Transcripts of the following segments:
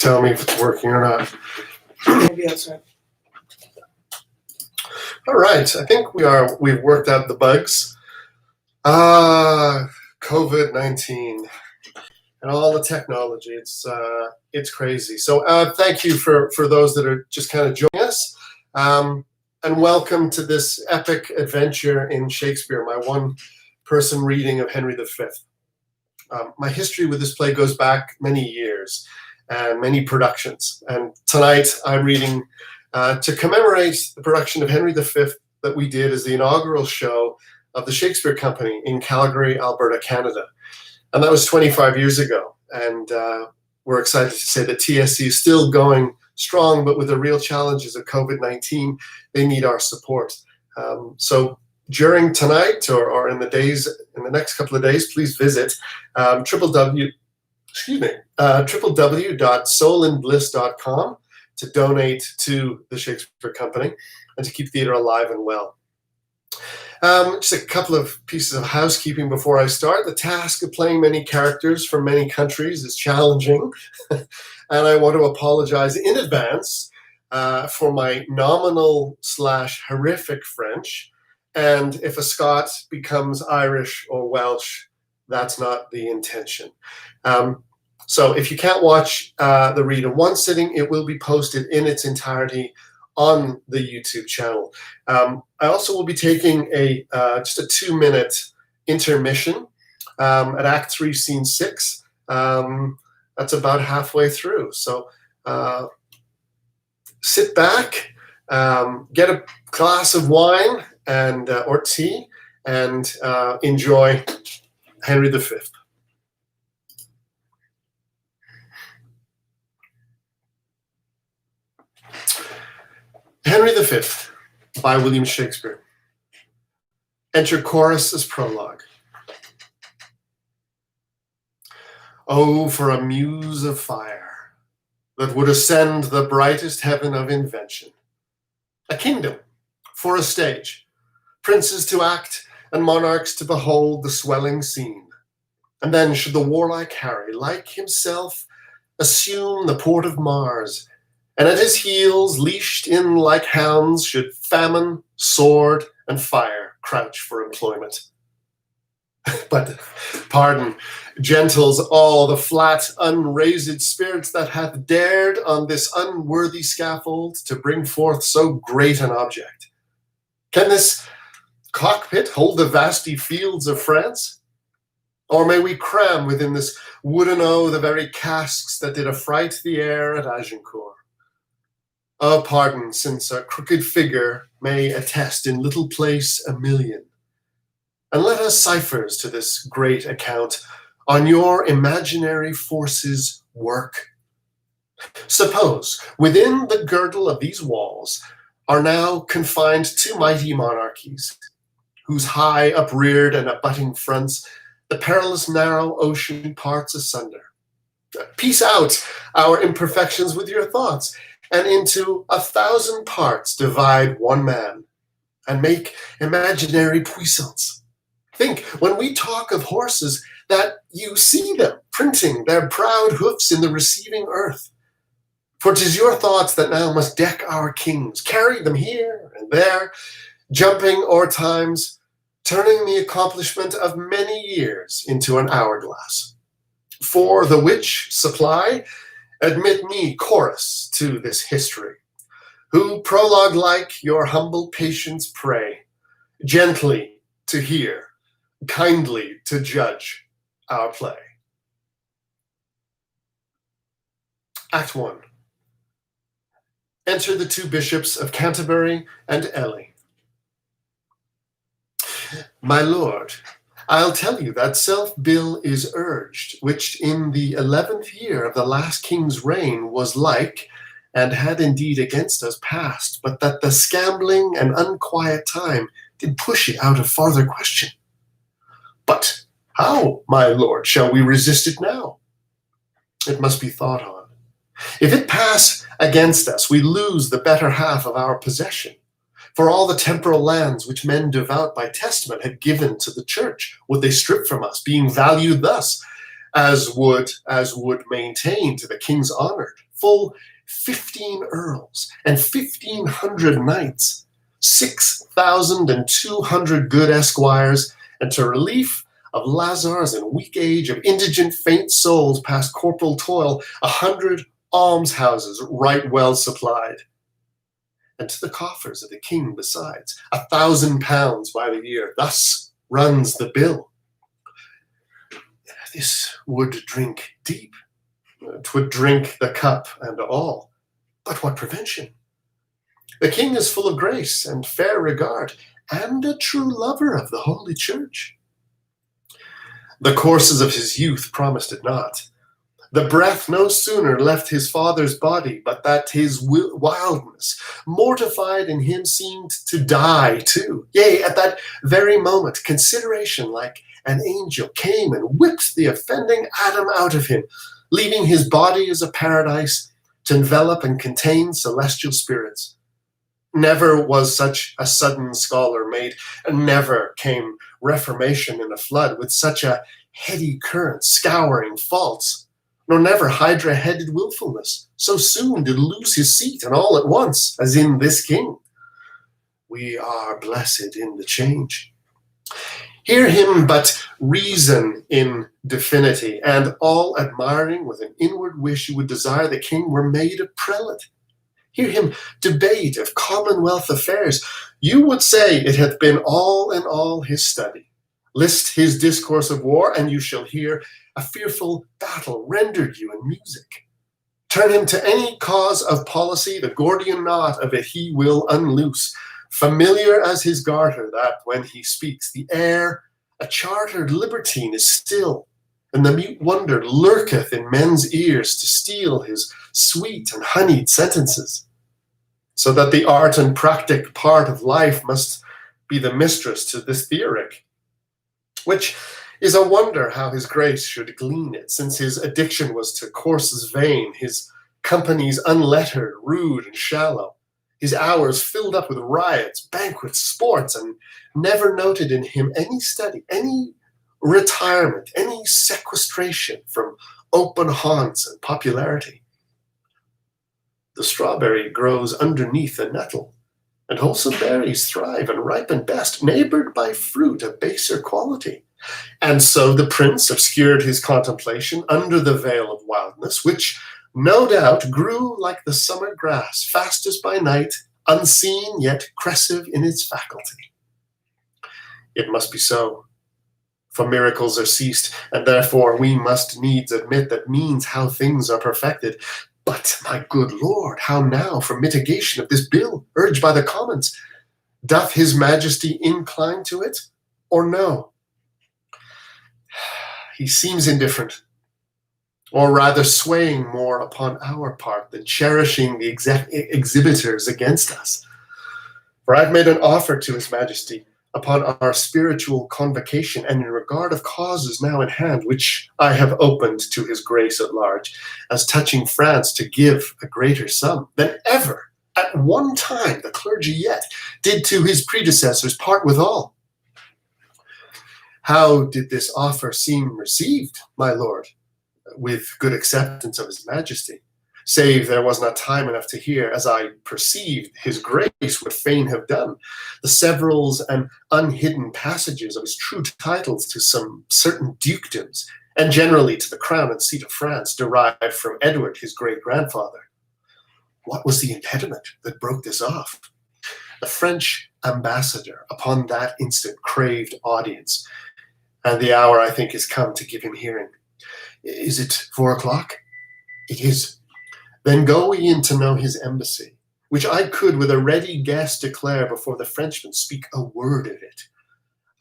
tell me if it's working or not. Maybe outside. All right, I think we've worked out the bugs. COVID-19 and all the technology. It's crazy. So thank you for those that are just kind of joining us. And welcome to this epic adventure in Shakespeare, my one-person reading of Henry V. My history with this play goes back many years and many productions. And tonight I'm reading to commemorate the production of Henry V that we did as the inaugural show of the Shakespeare Company in Calgary, Alberta, Canada. And that was 25 years ago. And we're excited to say that TSC is still going strong, but with the real challenges of COVID-19, they need our support. So during tonight or in the next couple of days, please visit www.soulandbliss.com to donate to the Shakespeare Company and to keep theater alive and well. Just a couple of pieces of housekeeping before I start. The task of playing many characters from many countries is challenging, and I want to apologize in advance for my nominal / horrific French. And if a Scot becomes Irish or Welsh, that's not the intention. So if you can't watch the read in one sitting, it will be posted in its entirety on the YouTube channel. I also will be taking just a 2-minute intermission at Act 3, Scene 6. That's about halfway through. So sit back, get a glass of wine and or tea, and enjoy Henry V. Henry V by William Shakespeare. Enter chorus as prologue. Oh, for a muse of fire that would ascend the brightest heaven of invention. A kingdom for a stage, princes to act and monarchs to behold the swelling scene. And then should the warlike Harry, like himself, assume the port of Mars, and at his heels, leashed in like hounds, should famine, sword, and fire crouch for employment. But, pardon, gentles all, the flat, unraised spirits that hath dared on this unworthy scaffold to bring forth so great an object. Can this cockpit hold the vasty fields of France? Or may we cram within this wooden O the very casks that did affright the air at Agincourt? Oh, pardon, since a crooked figure may attest in little place a million. And let us ciphers to this great account on your imaginary forces work. Suppose within the girdle of these walls are now confined 2 mighty monarchies, whose high upreared and abutting fronts the perilous narrow ocean parts asunder. Piece out our imperfections with your thoughts, and into 1,000 parts divide one man, and make imaginary puissance. Think, when we talk of horses, that you see them printing their proud hoofs in the receiving earth. For 'tis your thoughts that now must deck our kings, carry them here and there, jumping o'er times, turning the accomplishment of many years into an hourglass. For the which supply, admit me chorus to this history, who prologue-like your humble patience pray, gently to hear, kindly to judge our play. Act 1. Enter the 2 bishops of Canterbury and Ely. My lord, I'll tell you that self-bill is urged, which in the 11th year of the last king's reign was like, and had indeed against us passed, but that the scambling and unquiet time did push it out of farther question. But how, my lord, shall we resist it now? It must be thought on. If it pass against us, we lose the better half of our possession. For all the temporal lands which men devout by testament had given to the church would they strip from us, being valued thus, as would maintain to the king's honour full 15 earls and 1,500 knights, 6,200 good esquires, and to relief of lazars and weak age, of indigent faint souls past corporal toil, 100 almshouses right well supplied. And to the coffers of the king besides, 1,000 pounds by the year. Thus runs the bill. This would drink deep. 'Twould drink the cup and all. But what prevention? The king is full of grace and fair regard, and a true lover of the holy church. The courses of his youth promised it not. The breath no sooner left his father's body, but that his wildness, mortified in him, seemed to die too. Yea, at that very moment, consideration like an angel came and whipped the offending Adam out of him, leaving his body as a paradise to envelop and contain celestial spirits. Never was such a sudden scholar made, and never came reformation in a flood with such a heady current scouring faults, nor never hydra-headed willfulness so soon did lose his seat, and all at once, as in this king. We are blessed in the change. Hear him but reason in divinity, and all admiring with an inward wish you would desire the king were made a prelate. Hear him debate of commonwealth affairs. You would say it hath been all in all his study. List his discourse of war, and you shall hear a fearful battle rendered you in music. Turn him to any cause of policy, the Gordian knot of it he will unloose. Familiar as his garter, that when he speaks, the air, a chartered libertine, is still, and the mute wonder lurketh in men's ears to steal his sweet and honeyed sentences. So that the art and practic part of life must be the mistress to this theoric, which is a wonder how his grace should glean it, since his addiction was to courses vain, his companies unlettered, rude, and shallow, his hours filled up with riots, banquets, sports, and never noted in him any study, any retirement, any sequestration from open haunts and popularity. The strawberry grows underneath the nettle, and wholesome berries thrive and ripen best, neighbored by fruit of baser quality. And so the prince obscured his contemplation under the veil of wildness, which no doubt grew like the summer grass, fastest by night, unseen yet crescive in its faculty. It must be so, for miracles are ceased, and therefore we must needs admit that means how things are perfected. But, my good lord, how now for mitigation of this bill, urged by the commons? Doth his majesty incline to it, or no? He seems indifferent, or rather swaying more upon our part than cherishing the exhibitors against us. For I've made an offer to his majesty upon our spiritual convocation, and in regard of causes now in hand, which I have opened to his grace at large, as touching France to give a greater sum than ever at one time the clergy yet did to his predecessors part withal. How did this offer seem received, my lord, with good acceptance of his majesty? Save there was not time enough to hear, as I perceived his grace would fain have done, the severals and unhidden passages of his true titles to some certain dukedoms, and generally to the crown and seat of France, derived from Edward, his great-grandfather. What was the impediment that broke this off? The French ambassador upon that instant craved audience, and the hour, I think, is come to give him hearing. Is it 4 o'clock? It is. Then go we in to know his embassy, which I could with a ready guess declare before the Frenchmen speak a word of it.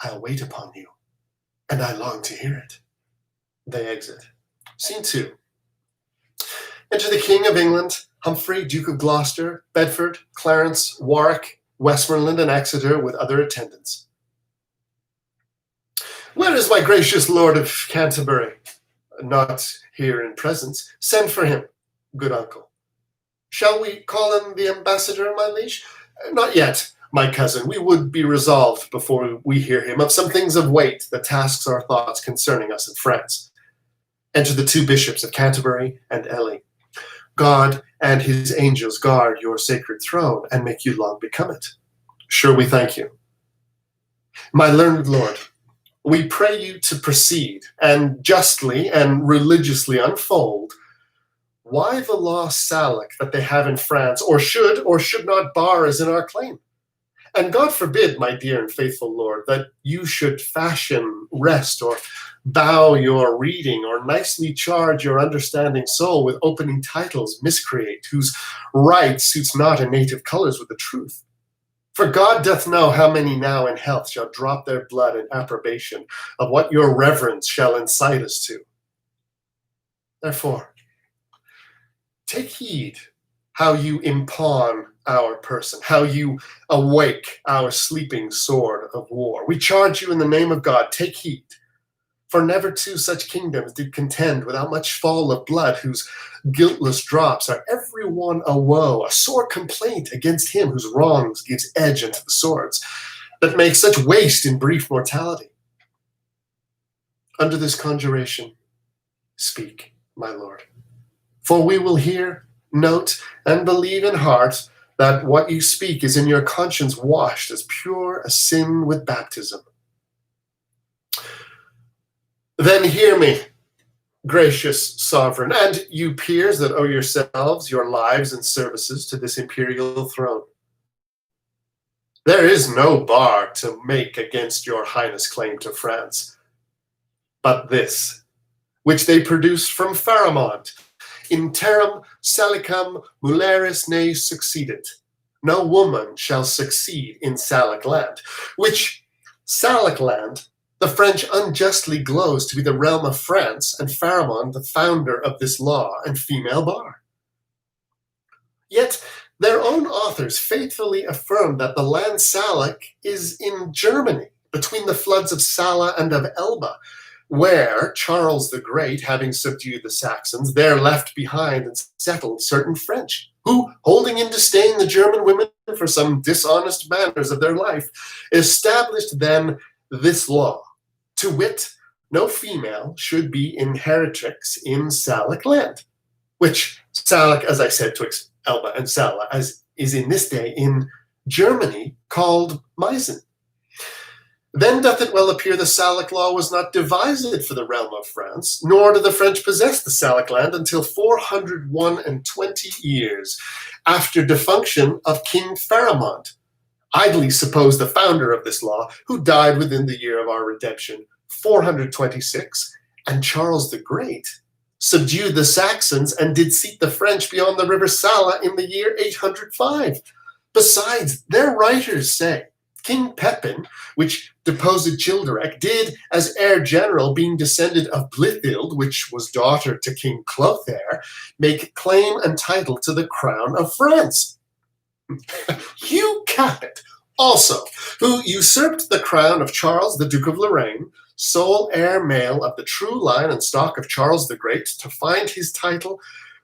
I'll wait upon you, and I long to hear it. They exit. Scene 2. Enter the King of England, Humphrey, Duke of Gloucester, Bedford, Clarence, Warwick, Westmoreland, and Exeter, with other attendants. Where is my gracious Lord of Canterbury? Not here in presence. Send for him, good uncle. Shall we call him the ambassador, my liege? Not yet, my cousin. We would be resolved before we hear him of some things of weight that tasks our thoughts concerning us in France. and to the 2 bishops of Canterbury and Ely. God and his angels guard your sacred throne and make you long become it. Sure, we thank you. My learned Lord, we pray you to proceed and justly and religiously unfold why the law Salic that they have in France or should not bar is in our claim. And God forbid, my dear and faithful Lord, that you should fashion rest or bow your reading or nicely charge your understanding soul with opening titles miscreate, whose right suits not in native colors with the truth. For God doth know how many now in health shall drop their blood in approbation of what your reverence shall incite us to. Therefore, take heed how you impawn our person, how you awake our sleeping sword of war. We charge you in the name of God, take heed. For never 2 such kingdoms did contend without much fall of blood, whose guiltless drops are every one a woe, a sore complaint against him whose wrongs gives edge unto the swords, that make such waste in brief mortality. Under this conjuration, speak, my Lord, for we will hear, note, and believe in heart that what you speak is in your conscience washed as pure as sin with baptism. Then hear me, gracious sovereign, and you peers that owe yourselves your lives and services to this imperial throne. There is no bar to make against your highness' claim to France, but this, which they produced from Pharamond, in terram salicam muleris ne succeedit. No woman shall succeed in Salic land, which Salic land the French unjustly glows to be the realm of France, and Pharamond the founder of this law and female bar. Yet their own authors faithfully affirm that the land Salic is in Germany, between the floods of Sala and of Elba, where Charles the Great, having subdued the Saxons, there left behind and settled certain French, who, holding in disdain the German women for some dishonest manners of their life, established then this law, to wit, no female should be inheritrix in Salic land, which Salic, as I said, twixt Elba and Sala, as is in this day in Germany called Meissen. Then doth it well appear the Salic law was not devised for the realm of France, nor do the French possess the Salic land until 420 years after defunction of King Pharamond, idly suppose the founder of this law, who died within the year of our redemption, 426, and Charles the Great subdued the Saxons and did seat the French beyond the river Sala in the year 805. Besides, their writers say, King Pepin, which deposed Childeric, did, as heir general, being descended of Blithild, which was daughter to King Clothaire, make claim and title to the crown of France. Hugh Capet, also, who usurped the crown of Charles the Duke of Lorraine, sole heir male of the true line and stock of Charles the Great, to find his title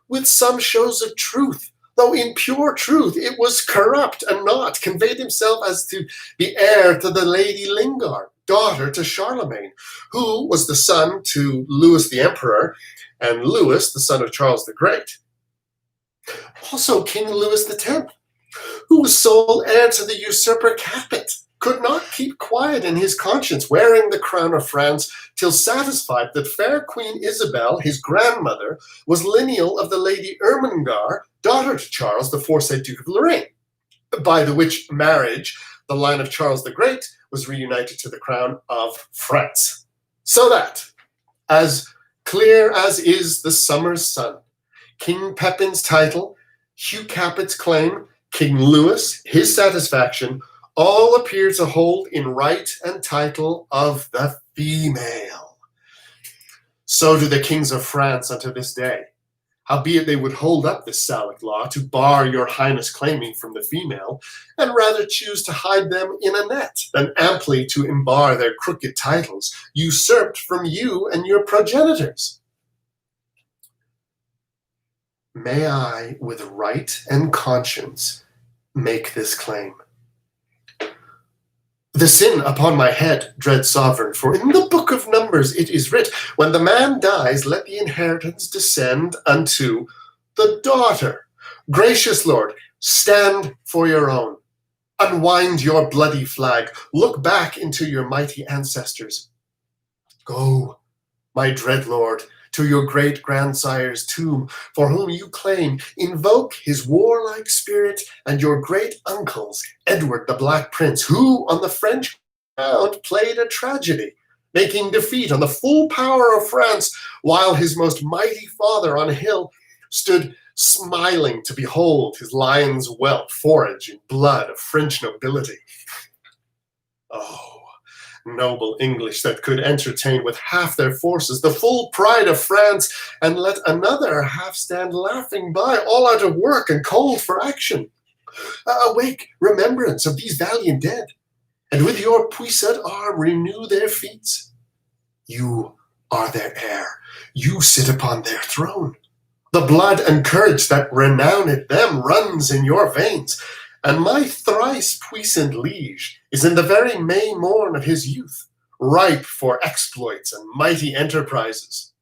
with some shows of truth, though in pure truth it was corrupt and not, conveyed himself as to the heir to the Lady Lingard, daughter to Charlemagne, who was the son to Louis the Emperor, and Louis the son of Charles the Great. Also King Louis X, who was sole heir to the usurper Capet, could not keep quiet in his conscience, wearing the crown of France, till satisfied that fair Queen Isabel, his grandmother, was lineal of the Lady Ermengar, daughter to Charles, the aforesaid Duke of Lorraine, by the which marriage the line of Charles the Great was reunited to the crown of France. So that, as clear as is the summer's sun, King Pepin's title, Hugh Capet's claim, King Louis, his satisfaction, all appear to hold in right and title of the female. So do the kings of France unto this day. Howbeit they would hold up this Salic law to bar your highness claiming from the female, and rather choose to hide them in a net than amply to embar their crooked titles, usurped from you and your progenitors. May I, with right and conscience, make this claim. The sin upon my head, dread sovereign, for in the book of Numbers it is writ, when the man dies, let the inheritance descend unto the daughter. Gracious Lord, stand for your own. Unwind your bloody flag. Look back into your mighty ancestors. Go, my dread Lord, to your great-grandsire's tomb, for whom you claim, invoke his warlike spirit and your great-uncle's, Edward the Black Prince, who on the French ground played a tragedy, making defeat on the full power of France, while his most mighty father on a hill stood smiling to behold his lion's whelp forage in blood of French nobility. Oh, noble English that could entertain with half their forces the full pride of France, and let another half stand laughing by, all out of work and cold for action. Awake, remembrance of these valiant dead, and with your puissant arm renew their feats. You are their heir, you sit upon their throne. The blood and courage that renowned them runs in your veins, and my thrice puissant liege is in the very May morn of his youth, ripe for exploits and mighty enterprises.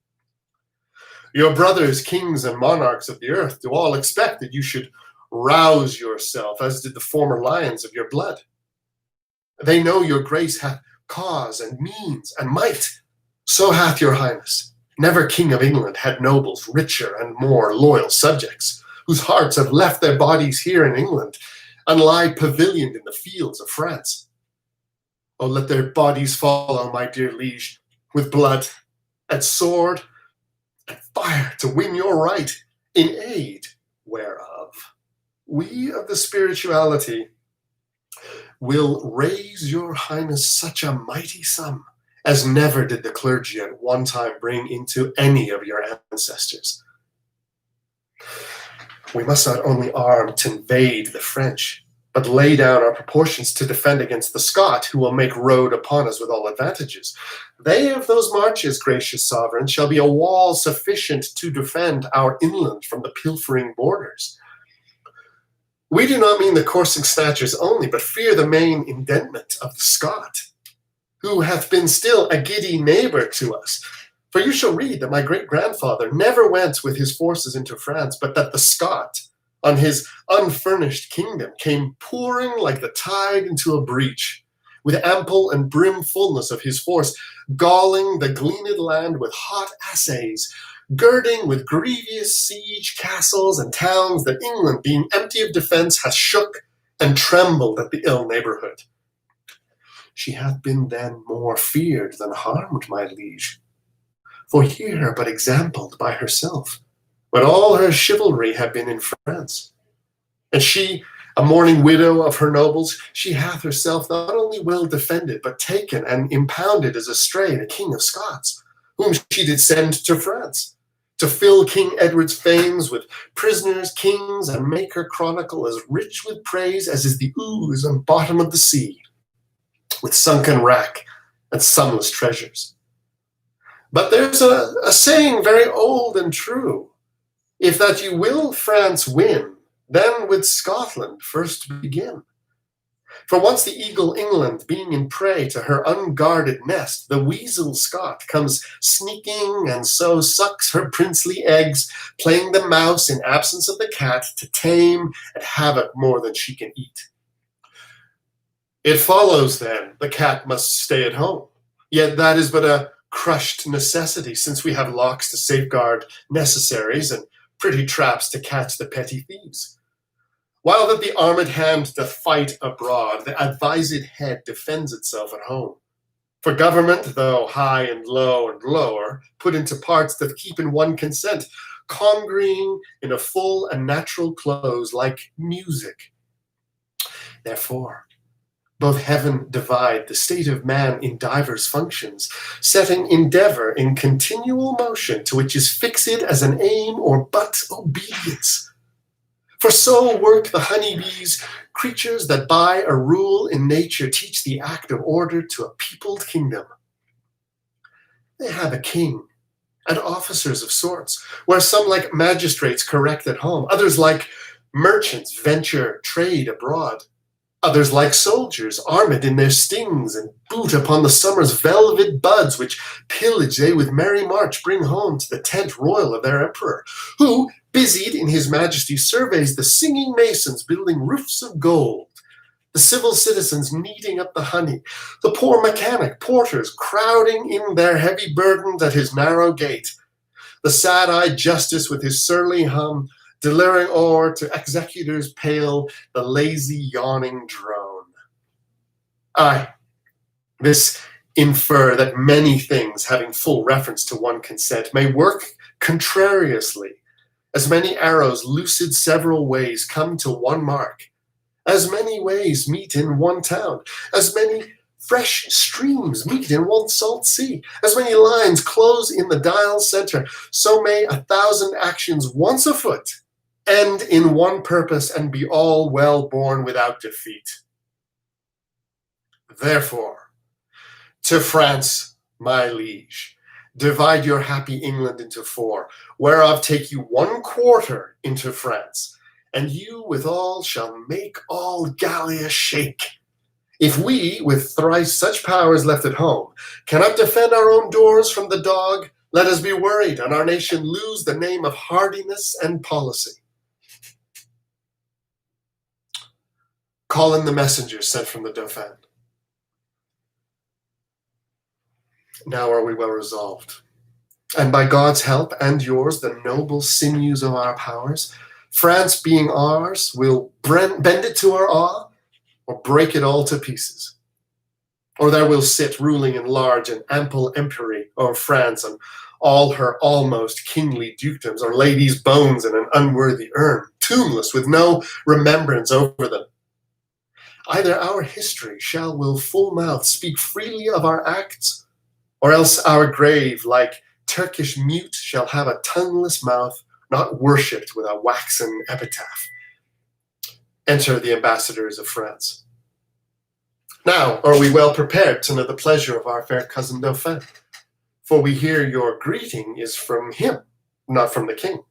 Your brothers, kings and monarchs of the earth, do all expect that you should rouse yourself, as did the former lions of your blood. They know your grace hath cause and means and might. So hath your highness. Never king of England had nobles richer and more loyal subjects, whose hearts have left their bodies here in England, and lie pavilioned in the fields of France. Oh, let their bodies follow, my dear liege, with blood and sword and fire to win your right, in aid whereof we of the spirituality will raise your highness such a mighty sum as never did the clergy at one time bring into any of your ancestors. We must not only arm to invade the French, but lay down our proportions to defend against the Scot, who will make road upon us with all advantages. They of those marches, gracious sovereign, shall be a wall sufficient to defend our inland from the pilfering borders. We do not mean the coursing snatchers only, but fear the main indentment of the Scot, who hath been still a giddy neighbor to us. For you shall read that my great-grandfather never went with his forces into France, but that the Scot, on his unfurnished kingdom, came pouring like the tide into a breach, with ample and brimfulness of his force, galling the gleaned land with hot assays, girding with grievous siege castles and towns, that England, being empty of defence, hath shook and trembled at the ill neighbourhood. She hath been then more feared than harmed, my liege. For hear her but exampled by herself, when all her chivalry had been in France. And she, a mourning widow of her nobles, she hath herself not only well defended, but taken and impounded as a stray the King of Scots, whom she did send to France, to fill King Edward's fames with prisoners, kings, and make her chronicle as rich with praise as is the ooze on bottom of the sea, with sunken wrack and sumless treasures. But there's a saying very old and true. If that you will France win, then with Scotland first begin. For once the eagle England being in prey to her unguarded nest, the weasel Scot comes sneaking and so sucks her princely eggs, playing the mouse in absence of the cat to tame and havoc more than she can eat. It follows then the cat must stay at home, yet that is but a crushed necessity, since we have locks to safeguard necessaries and pretty traps to catch the petty thieves. While that the armed hand doth fight abroad, the advised head defends itself at home. For government, though high and low and lower, put into parts doth keep in one consent, congreeing in a full and natural close like music. Therefore, both heaven divide the state of man in divers functions, setting endeavour in continual motion, to which is fixed as an aim or but obedience. For so work the honeybees, creatures that by a rule in nature teach the act of order to a peopled kingdom. They have a king and officers of sorts, where some like magistrates correct at home, others like merchants venture trade abroad. Others like soldiers, armed in their stings, and boot upon the summer's velvet buds, which pillage they with merry march bring home to the tent royal of their emperor, who, busied in his majesty, surveys the singing masons building roofs of gold, the civil citizens kneading up the honey, the poor mechanic porters crowding in their heavy burdens at his narrow gate, the sad-eyed justice with his surly hum, delivering o'er to executors pale the lazy yawning drone. Aye, this infer that many things, having full reference to one consent, may work contrariously, as many arrows lucid several ways come to one mark, as many ways meet in one town, as many fresh streams meet in one salt sea, as many lines close in the dial center, so may 1,000 actions once afoot end in one purpose and be all well borne without defeat. Therefore, to France, my liege, divide your happy England into 4, whereof take you 1/4 into France, and you withal shall make all Gallia shake. If we, with thrice such powers left at home, cannot defend our own doors from the dog, let us be worried, and our nation lose the name of hardiness and policy. Call in the messengers sent from the Dauphin. Now are we well resolved, and by God's help and yours, the noble sinews of our powers, France being ours, will bend it to our awe, or break it all to pieces. Or there will sit ruling in large and ample empery o'er France and all her almost kingly dukedoms, or lay these bones in an unworthy urn, tombless with no remembrance over them. Either our history shall with full mouth speak freely of our acts, or else our grave, like Turkish mute, shall have a tongueless mouth, not worshipped with a waxen epitaph. Enter the ambassadors of France. Now are we well prepared to know the pleasure of our fair cousin Dauphin, for we hear your greeting is from him, not from the king.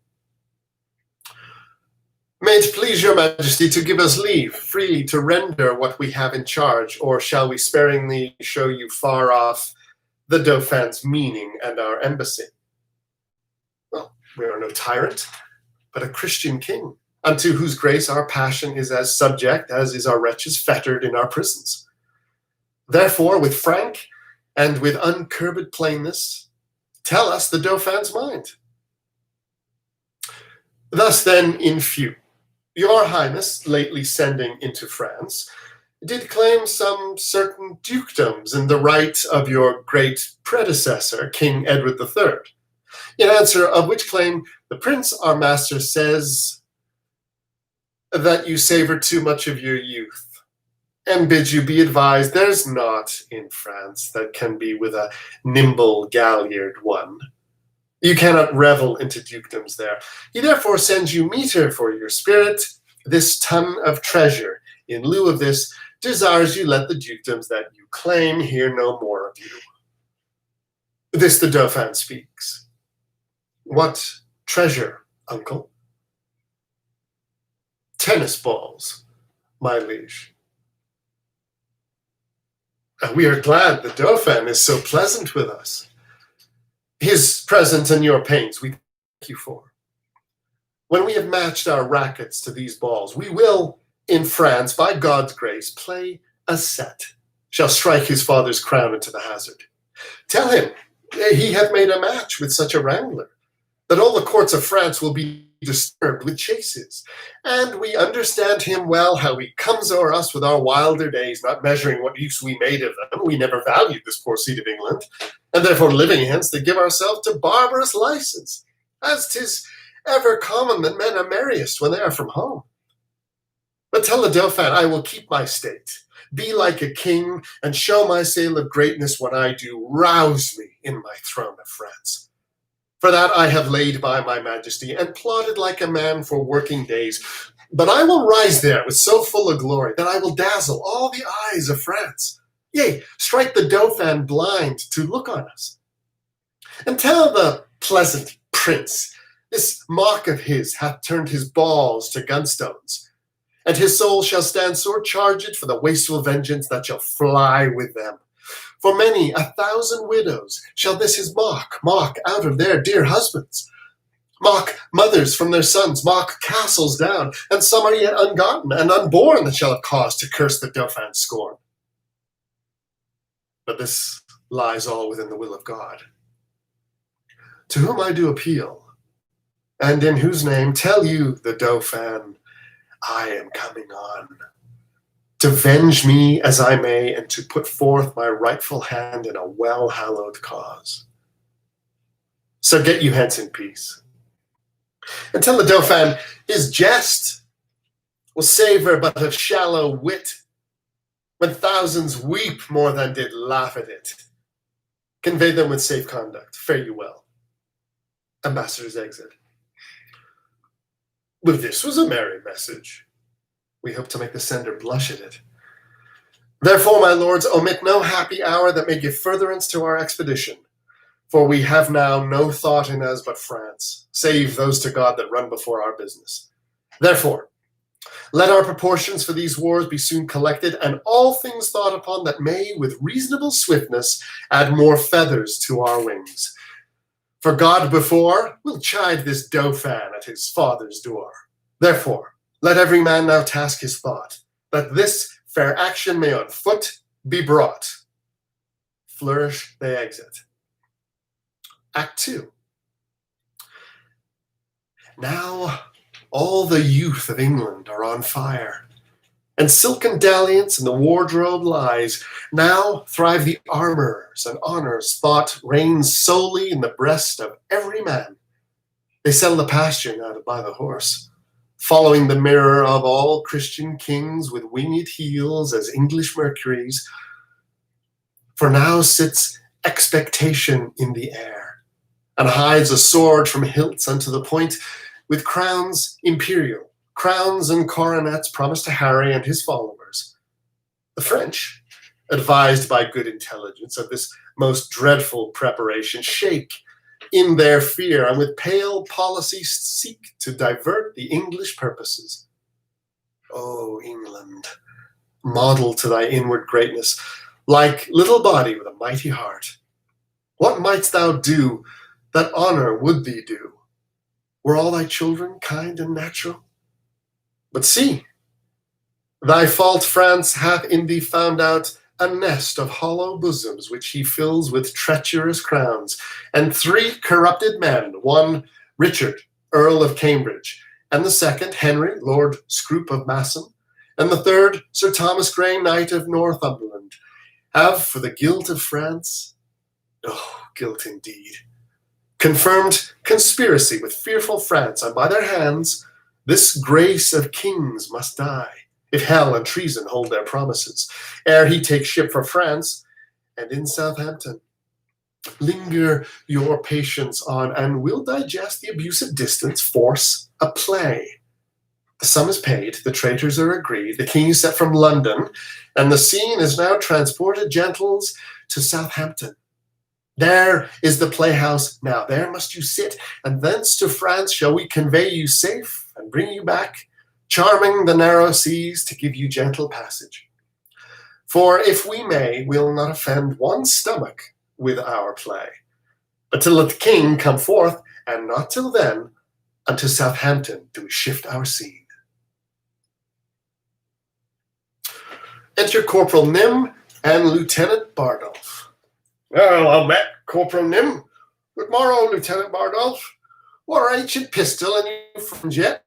May it please your majesty to give us leave freely to render what we have in charge, or shall we sparingly show you far off the Dauphin's meaning and our embassy? Well, we are no tyrant, but a Christian king, unto whose grace our passion is as subject as is our wretches fettered in our prisons. Therefore, with frank and with uncurbed plainness, tell us the Dauphin's mind. Thus then, in few, your highness, lately sending into France, did claim some certain dukedoms in the right of your great predecessor, King Edward III, in answer of which claim the prince, our master, says that you savor too much of your youth, and bids you be advised there's naught in France that can be with a nimble galliard one. You cannot revel into dukedoms there. He therefore sends you meter for your spirit, this ton of treasure. In lieu of this, desires you let the dukedoms that you claim hear no more of you. This the Dauphin speaks. What treasure, uncle? Tennis balls, my liege. We are glad the Dauphin is so pleasant with us. His present and your pains we thank you for. When we have matched our rackets to these balls, we will, in France, by God's grace, play a set, shall strike his father's crown into the hazard. Tell him he hath made a match with such a wrangler, that all the courts of France will be disturbed with chases. And we understand him well, how he comes o'er us with our wilder days, not measuring what use we made of them. We never valued this poor seat of England, and therefore living hence to give ourselves to barbarous license, as 'tis ever common that men are merriest when they are from home. But tell the Dauphin I will keep my state, be like a king, and show my sail of greatness when I do rouse me in my throne of France. For that I have laid by my majesty, and plodded like a man for working days. But I will rise there with so full a glory that I will dazzle all the eyes of France. Yea, strike the Dauphin blind to look on us. And tell the pleasant prince, this mock of his hath turned his balls to gunstones, and his soul shall stand sore charged for the wasteful vengeance that shall fly with them. For many 1,000 widows shall this his mock out of their dear husbands. Mock mothers from their sons, mock castles down, and some are yet ungotten and unborn that shall have cause to curse the Dauphin's scorn. But this lies all within the will of God, to whom I do appeal, and in whose name tell you, the Dauphin, I am coming on, to venge me as I may, and to put forth my rightful hand in a well-hallowed cause. So get you hence in peace, and tell the Dauphin his jest will savour but of shallow wit, when thousands weep more than did laugh at it. Convey them with safe conduct. Fare you well. Ambassadors exit. But this was a merry message. We hope to make the sender blush at it. Therefore, my lords, omit no happy hour that may give furtherance to our expedition. For we have now no thought in us but France, save those to God that run before our business. Therefore, let our proportions for these wars be soon collected, and all things thought upon that may, with reasonable swiftness, add more feathers to our wings. For God before will chide this Dauphin at his father's door. Therefore, let every man now task his thought, that this fair action may on foot be brought. Flourish, they exit. Act 2. Now all the youth of England are on fire, and silken dalliance in the wardrobe lies. Now thrive the armours, and honour's thought reigns solely in the breast of every man. They sell the pasture now to buy the horse, following the mirror of all Christian kings with winged heels as English Mercuries. For now sits expectation in the air, and hides a sword from hilts unto the point, with crowns imperial, crowns and coronets promised to Harry and his followers. The French, advised by good intelligence of this most dreadful preparation, shake in their fear, and with pale policy seek to divert the English purposes. O England, model to thy inward greatness, like little body with a mighty heart, what mightst thou do that honour would thee do? Were all thy children kind and natural? But see, thy fault France hath in thee found out a nest of hollow bosoms, which he fills with treacherous crowns, and 3 corrupted men, one Richard, Earl of Cambridge, and the second Henry, Lord Scroop of Masson, and the third Sir Thomas Grey, Knight of Northumberland, have for the guilt of France, oh, guilt indeed, confirmed conspiracy with fearful France, and by their hands this grace of kings must die, if hell and treason hold their promises, ere he take ship for France, and in Southampton linger your patience on, and will digest the abuse of distance, force a play. The sum is paid, the traitors are agreed, the king is set from London, and the scene is now transported, gentles, to Southampton. There is the playhouse now, there must you sit, and thence to France shall we convey you safe, and bring you back, charming the narrow seas to give you gentle passage. For if we may, we'll not offend one stomach with our play, but till the king come forth, and not till then, unto Southampton do we shift our scene. Enter Corporal Nym and Lieutenant Bardolph. Well met, Corporal Nym. Good morrow, Lieutenant Bardolph. What ancient pistol and you friends yet?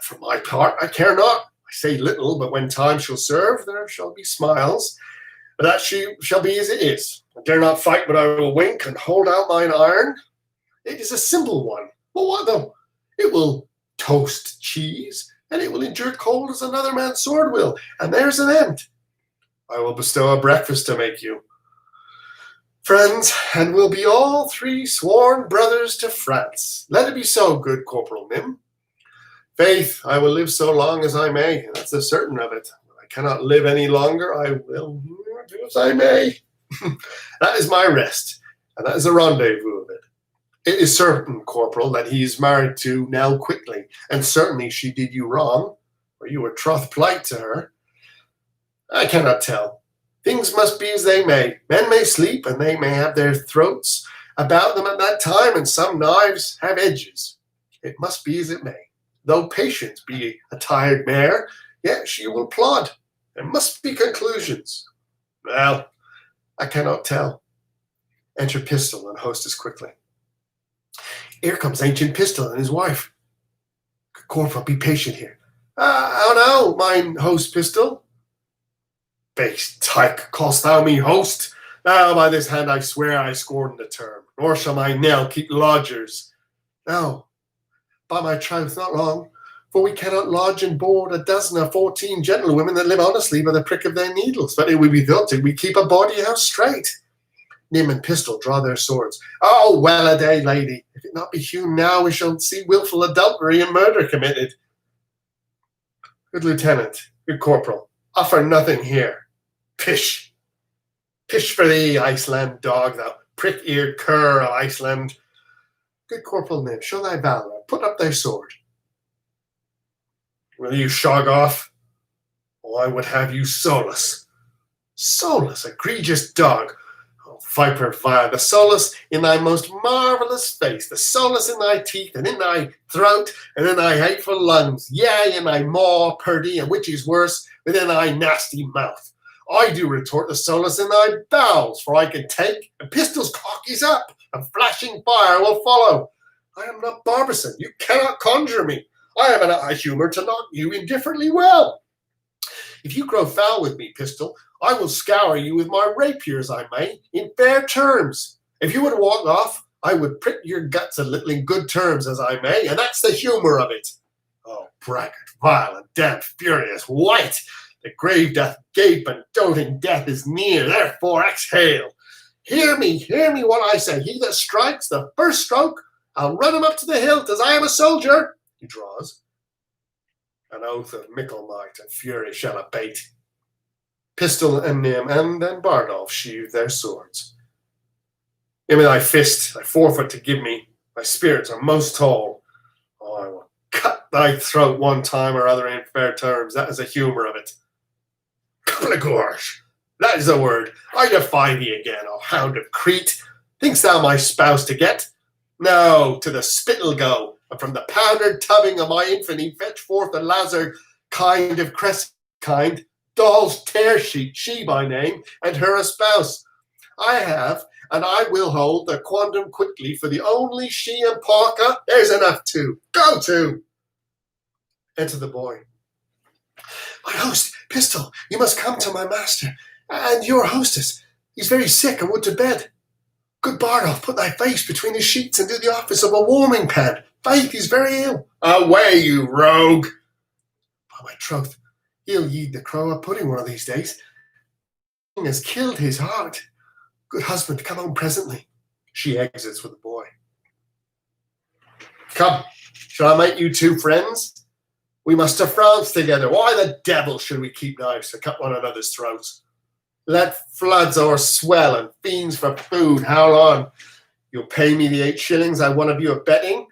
For my part, I care not. I say little, but when time shall serve, there shall be smiles. But that shall be as it is. I dare not fight, but I will wink and hold out mine iron. It is a simple one. But what though? It will toast cheese, and it will endure cold as another man's sword will, and there's an end. I will bestow a breakfast to make you, friends, and we'll be all 3 sworn brothers to France. Let it be so, good Corporal Nym. Faith, I will live so long as I may, that's the certain of it. When I cannot live any longer, I will do as I may. That is my rest, and that is the rendezvous of it. It is certain, Corporal, that he is married to Nell Quickly, and certainly she did you wrong, for you were troth plight to her. I cannot tell. Things must be as they may. Men may sleep, and they may have their throats about them at that time, and some knives have edges. It must be as it may. Though Patience be a tired mare, yet she will plod. There must be conclusions. Well, I cannot tell. Enter Pistol and hostess quickly. Here comes ancient Pistol and his wife. Corporal, be patient here. How now, mine host Pistol? Base tyke, call'st thou me host? Now by this hand I swear I scorn the term, nor shall my knell keep lodgers. No, by my troth, not long, for we cannot lodge and board a dozen or 14 gentlewomen that live honestly by the prick of their needles, but it would be thought we keep a bawdy house straight. Nym and Pistol draw their swords. Oh, well a day, lady, if it not be hewn now, we shall see wilful adultery and murder committed. Good lieutenant, good corporal, offer nothing here. Pish! Pish for thee, Iceland dog, thou prick-eared cur of Iceland. Good Corporal Nym, show thy valour, put up thy sword. Will you shog off? Oh, I would have you solus. Solus, egregious dog. Oh, viper vile, the solus in thy most marvellous face, the solus in thy teeth, and in thy throat, and in thy hateful lungs, yea, in thy maw, purdy, and which is worse, within thy nasty mouth. I do retort the solace in thy bowels, for I can take, and Pistol's cock is up, and flashing fire will follow. I am not Barbazon, you cannot conjure me. I have a humour to knock you indifferently well. If you grow foul with me, Pistol, I will scour you with my rapier as I may, in fair terms. If you would walk off, I would prick your guts a little in good terms as I may, and that's the humour of it. Oh, braggart, violent, damp, furious, white! The grave doth gape, and doting death is near, therefore exhale. Hear me what I say. He that strikes the first stroke, I'll run him up to the hilt, as I am a soldier. He draws. An oath of mickle might and fury shall abate. Pistol and Nym, and then Bardolph sheathe their swords. Give me thy fist, thy forefoot to give me. Thy spirits are most tall. Oh, I will cut thy throat one time or other in fair terms. That is the humour of it. Gorge, that is the word. I defy thee again, O hound of Crete. Think'st thou my spouse to get? No, to the spittle go, and from the powdered tubbing of my infamy fetch forth the lazard kind of crescent kind, doll's tear sheet, she by name, and her a spouse. I have, and I will hold the quondam quickly, for the only she and Parker, there's enough too. Go to! Enter the boy. My host, Pistol, you must come to my master, and your hostess. He's very sick and would to bed. Good Bardolph, put thy face between the sheets and do the office of a warming pan. Faith, he's very ill. Away, you rogue! By my troth, he'll yeed the crow a pudding one of these days. He has killed his heart. Good husband, come home presently. She exits with the boy. Come, shall I make you two friends? We must to France together. Why the devil should we keep knives to cut one another's throats? Let floods o'erswell and fiends for food howl on. You'll pay me the 8 shillings I won of you at betting?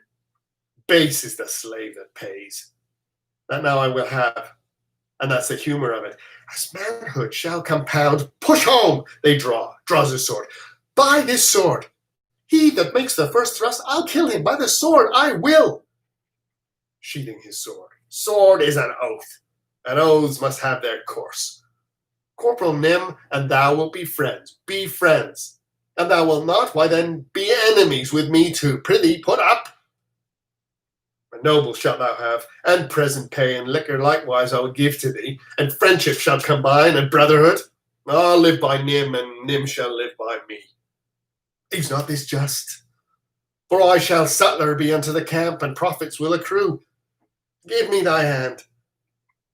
Base is the slave that pays. That now I will have, and that's the humour of it. As manhood shall compound, push home! They draws his sword. By this sword! He that makes the first thrust, I'll kill him. By the sword, I will! Sheathing his sword. Sword is an oath, and oaths must have their course. Corporal Nym and thou will be friends. Be friends. And thou wilt not? Why then be enemies with me too. Prithee, put up. A noble shalt thou have, and present pay and liquor likewise I will give to thee, and friendship shall combine, and brotherhood. I'll live by Nym, and Nym shall live by me. Is not this just? For I shall sutler be unto the camp, and profits will accrue. Give me thy hand.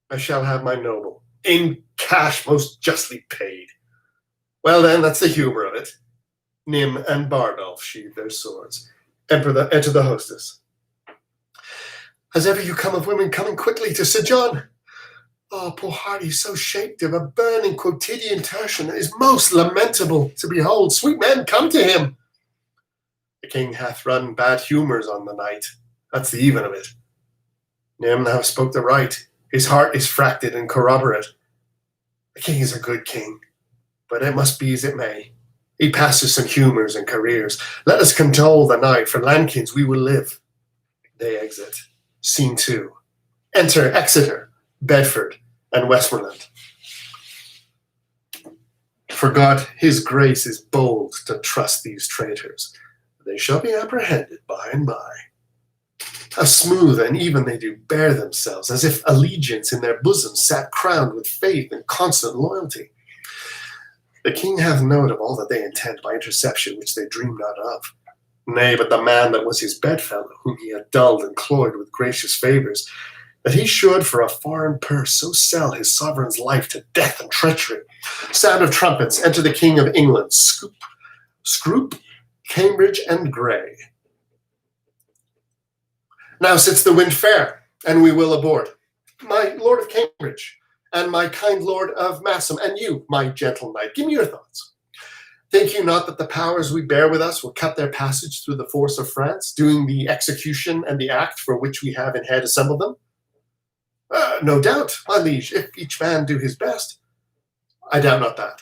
I shall have my noble, in cash most justly paid. Well then, that's the humour of it. Nym and Bardolph sheathe their swords. Enter the hostess. As ever you come of women coming quickly to Sir John. Oh, poor heart, he's so shaped of a burning quotidian tertian, it is most lamentable to behold. Sweet men, come to him. The king hath run bad humours on the night. That's the even of it. Nym, thou spoke the right. His heart is fracted and corroborate. The king is a good king, but it must be as it may. He passes some humours and careers. Let us condole the night, for lambkins we will live. They exit. Scene 2. Enter Exeter, Bedford, and Westmoreland. For God, his grace is bold to trust these traitors. They shall be apprehended by and by. How smooth and even they do bear themselves, as if allegiance in their bosoms sat crowned with faith and constant loyalty. The king hath note of all that they intend by interception, which they dream not of. Nay, but the man that was his bedfellow, whom he had dulled and cloyed with gracious favours, that he should for a foreign purse so sell his sovereign's life to death and treachery. Sound of trumpets, enter the King of England, Scroop, Cambridge, and Grey. Now sits the wind fair, and we will aboard. My lord of Cambridge, and my kind lord of Massam, and you, my gentle knight, give me your thoughts. Think you not that the powers we bear with us will cut their passage through the force of France, doing the execution and the act for which we have in head assembled them? No doubt, my liege, if each man do his best. I doubt not that.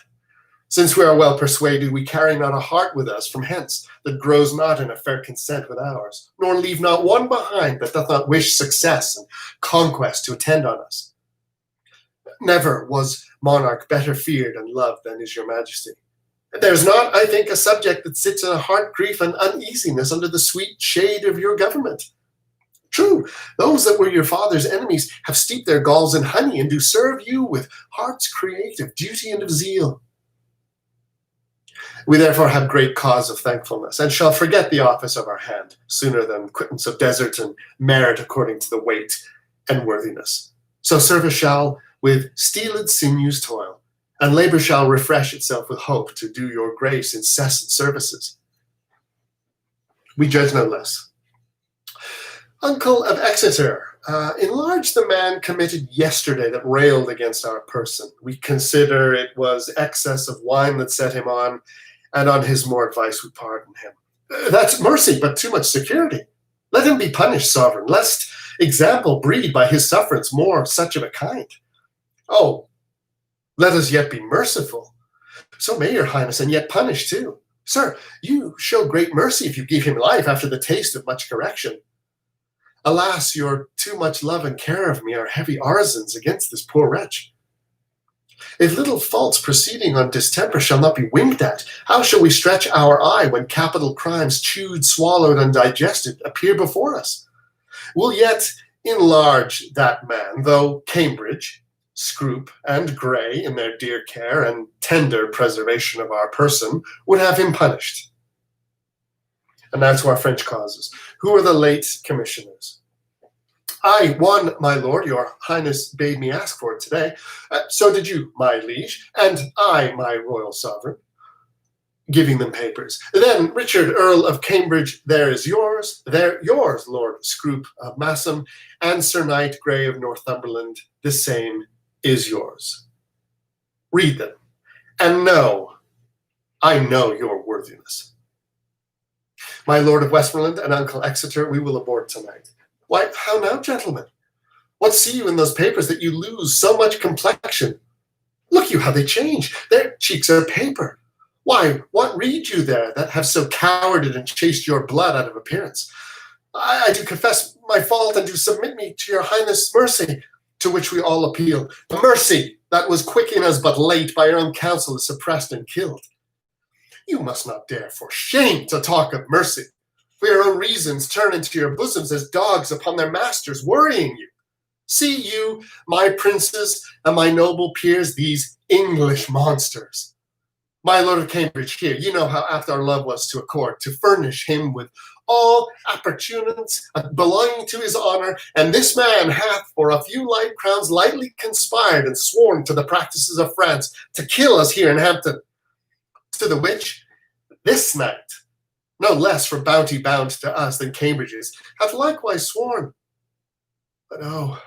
Since we are well persuaded, we carry not a heart with us from hence, that grows not in a fair consent with ours, nor leave not one behind that doth not wish success and conquest to attend on us. Never was monarch better feared and loved than is your majesty. There is not, I think, a subject that sits in a heart grief and uneasiness under the sweet shade of your government. True, those that were your father's enemies have steeped their galls in honey and do serve you with hearts creative, duty, and of zeal. We therefore have great cause of thankfulness, and shall forget the office of our hand sooner than quittance of desert and merit according to the weight and worthiness. So service shall with steeled sinews toil, and labour shall refresh itself with hope to do your grace incessant services. We judge no less. Uncle of Exeter, enlarge the man committed yesterday that railed against our person. We consider it was excess of wine that set him on, and on his more advice we pardon him. That's mercy, but too much security. Let him be punished, sovereign, lest example breed by his sufferance more such of a kind. Oh, let us yet be merciful. So may your highness, and yet punish too. Sir, you show great mercy if you give him life after the taste of much correction. Alas, your too much love and care of me are heavy arisons against this poor wretch. If little faults proceeding on distemper shall not be winked at, how shall we stretch our eye when capital crimes, chewed, swallowed, and digested, appear before us? We'll yet enlarge that man, though Cambridge, Scroop, and Grey, in their dear care and tender preservation of our person, would have him punished. And now to our French causes. Who are the late commissioners? I, one, my lord, your highness bade me ask for it today. So did you, my liege, and I, my royal sovereign, giving them papers. Then Richard, Earl of Cambridge, there is yours. There yours, Lord Scroop of Massam, and Sir Knight Grey of Northumberland, the same is yours. Read them, and know, I know your worthiness. My lord of Westmoreland and Uncle Exeter, we will aboard tonight. Why, how now, gentlemen? What see you in those papers that you lose so much complexion? Look you how they change. Their cheeks are paper. Why, what read you there that have so cowarded and chased your blood out of appearance? I do confess my fault and do submit me to your highness' mercy, to which we all appeal. The mercy that was quick in us but late by your own counsel is suppressed and killed. You must not dare for shame to talk of mercy. For your own reasons turn into your bosoms as dogs upon their masters, worrying you. See you, my princes and my noble peers, these English monsters. My lord of Cambridge here, you know how apt our love was to accord, to furnish him with all appurtenance belonging to his honor, and this man hath for a few light crowns lightly conspired and sworn to the practices of France to kill us here in Hampton. To the which this knight, no less for bounty bound to us than Cambridge's, hath likewise sworn. But oh,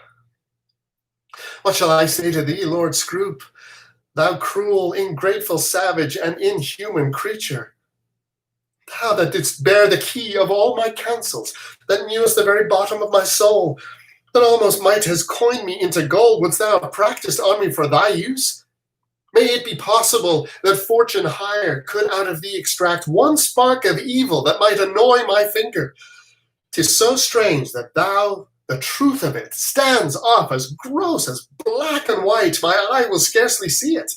what shall I say to thee, Lord Scroop, thou cruel, ingrateful savage, and inhuman creature? Thou that didst bear the key of all my counsels, that knewest the very bottom of my soul, that almost might has coined me into gold, wouldst thou have practiced on me for thy use? May it be possible that fortune higher could out of thee extract one spark of evil that might annoy my finger. 'Tis so strange that thou, the truth of it, stands off as gross as black and white, my eye will scarcely see it.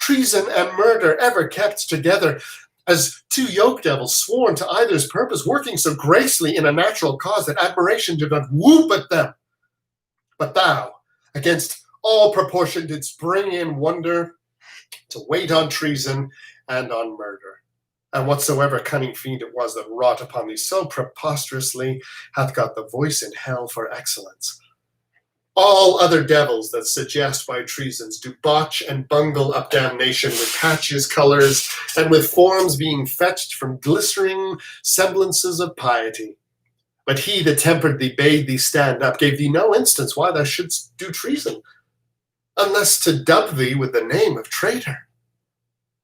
Treason and murder ever kept together, as two yoke devils sworn to either's purpose, working so gracefully in a natural cause that admiration did not whoop at them. But thou, against all proportion, didst bring in wonder to wait on treason and on murder. And whatsoever cunning fiend it was that wrought upon thee so preposterously hath got the voice in hell for excellence. All other devils that suggest by treasons do botch and bungle up damnation with patches, colors, and with forms being fetched from glistering semblances of piety. But he that tempered thee, bade thee stand up, gave thee no instance why thou shouldst do treason, unless to dub thee with the name of traitor.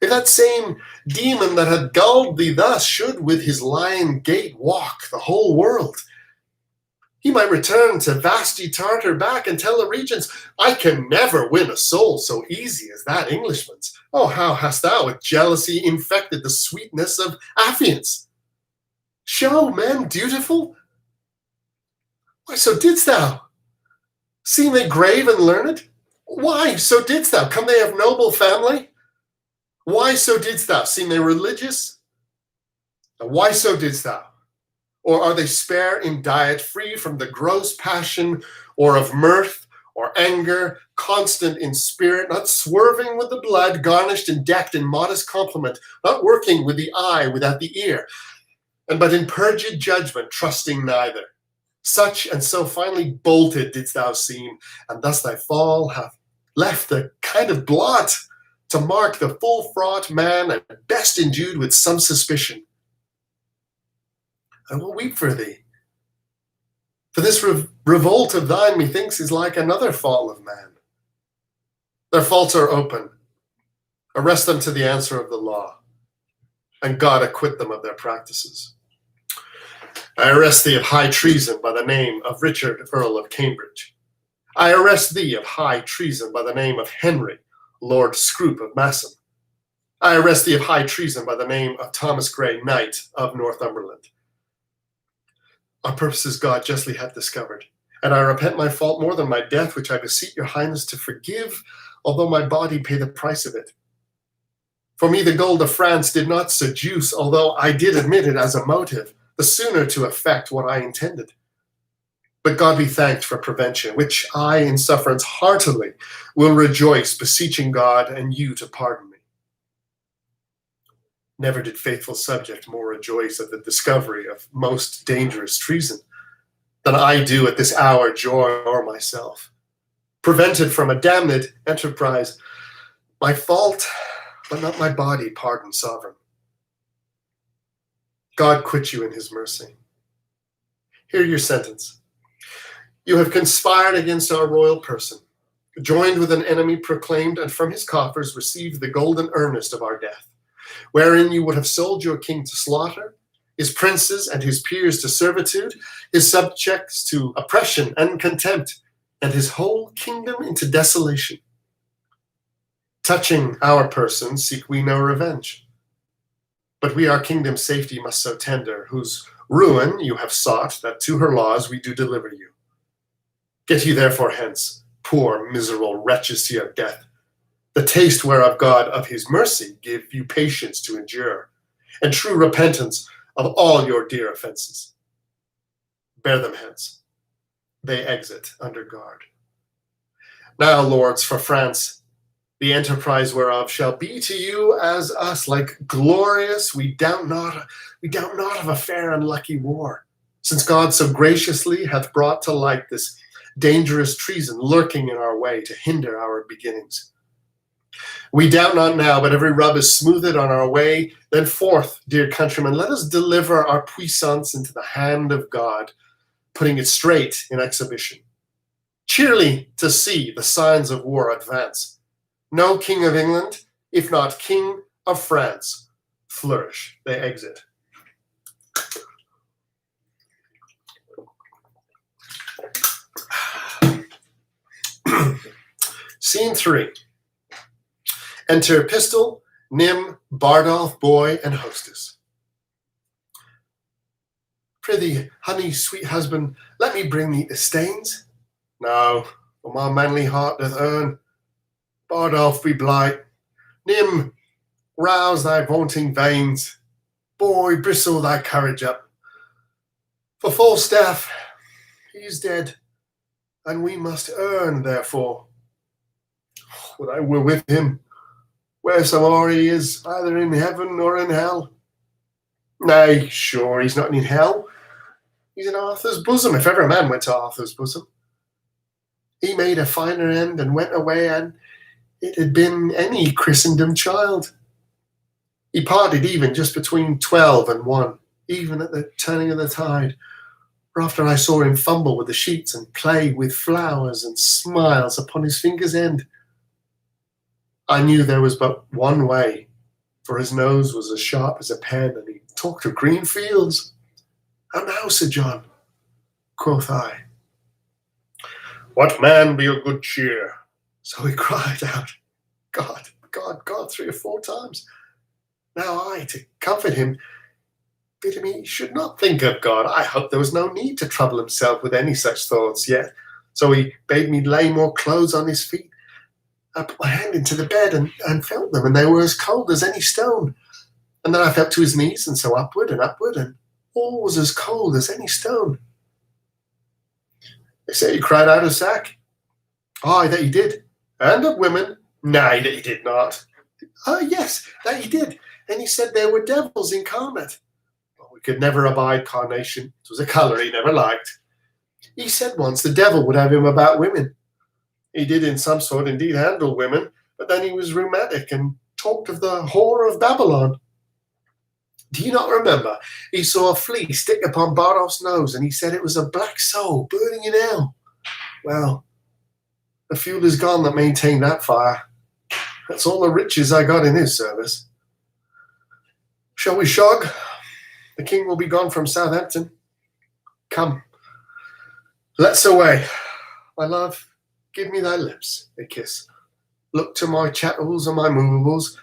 If that same demon that had gulled thee thus should with his lion gait walk the whole world, he might return to vasty Tartar back and tell the regents, I can never win a soul so easy as that Englishman's. Oh, how hast thou with jealousy infected the sweetness of affiance? Show men dutiful? Why, so didst thou. Seem they grave and learned? Why, so didst thou. Come they of noble family? Why, so didst thou. Seem they religious? And why, so didst thou. Or are they spare in diet, free from the gross passion, or of mirth, or anger, constant in spirit, not swerving with the blood, garnished and decked in modest compliment, not working with the eye without the ear, and but in purged judgment, trusting neither? Such and so finely bolted didst thou seem, and thus thy fall hath left a kind of blot to mark the full-fraught man, and best endued with some suspicion. I will weep for thee. For this revolt of thine, methinks, is like another fall of man. Their faults are open. Arrest them to the answer of the law, and God acquit them of their practices. I arrest thee of high treason by the name of Richard, Earl of Cambridge. I arrest thee of high treason by the name of Henry, Lord Scroop of Massam. I arrest thee of high treason by the name of Thomas Grey, Knight of Northumberland. Our purposes God justly hath discovered, and I repent my fault more than my death, which I beseech your highness to forgive, although my body pay the price of it. For me the gold of France did not seduce, although I did admit it as a motive, the sooner to effect what I intended. But God be thanked for prevention, which I in sufferance heartily will rejoice, beseeching God and you to pardon me. Never did faithful subject more rejoice at the discovery of most dangerous treason than I do at this hour joy o'er myself. Prevented from a damned enterprise, my fault, but not my body, pardon sovereign. God quit you in his mercy. Hear your sentence. You have conspired against our royal person, joined with an enemy proclaimed, and from his coffers received the golden earnest of our death, wherein you would have sold your king to slaughter, his princes and his peers to servitude, his subjects to oppression and contempt, and his whole kingdom into desolation. Touching our person seek we no revenge, but we our kingdom's safety must so tender, whose ruin you have sought, that to her laws we do deliver you. Get you therefore hence, poor miserable wretches to your death, the taste whereof God of his mercy give you patience to endure, and true repentance of all your dear offenses. Bear them hence. They exit under guard. Now, lords, for France, the enterprise whereof shall be to you as us, like glorious, we doubt not of a fair and lucky war, since God so graciously hath brought to light this dangerous treason lurking in our way to hinder our beginnings. We doubt not now, but every rub is smoothed on our way. Then forth, dear countrymen, let us deliver our puissance into the hand of God, putting it straight in exhibition. Cheerly to see the signs of war advance. No king of England, if not king of France, flourish. They exit. Scene 3. Enter Pistol, Nym, Bardolph, boy, and hostess. Prithee, honey, sweet husband, let me bring thee the stains. No, for my manly heart doth earn. Bardolph, be blight. Nym, rouse thy vaunting veins. Boy, bristle thy courage up. For Falstaff, he is dead, and we must earn, therefore. Would I were with him, wheresoever he is, either in heaven or in hell. Nay, sure, he's not in hell. He's in Arthur's bosom, if ever a man went to Arthur's bosom. He made a finer end and went away, and it had been any Christendom child. He parted even just between 12 and 1, even at the turning of the tide, for after I saw him fumble with the sheets and play with flowers and smiles upon his finger's end, I knew there was but one way, for his nose was as sharp as a pen, and he talked of green fields. How now, Sir John? Quoth I. What man be of good cheer? So he cried out, God, God, God, 3 or 4 times. Now I, to comfort him, bid him he should not think of God. I hoped there was no need to trouble himself with any such thoughts yet. So he bade me lay more clothes on his feet. I put my hand into the bed and felt them, and they were as cold as any stone. And then I felt to his knees, and so upward, and all was as cold as any stone. They say he cried out of sack. Aye, that he did. And of women? Nay, that he did not. Yes, that he did. And he said there were devils incarnate. Well, we could never abide carnation. It was a colour he never liked. He said once the devil would have him about women. He did in some sort indeed handle women, but then he was rheumatic and talked of the whore of Babylon. Do you not remember? He saw a flea stick upon Bardolph's nose, and he said it was a black soul burning in hell. Well, the fuel is gone that maintained that fire. That's all the riches I got in his service. Shall we shog? The king will be gone from Southampton. Come, let's away. My love, give me thy lips, a kiss. Look to my chattels and my movables.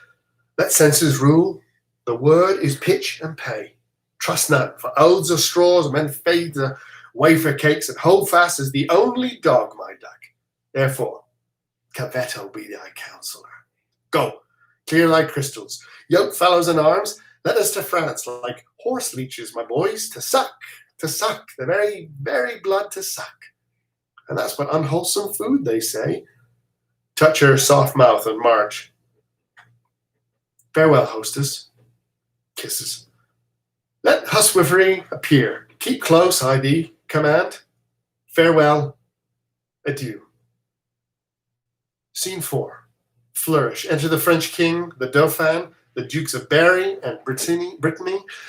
Let senses rule. The word is pitch and pay. Trust none, for oaths are straws, men fade the wafer cakes, and hold fast as the only dog, my duck. Therefore, Cavetto be thy counsellor. Go, clear thy crystals. Yoke fellows in arms, let us to France, like horse leeches, my boys, to suck, the very, very blood to suck. And that's but unwholesome food, they say. Touch her soft mouth and march. Farewell, hostess. Kisses. Let huswifery appear. Keep close, I thee command. Farewell. Adieu. Scene 4. Flourish. Enter the French king, the Dauphin, the Dukes of Berry and Brittany,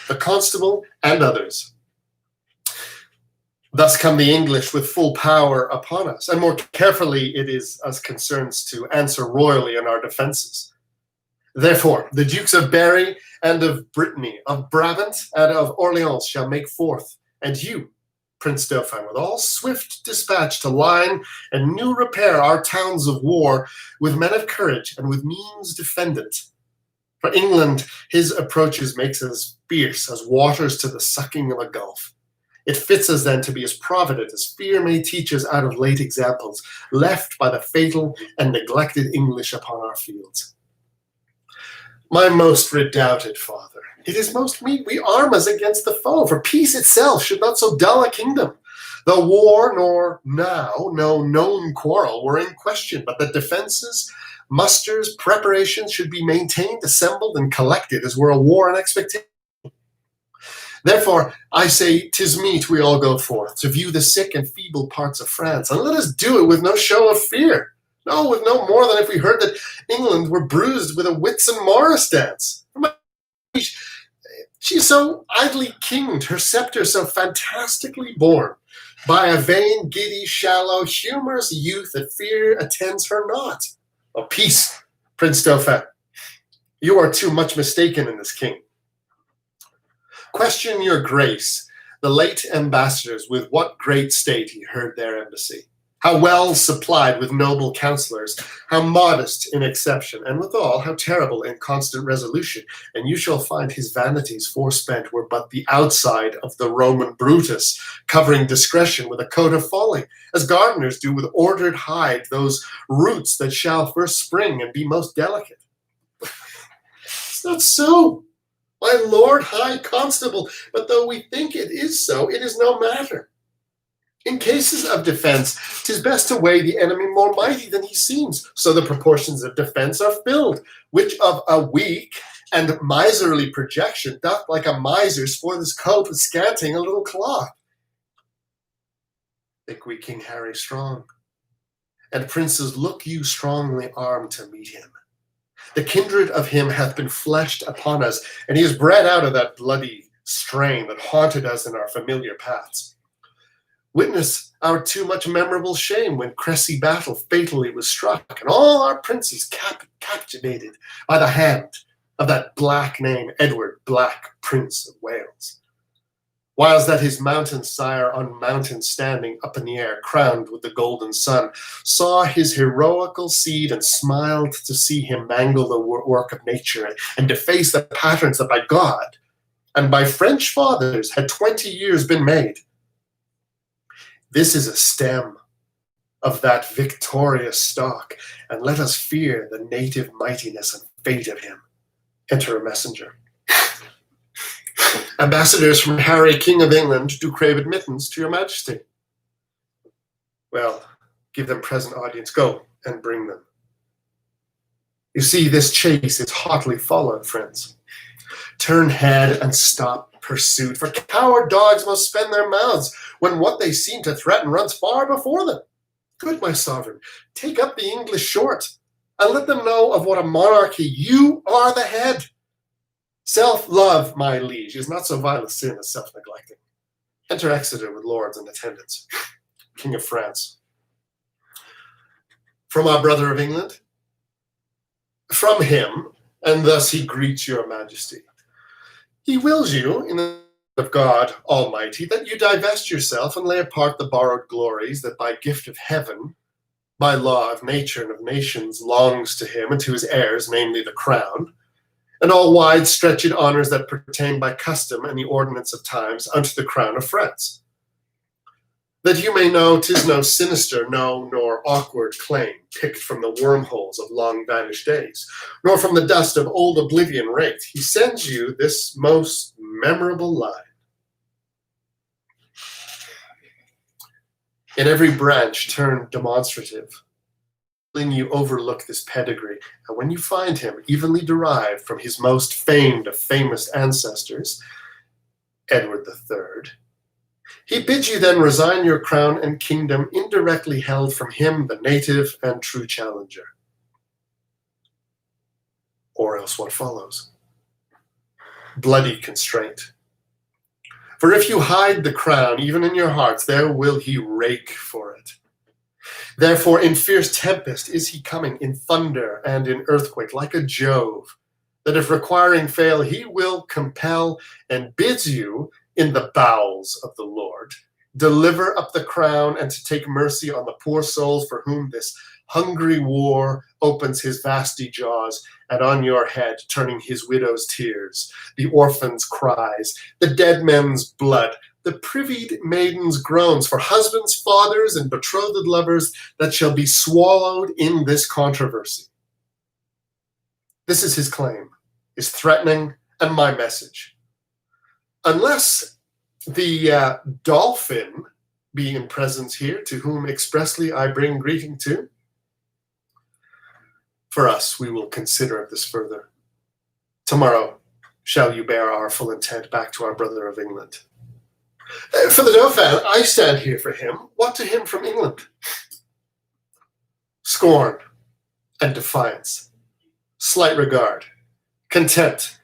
the Constable, and others. Thus come the English with full power upon us, and more carefully it is us concerns to answer royally in our defences. Therefore, the Dukes of Berry and of Brittany, of Brabant and of Orleans shall make forth, and you, Prince Dauphin, with all swift dispatch to line and new repair our towns of war with men of courage and with means defendant. For England his approaches makes as fierce as waters to the sucking of a gulf. It fits us then to be as provident as fear may teach us out of late examples left by the fatal and neglected English upon our fields. My most redoubted father, it is most meet we arm us against the foe, for peace itself should not so dull a kingdom. Though war nor now no known quarrel were in question, but that defences, musters, preparations should be maintained, assembled, and collected as were a war in expectation. Therefore, I say, 'tis meet we all go forth to view the sick and feeble parts of France, and let us do it with no show of fear. No, with no more than if we heard that England were bruised with a Whitsun Morris dance. She is so idly kinged, her sceptre so fantastically borne, by a vain, giddy, shallow, humorous youth that fear attends her not. Oh, peace, Prince Dauphin. You are too much mistaken in this king. Question your grace, the late ambassadors, with what great state he heard their embassy. how well supplied with noble counselors, how modest in exception, and withal how terrible in constant resolution. And you shall find his vanities forespent were but the outside of the Roman Brutus, covering discretion with a coat of folly, as gardeners do with ordered hide those roots that shall first spring and be most delicate. It's not so, my Lord High Constable, but though we think it is so, it is no matter. In cases of defense, 'tis best to weigh the enemy more mighty than he seems, so the proportions of defense are filled, which of a weak and miserly projection doth like a miser spoil his coat with scanting a little cloth. Think we King Harry strong, and princes look you strongly armed to meet him. The kindred of him hath been fleshed upon us, and he is bred out of that bloody strain that haunted us in our familiar paths. Witness our too much memorable shame when Cressy battle fatally was struck, and all our princes captivated by the hand of that black name Edward, Black Prince of Wales. Whiles that his mountain sire on mountain standing up in the air, crowned with the golden sun, saw his heroical seed and smiled to see him mangle the work of nature and deface the patterns that by God and by French fathers had 20 years been made. This is a stem of that victorious stock, and let us fear the native mightiness and fate of him. Enter a messenger. Ambassadors from Harry, King of England, do crave admittance to your majesty. Well, give them present audience. Go and bring them. You see, this chase is hotly followed, friends. Turn head and stop pursuit, for coward dogs must spend their mouths when what they seem to threaten runs far before them. Good, my sovereign, take up the English short, and let them know of what a monarchy you are the head. Self-love, my liege, is not so vile a sin as self-neglecting. Enter Exeter with lords and attendants. King of France. From our brother of England? From him, and thus he greets your majesty. He wills you, in the name of God Almighty, that you divest yourself and lay apart the borrowed glories that by gift of heaven, by law of nature and of nations, longs to him and to his heirs, namely the crown, and all wide-stretched honours that pertain by custom and the ordinance of times unto the crown of France. That you may know 'tis no sinister, no, nor awkward claim, picked from the wormholes of long-vanished days, nor from the dust of old oblivion raked, he sends you this most memorable line. In every branch turn demonstrative, letting you overlook this pedigree, and when you find him evenly derived from his most famed of famous ancestors, Edward III, he bids you then resign your crown and kingdom indirectly held from him, the native and true challenger. Or else what follows? Bloody constraint. For if you hide the crown, even in your hearts, there will he rake for it. Therefore, in fierce tempest is he coming, in thunder and in earthquake, like a Jove, that if requiring fail, he will compel and bids you, in the bowels of the Lord, deliver up the crown and to take mercy on the poor souls for whom this hungry war opens his vasty jaws, and on your head turning his widow's tears, the orphan's cries, the dead men's blood, the privied maiden's groans for husbands, fathers, and betrothed lovers that shall be swallowed in this controversy. This is his claim, his threatening, and my message. Unless the dolphin be in presence here, to whom expressly I bring greeting to, for us we will consider of this further. Tomorrow shall you bear our full intent back to our brother of England. For the Dauphin, I stand here for him. What to him from England? Scorn and defiance, slight regard, contempt,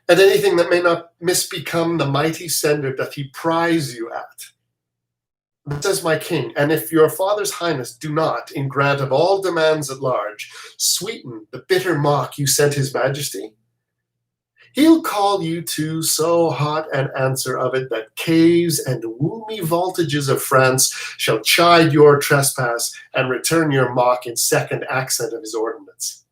and anything that may not misbecome the mighty sender doth he prize you at. Says my king, and if your father's highness do not, in grant of all demands at large, sweeten the bitter mock you sent his majesty, He'll call you to so hot an answer of it that caves and woomy voltages of France shall chide your trespass and return your mock in second accent of his ordinance.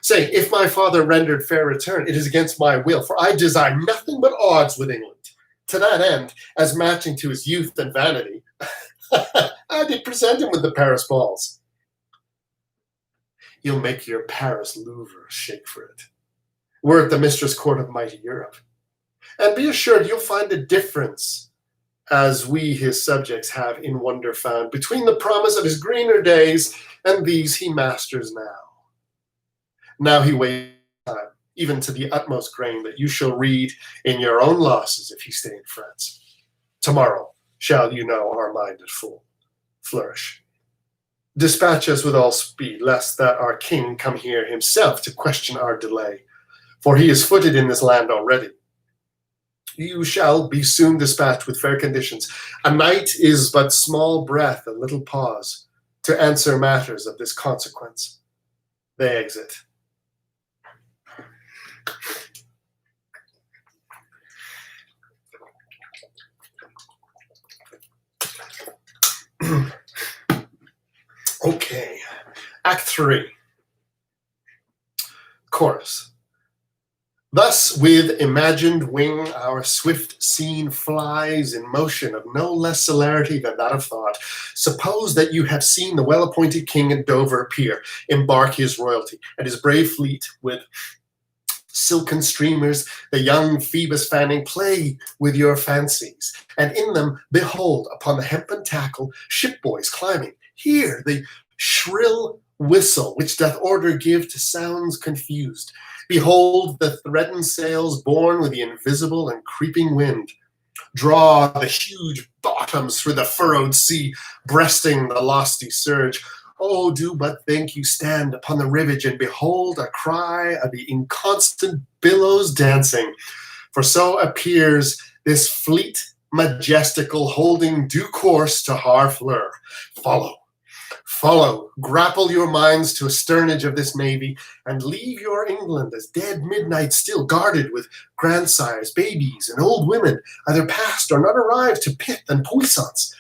Say, if my father rendered fair return, it is against my will, for I desire nothing but odds with England. To that end, as matching to his youth and vanity, I did present him with the Paris balls. You'll make your Paris Louvre shake for it. We're at the mistress court of mighty Europe. And be assured you'll find a difference, as we his subjects have in wonder found, between the promise of his greener days and these he masters now. Now he waits time, even to the utmost grain, that you shall read in your own losses if he stay in France. Tomorrow shall you know our mind at full flourish. Dispatch us with all speed, lest that our king come here himself to question our delay, for he is footed in this land already. You shall be soon dispatched with fair conditions. A night is but small breath and little pause to answer matters of this consequence. They exit. Okay, Act 3. Chorus. Thus with imagined wing our swift scene flies in motion of no less celerity than that of thought. Suppose that you have seen the well-appointed king at Dover appear, embark his royalty, and his brave fleet with silken streamers, the young Phoebus fanning, play with your fancies, and in them behold upon the hempen tackle shipboys climbing. Hear the shrill whistle which doth order give to sounds confused. Behold the threatened sails borne with the invisible and creeping wind. Draw the huge bottoms through the furrowed sea, breasting the lofty surge. Oh, do but think you stand upon the rivage and behold a cry of the inconstant billows dancing. For so appears this fleet majestical holding due course to Harfleur. Follow, grapple your minds to a sternage of this navy, and leave your England as dead midnight still, guarded with grandsires, babies, and old women, either past or not arrived to pith and puissance.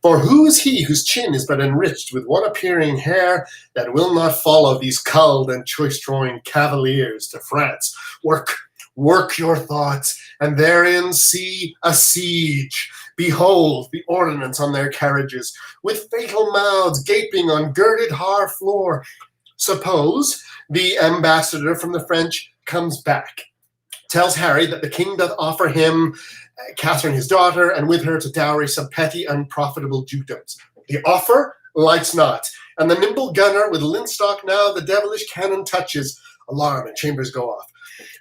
For who is he whose chin is but enriched with one appearing hair that will not follow these culled and choice-drawing cavaliers to France? Work your thoughts, and therein see a siege. Behold the ordnance on their carriages, with fatal mouths gaping on girded Harfleur. Suppose the ambassador from the French comes back, tells Harry that the king doth offer him Catherine his daughter, and with her to dowry some petty unprofitable dukedoms. The offer lights not, and the nimble gunner with linstock now the devilish cannon touches. Alarm and chambers go off,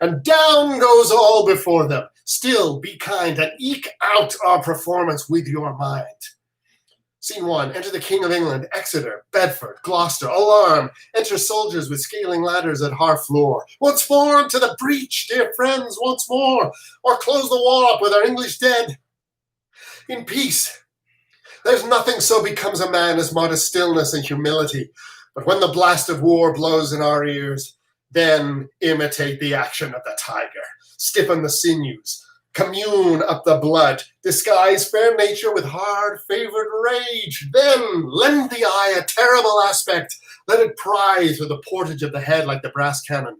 and down goes all before them. Still be kind, and eke out our performance with your mind. Scene 1. Enter the King of England, Exeter, Bedford, Gloucester. Alarm! Enter soldiers with scaling ladders at Harfleur. Once more to the breach, dear friends, once more, or close the wall up with our English dead. In peace, there's nothing so becomes a man as modest stillness and humility. But when the blast of war blows in our ears, then imitate the action of the tiger. Stiffen the sinews, commune up the blood, disguise fair nature with hard favored rage. Then lend the eye a terrible aspect. Let it pry through the portage of the head like the brass cannon.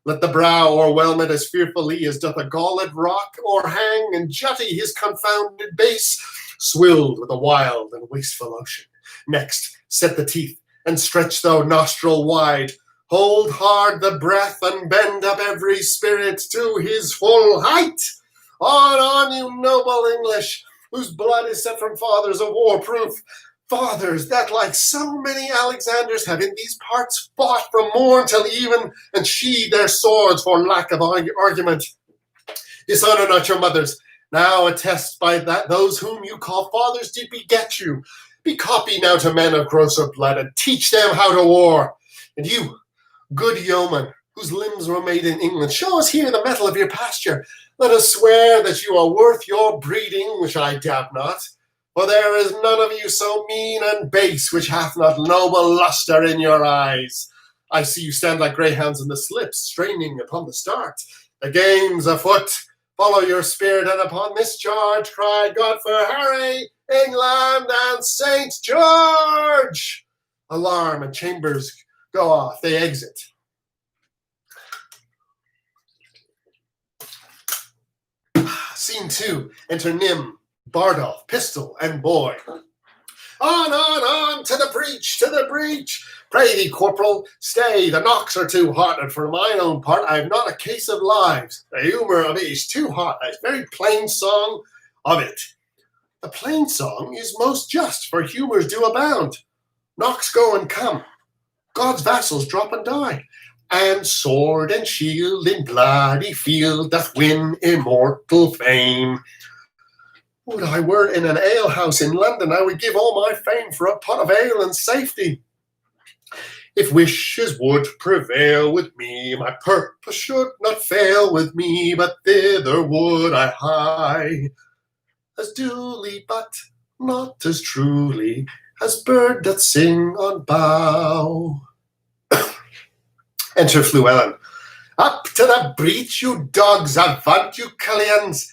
Let the brow o'erwhelm it as fearfully as doth a galled rock, or hang and jutty his confounded base, swilled with a wild and wasteful ocean. Next, set the teeth, and stretch thou nostril wide. Hold hard the breath, and bend up every spirit to his full height. On, you noble English, whose blood is set from fathers of war-proof. Fathers that, like so many Alexanders, have in these parts fought from morn till even, and sheathed their swords for lack of argument. Dishonor not your mothers. Now attest by that those whom you call fathers did beget you. Be copy now to men of grosser blood, and teach them how to war. And you, good yeoman, whose limbs were made in England, show us here the mettle of your pasture. Let us swear that you are worth your breeding, which I doubt not. For there is none of you so mean and base, which hath not noble lustre in your eyes. I see you stand like greyhounds in the slips, straining upon the start. The game's afoot. Follow your spirit, and upon this charge cry God for Harry, England, and St. George. Alarm and chambers go off. They exit. Scene 2. Enter Nym, Bardolph, Pistol, and Boy. On, to the breach, to the breach. Pray thee, corporal, stay, the knocks are too hot, and for mine own part I have not a case of lives. The humour of it is too hot, a very plain song of it. The plain song is most just, for humours do abound. Knocks go and come, God's vassals drop and die, and sword and shield in bloody field doth win immortal fame. Would I were in an alehouse in London, I would give all my fame for a pot of ale and safety. If wishes would prevail with me, my purpose should not fail with me, but thither would I hie, as duly but not as truly as bird that sing on bough. Enter Fluellen. Up to the breach, you dogs, avaunt, you cullions.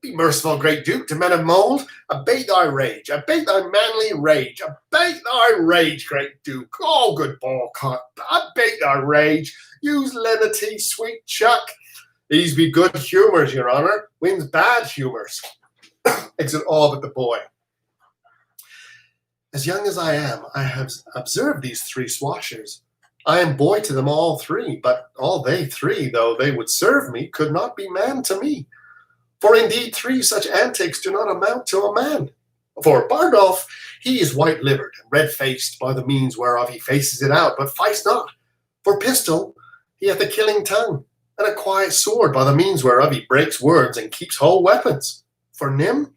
Be merciful, great Duke, to men of mould. Abate thy rage, abate thy manly rage. Abate thy rage, great Duke. Oh, good ballcock, abate thy rage. Use lenity, sweet chuck. These be good humours, your honour. Wins bad humours. Exit all but the boy. As young as I am, I have observed these three swashers. I am boy to them all three, but all they three, though they would serve me, could not be man to me. For indeed three such antics do not amount to a man. For Bardolph, he is white-livered and red-faced by the means whereof he faces it out, but fights not. For Pistol, he hath a killing tongue, and a quiet sword by the means whereof he breaks words and keeps whole weapons. For Nym,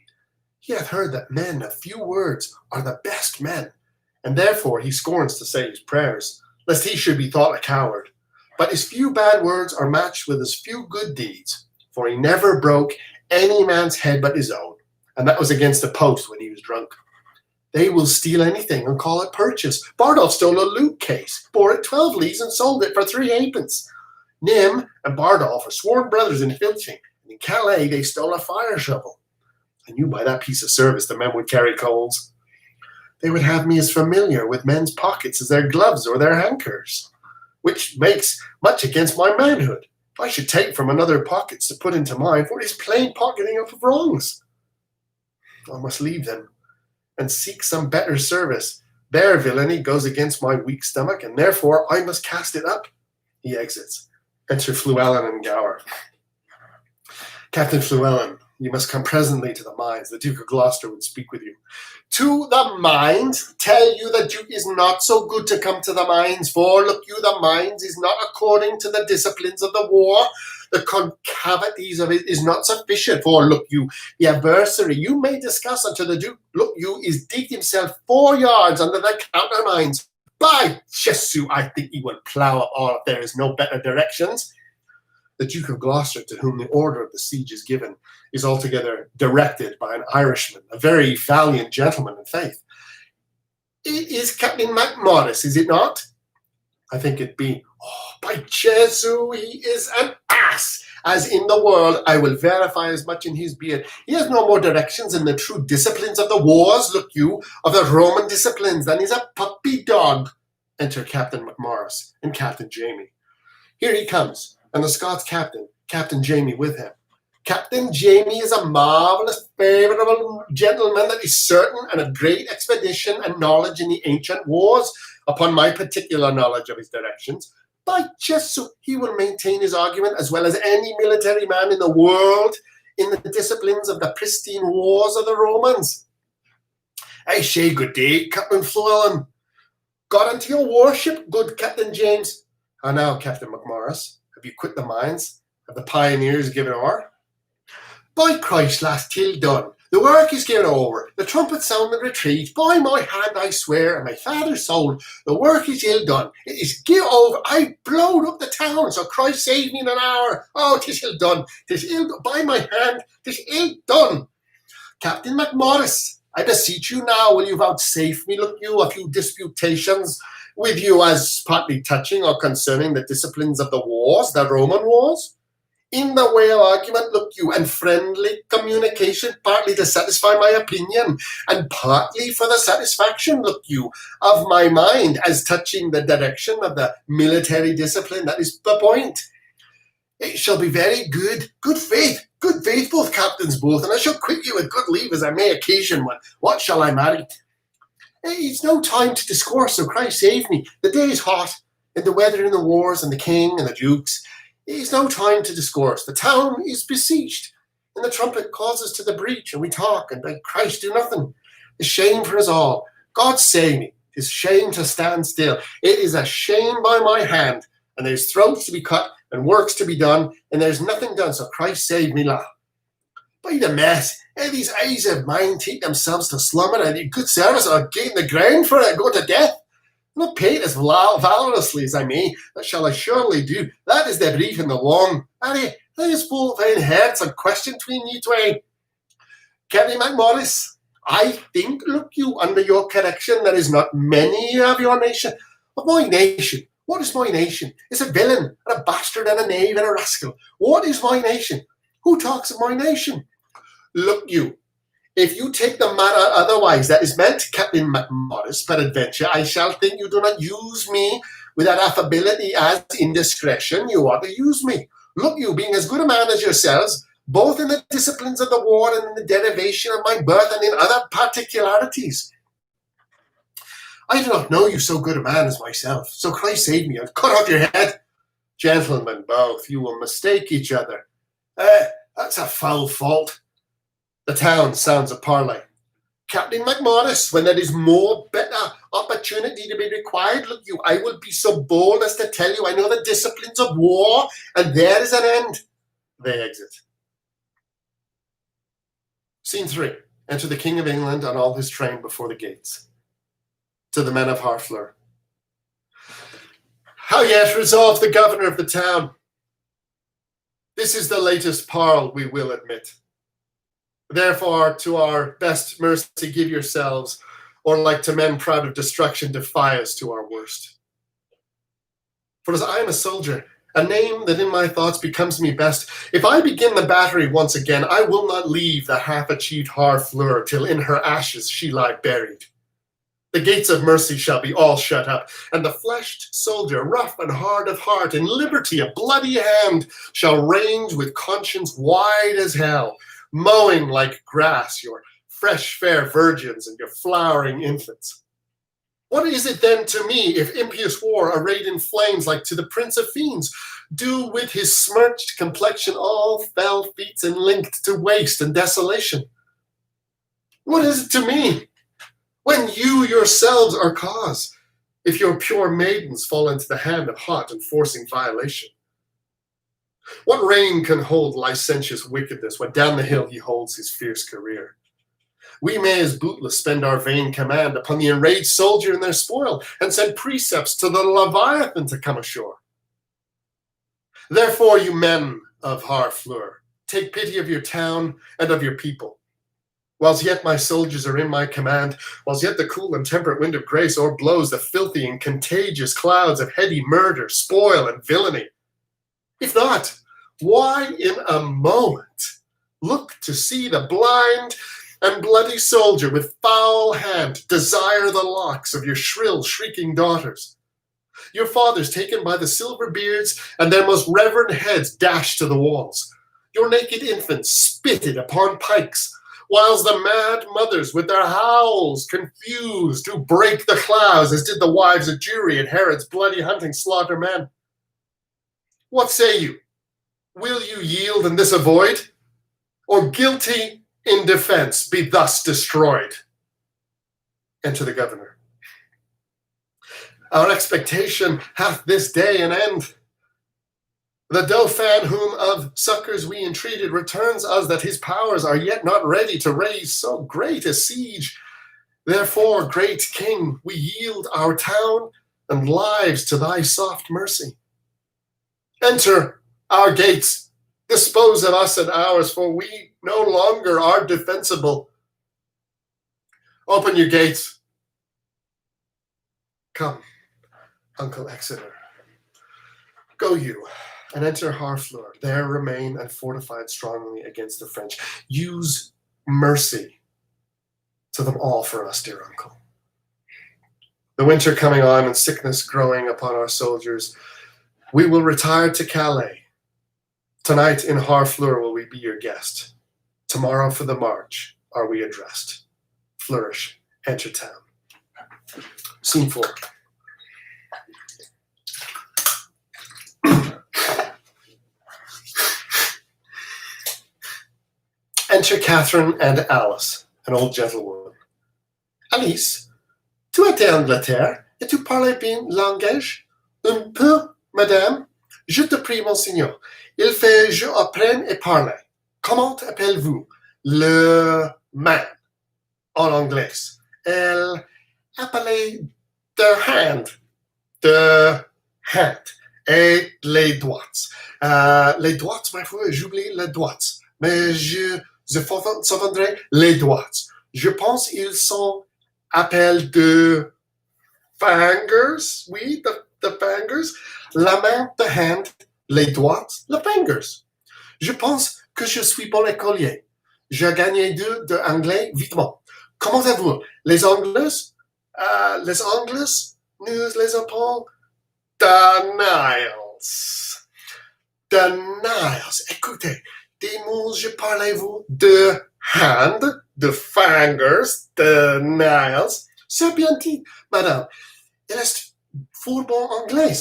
he hath heard that men of few words are the best men, and therefore he scorns to say his prayers, lest he should be thought a coward. But his few bad words are matched with his few good deeds, for he never broke any man's head but his own, and that was against a post when he was drunk. They will steal anything and call it purchase. Bardolph stole a lute case, bore it 12 leagues, and sold it for 3 halfpence. Nym and Bardolph are sworn brothers in filching, and in Calais they stole a fire shovel. I knew by that piece of service the men would carry coals. They would have me as familiar with men's pockets as their gloves or their hankers, which makes much against my manhood. I should take from another pockets to put into mine, for it is plain pocketing up of wrongs. I must leave them and seek some better service. Their villainy goes against my weak stomach, and therefore I must cast it up. He exits. Enter Fluellen and Gower. Captain Fluellen, you must come presently to the mines. The Duke of Gloucester would speak with you. To the mines? Tell you the Duke is not so good to come to the mines, for, look you, the mines is not according to the disciplines of the war. The concavities of it is not sufficient, for, look you, the adversary you may discuss unto the Duke, look you, is digged himself 4 yards under the countermines. By Jesu, I think he will plough up all if there is no better directions. The Duke of Gloucester, to whom the order of the siege is given, is altogether directed by an Irishman, a very valiant gentleman in faith. It is Captain MacMorris, is it not? I think it be. Oh, by Jesu, he is an ass. As in the world, I will verify as much in his beard. He has no more directions in the true disciplines of the wars, look you, of the Roman disciplines, than is a puppy dog. Enter Captain MacMorris and Captain Jamie. Here he comes, and the Scots captain, Captain Jamie, with him. Captain Jamie is a marvellous, favourable gentleman that is certain, and of great expedition and knowledge in the ancient wars, upon my particular knowledge of his directions. By Jesu, he will maintain his argument as well as any military man in the world in the disciplines of the pristine wars of the Romans. I say good day, Captain Fluellen. God unto your worship, good Captain James. How now, Captain MacMorris? Have you quit the mines? Have the pioneers given o'er? By Christ, lass, till done. The work is given over. The trumpet sound the retreat. By my hand I swear, and my father's soul, the work is ill done. It is give over. I blowed up the town, so Christ save me in an hour. Oh, 'tis ill done. 'Tis ill done. By my hand, 'tis ill done. Captain MacMorris, I beseech you now, will you vouchsafe me, look you, a few disputations with you as partly touching or concerning the disciplines of the wars, the Roman wars? in the way of argument, look you, and friendly communication, partly to satisfy my opinion, and partly for the satisfaction, look you, of my mind, as touching the direction of the military discipline. That is the point. It shall be very good faith, both captains both, and I shall quit you with good leave as I may occasion one. What shall I marry? It's no time to discourse, so Christ save me. The day is hot, and the weather and the wars, and the king and the dukes. It's no time to discourse. The town is besieged, and the trumpet calls us to the breach, and we talk, and by Christ do nothing. It's shame for us all. God save me. It's shame to stand still. It is a shame by my hand, and there's throats to be cut, and works to be done, and there's nothing done, so Christ save me, la. By the mess, these eyes of mine take themselves to slumber, and in good service I'll gain the ground for it, go to death. Not pay it as valorously as I may, that shall I surely do. That is the brief and the long. Aye, that is full fine hearts and question between you twain. Captain MacMorris, I think, look you, under your correction, there is not many of your nation. Of my nation, what is my nation? It's a villain, and a bastard, and a knave, and a rascal. What is my nation? Who talks of my nation? Look you, if you take the matter otherwise, that is meant, Captain MacMorris, peradventure, I shall think you do not use me with that affability as indiscretion you ought to use me. Look you, being as good a man as yourselves, both in the disciplines of the war and in the derivation of my birth and in other particularities. I do not know you so good a man as myself, so Christ save me, I'll cut off your head. Gentlemen both, you will mistake each other. That's a foul fault. The town sounds a parley. Captain MacMorris, when there is more better opportunity to be required, look you, I will be so bold as to tell you I know the disciplines of war, and there is an end. They exit. Scene 3. Enter the King of England and all his train before the gates. To the men of Harfleur. How yet resolved the governor of the town? This is the latest parle we will admit. Therefore, to our best mercy give yourselves, or like to men proud of destruction, defy us to our worst. For as I am a soldier, a name that in my thoughts becomes me best, if I begin the battery once again, I will not leave the half-achieved Harfleur till in her ashes she lie buried. The gates of mercy shall be all shut up, and the fleshed soldier, rough and hard of heart, in liberty a bloody hand, shall range with conscience wide as hell, mowing like grass your fresh fair virgins and your flowering infants. What is it then to me if impious war, arrayed in flames like to the prince of fiends, do with his smirched complexion all fell feats and linked to waste and desolation? What is it to me, when you yourselves are cause, if your pure maidens fall into the hand of hot and forcing violation? What reign can hold licentious wickedness when down the hill he holds his fierce career? We may as bootless spend our vain command upon the enraged soldier and their spoil, and send precepts to the Leviathan to come ashore. Therefore, you men of Harfleur, take pity of your town and of your people. Whilst yet my soldiers are in my command, whilst yet the cool and temperate wind of grace o'erblows the filthy and contagious clouds of heady murder, spoil, and villainy. If not, why in a moment look to see the blind and bloody soldier with foul hand desire the locks of your shrill, shrieking daughters? Your fathers taken by the silver beards and their most reverend heads dashed to the walls. Your naked infants spitted upon pikes, whilst the mad mothers with their howls confused do break the clouds as did the wives of Jury at Herod's bloody hunting slaughter men. What say you? Will you yield and this avoid? Or guilty in defense be thus destroyed? Enter the governor. Our expectation hath this day an end. The Dauphin whom of succors we entreated returns us that his powers are yet not ready to raise so great a siege. Therefore, great king, we yield our town and lives to thy soft mercy. Enter our gates, dispose of us and ours, for we no longer are defensible. Open your gates. Come, Uncle Exeter. Go you, and enter Harfleur. There remain and fortified strongly against the French. Use mercy to them all for us, dear uncle. The winter coming on and sickness growing upon our soldiers, we will retire to Calais. Tonight in Harfleur will we be your guest. Tomorrow for the march are we addressed. Flourish, enter town. Scene 4. Enter Catherine and Alice, an old gentlewoman. Alice, tu étais Angleterre et tu parlais bien langage? Un peu, madame. Je te prie, monseigneur. Il fait je apprenne et parler. Comment appelez-vous le man en anglais? Elle appelait the hand. The hand. Et les doigts. Les doigts, ma foi, j'oublie les doigts. Mais je souviendrai les doigts. Je pense qu'ils sont appelés de fingers. Oui, the fingers. La main, the hand. Les doigts, les fingers. Je pense que je suis bon écolier. J'ai gagné 2 de anglais vitement. Comment avez-vous? Les Anglais, nous les appelons the Niles. The Niles. Écoutez, des mots, je parlez-vous de hand, de fingers, de Niles. C'est bien dit, madame. Il est fort bon anglais.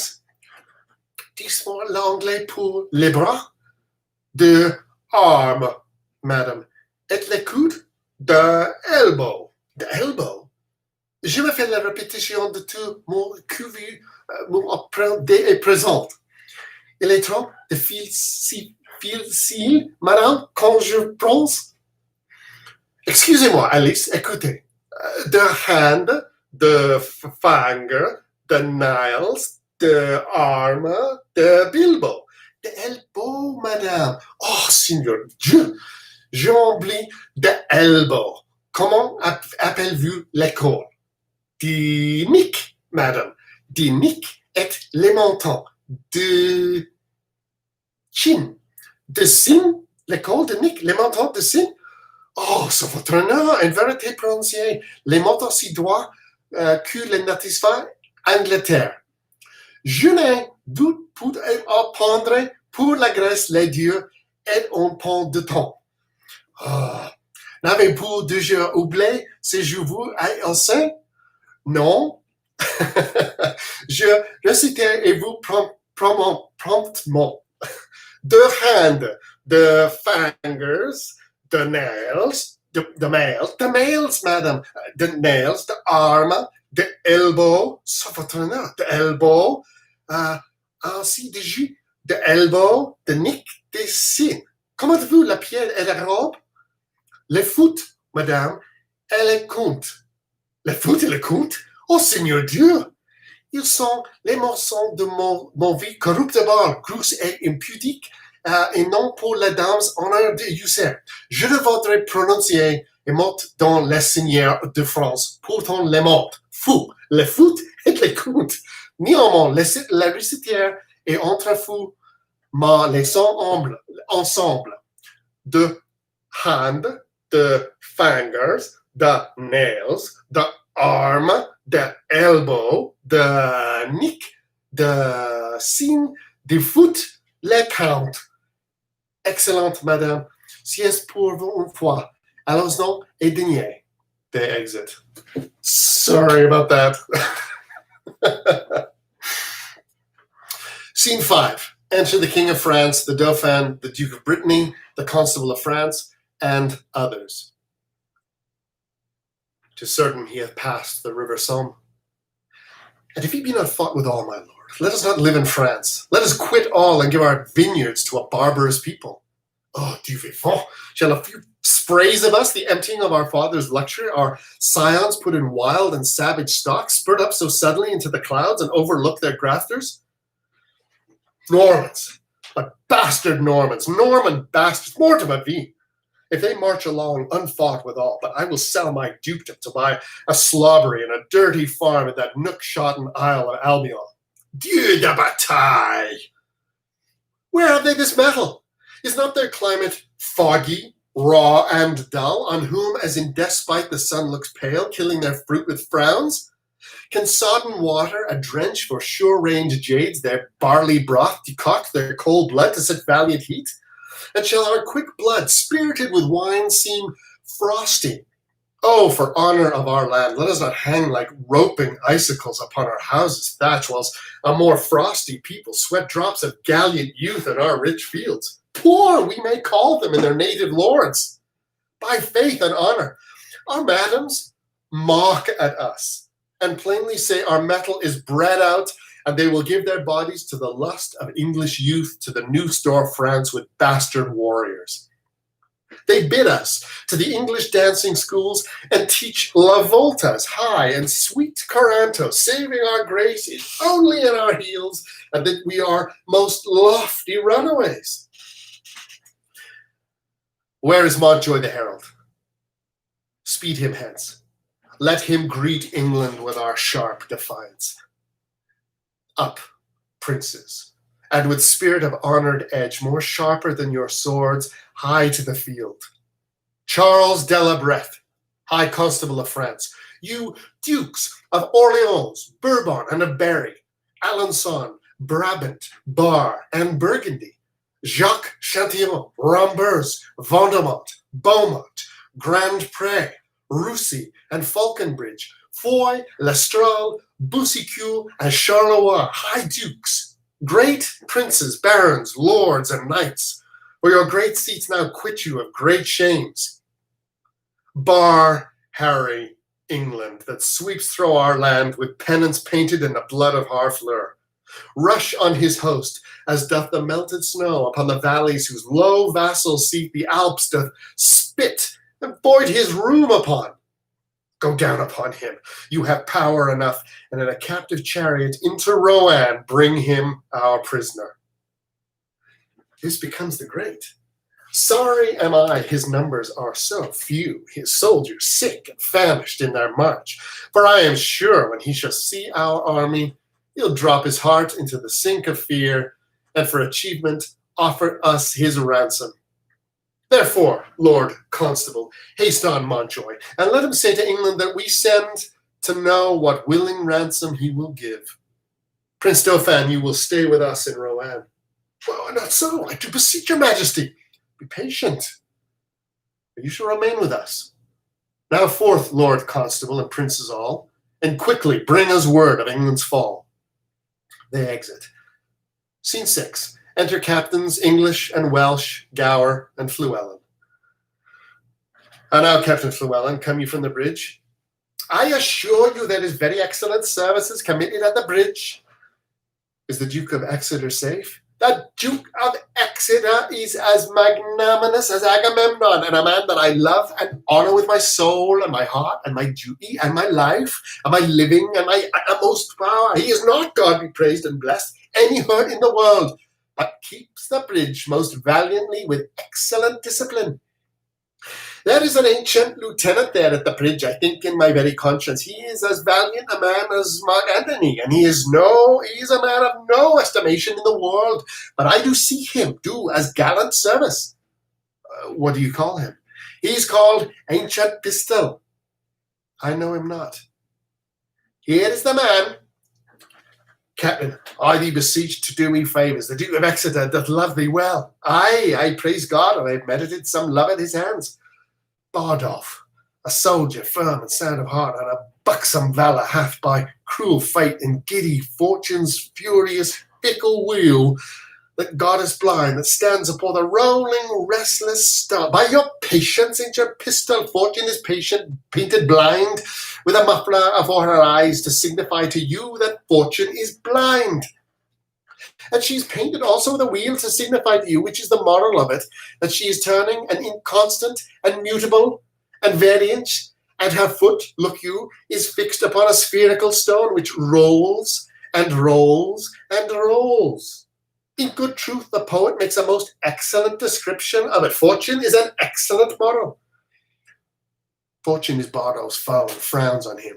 Dis-moi l'anglais pour les bras. De arm, madame. Et les coudes, de elbow. De elbow. Je me fais la répétition de tout mon cuvu, mon après présent. Il est trop de fil, madame, quand je pense. Excusez-moi, Alice, écoutez. De hand, de finger, de nails, de arm, de bilbo. De elbow, madame. Oh, Seigneur Dieu, j'oublie de elbow. Comment appelez-vous l'école? Du nick, madame. Du nick est les montants. De chin. De sin, l'école de nick, les montants de sin. Oh, c'est votre nom, en vérité prononcée. Les montants si droits que les natifs Angleterre. Je n'ai doute pour apprendre pour la Grèce les dieux et on prend de temps. Oh, n'avez-vous déjà oublié si je vous enseigne? Non. Je récitais et vous promptement. The hand, the fingers, the nails, the nails, madame, the nails, the arm, the elbow, c'est votre nom, the elbow, ainsi de jus, the elbow, the nick, the sin. Comment avez-vous la pierre et la robe? Les foot, madame, et les comptes. Les foot et les comptes? Oh, Seigneur Dieu! Ils sont les morceaux de mon vie corruptible, grosse et impudique, et non pour les dames honneur de user. Je devrais prononcer et monte dans les seigneurs de France, pourtant les montes, fou, les foot et les comptes. Néanmoins, la récitière est entre fous, mais les ensemble de hand, de fingers, de nails, de arm, de elbow, de nick, de signe, de foot, les count. Excellente, madame. Si est pour vous une fois, allons-nous et dîner. They exit. Sorry about that. Scene 5. Enter the King of France, the Dauphin, the Duke of Brittany, the Constable of France, and others. 'Tis certain he hath passed the river Somme. And if he be not fought withal, my lord, let us not live in France. Let us quit all and give our vineyards to a barbarous people. Oh, du vivant, shall a few sprays of us, the emptying of our father's luxury, our scions put in wild and savage stock, spurt up so suddenly into the clouds and overlook their grafters? Normans, but bastard Normans, Norman bastards, more to ma vie. If they march along unfought withal, but I will sell my dukedom to buy a slobbery and a dirty farm in that nook-shotten isle of Albion. Dieu de bataille! Where have they this metal? Is not their climate foggy, raw, and dull, on whom as in despite the sun looks pale, killing their fruit with frowns? Can sodden water a drench for sure-range jades their barley broth decoct their cold blood to such valiant heat? And shall our quick blood, spirited with wine, seem frosty? Oh, for honour of our land, let us not hang like roping icicles upon our houses' thatch, whilst a more frosty people sweat drops of gallant youth in our rich fields. Poor we may call them in their native lords. By faith and honour, our madams mock at us, and plainly say our metal is bred out, and they will give their bodies to the lust of English youth to the new store France with bastard warriors. They bid us to the English dancing schools and teach la voltas high and sweet coranto, saving our grace is only in our heels, and that we are most lofty runaways. Where is Montjoy the herald? Speed him hence. Let him greet England with our sharp defiance. Up, princes, and with spirit of honoured edge, more sharper than your swords, hie to the field. Charles de la Breth, High Constable of France, you dukes of Orleans, Bourbon, and of Berry, Alençon, Brabant, Bar, and Burgundy, Jacques Chantillon, Ramburs, Vendôme, Beaumont, Grand Pré, Roussy, and Falconbridge, Foy, Lestrade, Boucicaut, and Charleroi, high dukes, great princes, barons, lords, and knights, for your great seats now quit you of great shames. Bar Harry, England, that sweeps through our land with pennants painted in the blood of Harfleur. Rush on his host, as doth the melted snow upon the valleys whose low vassal seat the Alps doth spit and void his room upon. Go down upon him, you have power enough, and in a captive chariot into Rouen bring him our prisoner. This becomes the great. Sorry am I his numbers are so few, his soldiers sick and famished in their march, for I am sure when he shall see our army, he'll drop his heart into the sink of fear, and for achievement offer us his ransom. Therefore, Lord Constable, haste on Montjoy, and let him say to England that we send to know what willing ransom he will give. Prince Dauphin, you will stay with us in Rouen. Well, not so, I do beseech your majesty. Be patient. You shall remain with us. Now forth, Lord Constable and princes all, and quickly bring us word of England's fall. They exit. Scene 6. Enter captains English and Welsh, Gower, and Fluellen. And now, Captain Fluellen, come you from the bridge? I assure you there is very excellent services committed at the bridge. Is the Duke of Exeter safe? The Duke of Exeter is as magnanimous as Agamemnon, and a man that I love and honour with my soul and my heart and my duty and my life and my living and my utmost power. He is not, God be praised and blessed, any hurt in the world, but keeps the bridge most valiantly with excellent discipline. There is an ancient lieutenant there at the bridge, I think in my very conscience. He is as valiant a man as Mark Antony, and he is a man of no estimation in the world, but I do see him do as gallant service. What do you call him? He's called Ancient Pistol. I know him not. Here is the man. Captain, I thee beseech to do me favours. The Duke of Exeter doth love thee well. Aye, I praise God, and I have merited some love at his hands. Bardolph, a soldier firm and sound of heart, and a buxom valour hath by cruel fate and giddy fortune's furious fickle wheel that God is blind, that stands upon the rolling restless star. By your patience, Ancient Pistol, fortune is patient, painted blind, with a muffler afore her eyes to signify to you that fortune is blind. And she's painted also with a wheel to signify to you, which is the moral of it, that she is turning and inconstant and mutable and variant, and her foot, look you, is fixed upon a spherical stone which rolls and rolls and rolls. In good truth, the poet makes a most excellent description of it. Fortune is an excellent moral. Fortune is Bardolph's foe and frowns on him.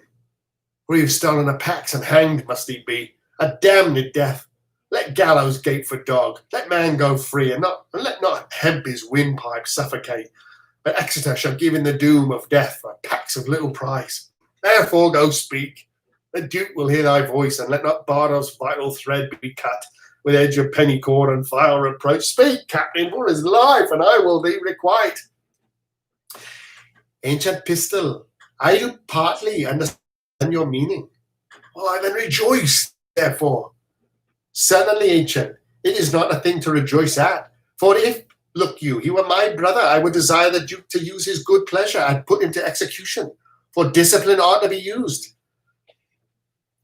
For he has stolen a pax, and hanged must he be, a damned death. Let gallows gate for dog, let man go free, and let not hemp his windpipe suffocate. But Exeter shall give in the doom of death for packs of little price. Therefore go speak. The Duke will hear thy voice, and let not Bardo's vital thread be cut with edge of penny cord and vile reproach. Speak, captain, for his life, and I will thee requite. Ancient pistol, I do partly understand your meaning. Well, I then rejoice, therefore. Certainly, ancient, it is not a thing to rejoice at. For if, look you, he were my brother, I would desire the Duke to use his good pleasure and put him to execution. For discipline ought to be used.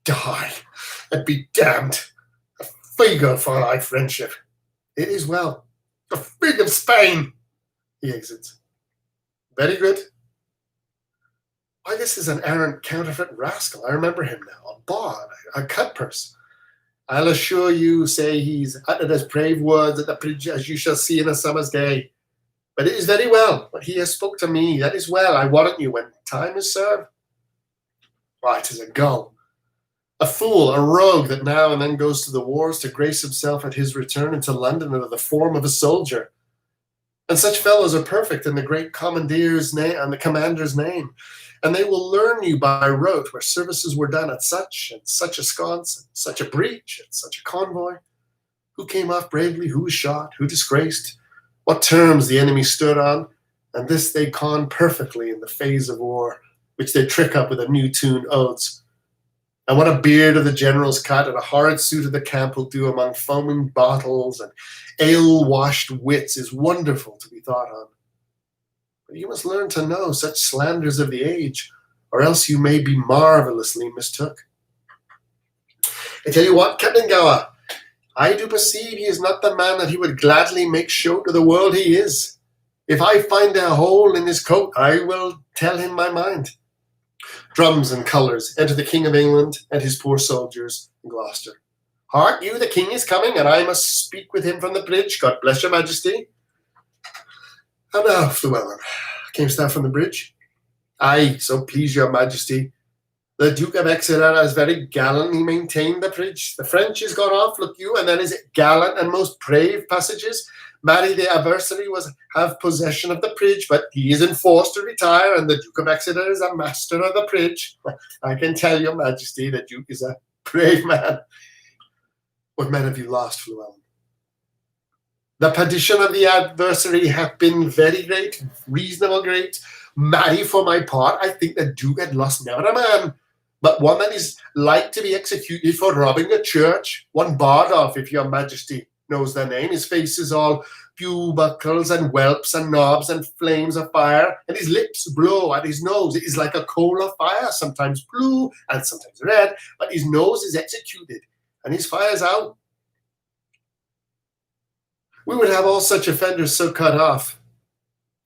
Die, and be damned. A figure for thy friendship. It is well. The fig of Spain. He exits. Very good. Why, this is an arrant counterfeit rascal. I remember him now. A bawd, a cutpurse. I'll assure you, say he's uttered as brave words at the bridge as you shall see in a summer's day. But it is very well. What he has spoke to me, that is well, I warrant you, when time is served. Why, 'tis a gull. A fool, a rogue that now and then goes to the wars to grace himself at his return into London under the form of a soldier. And such fellows are perfect in the great commander's name and the commander's name. And they will learn you by rote where services were done at such and such a sconce, and such a breach, and such a convoy. Who came off bravely, who was shot, who disgraced, what terms the enemy stood on, and this they con perfectly in the phase of war, which they trick up with a new tune oaths. And what a beard of the general's cut and a horrid suit of the camp will do among foaming bottles and ale-washed wits is wonderful to be thought on. But you must learn to know such slanders of the age, or else you may be marvelously mistook. I tell you what, Captain Gower, I do perceive he is not the man that he would gladly make show to the world he is. If I find a hole in his coat, I will tell him my mind. Drums and colours, enter the King of England and his poor soldiers in Gloucester. Hark you, the king is coming, and I must speak with him from the bridge. God bless your majesty. And now, Llewellyn, camest thou from the bridge? Aye, so please your majesty. The Duke of Exeter is very gallant, he maintained the bridge. The French is gone off, look you, and then is it gallant and most brave passages. Marry, the adversary was have possession of the bridge, but he is enforced to retire, and the Duke of Exeter is a master of the bridge. I can tell your majesty the Duke is a brave man. What men have you lost, Llewellyn? The perdition of the adversary hath been very great, reasonable great. Marry, for my part, I think the Duke had lost never a man, but one that is like to be executed for robbing a church, one Bardolph, if your majesty knows the name. His face is all buckles and whelps and knobs and flames of fire, and his lips blow at his nose. It is like a coal of fire, sometimes blue and sometimes red, but his nose is executed, and his fire's out. We would have all such offenders so cut off,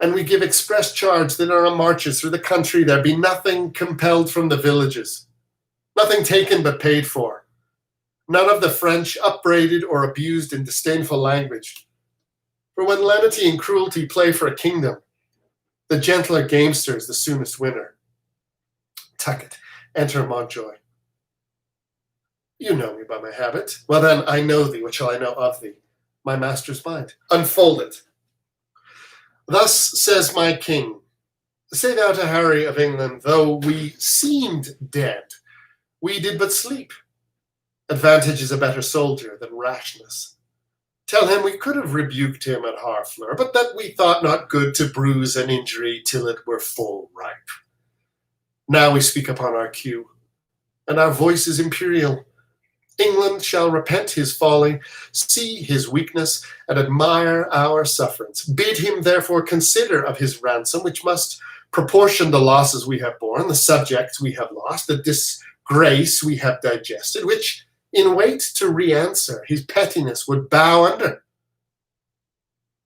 and we give express charge that on our marches through the country there be nothing compelled from the villages, nothing taken but paid for, none of the French upbraided or abused in disdainful language. For when lenity and cruelty play for a kingdom, the gentler gamester is the soonest winner. Tucket, enter Montjoy. You know me by my habit. Well then, I know thee. What shall I know of thee? My master's mind. Unfold it. Thus says my king, say thou to Harry of England, though we seemed dead, we did but sleep. Advantage is a better soldier than rashness. Tell him we could have rebuked him at Harfleur, but that we thought not good to bruise an injury till it were full ripe. Now we speak upon our cue, and our voice is imperial. England shall repent his folly, see his weakness, and admire our sufferance. Bid him therefore consider of his ransom, which must proportion the losses we have borne, the subjects we have lost, the disgrace we have digested, which in wait to re-answer his pettiness would bow under.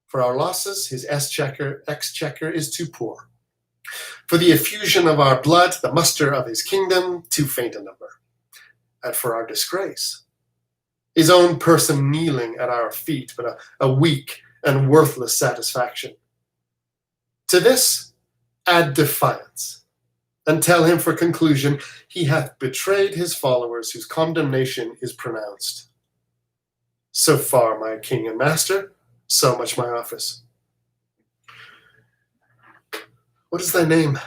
For our losses, his exchequer is too poor. For the effusion of our blood, the muster of his kingdom, too faint a number. And for our disgrace, his own person kneeling at our feet, but a weak and worthless satisfaction. To this add defiance, and tell him for conclusion, he hath betrayed his followers whose condemnation is pronounced. So far, my king and master, so much my office. What is thy name?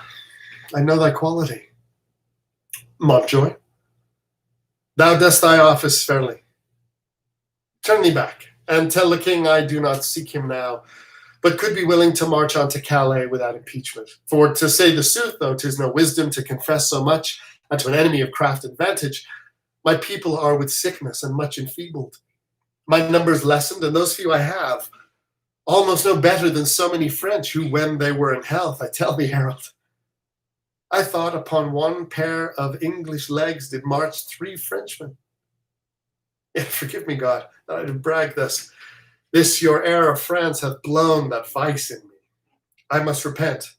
I know thy quality. Montjoy, thou dost thy office fairly. Turn thee back, and tell the king I do not seek him now, but could be willing to march on to Calais without impeachment. For to say the sooth, though 'tis no wisdom to confess so much unto an enemy of craft and vantage, my people are with sickness and much enfeebled. My numbers lessened, and those few I have, almost no better than so many French, who, when they were in health, I tell thee, Harold, I thought upon one pair of English legs did march 3 Frenchmen. Yet forgive me, God, that I did brag thus. This your heir of France hath blown that vice in me. I must repent.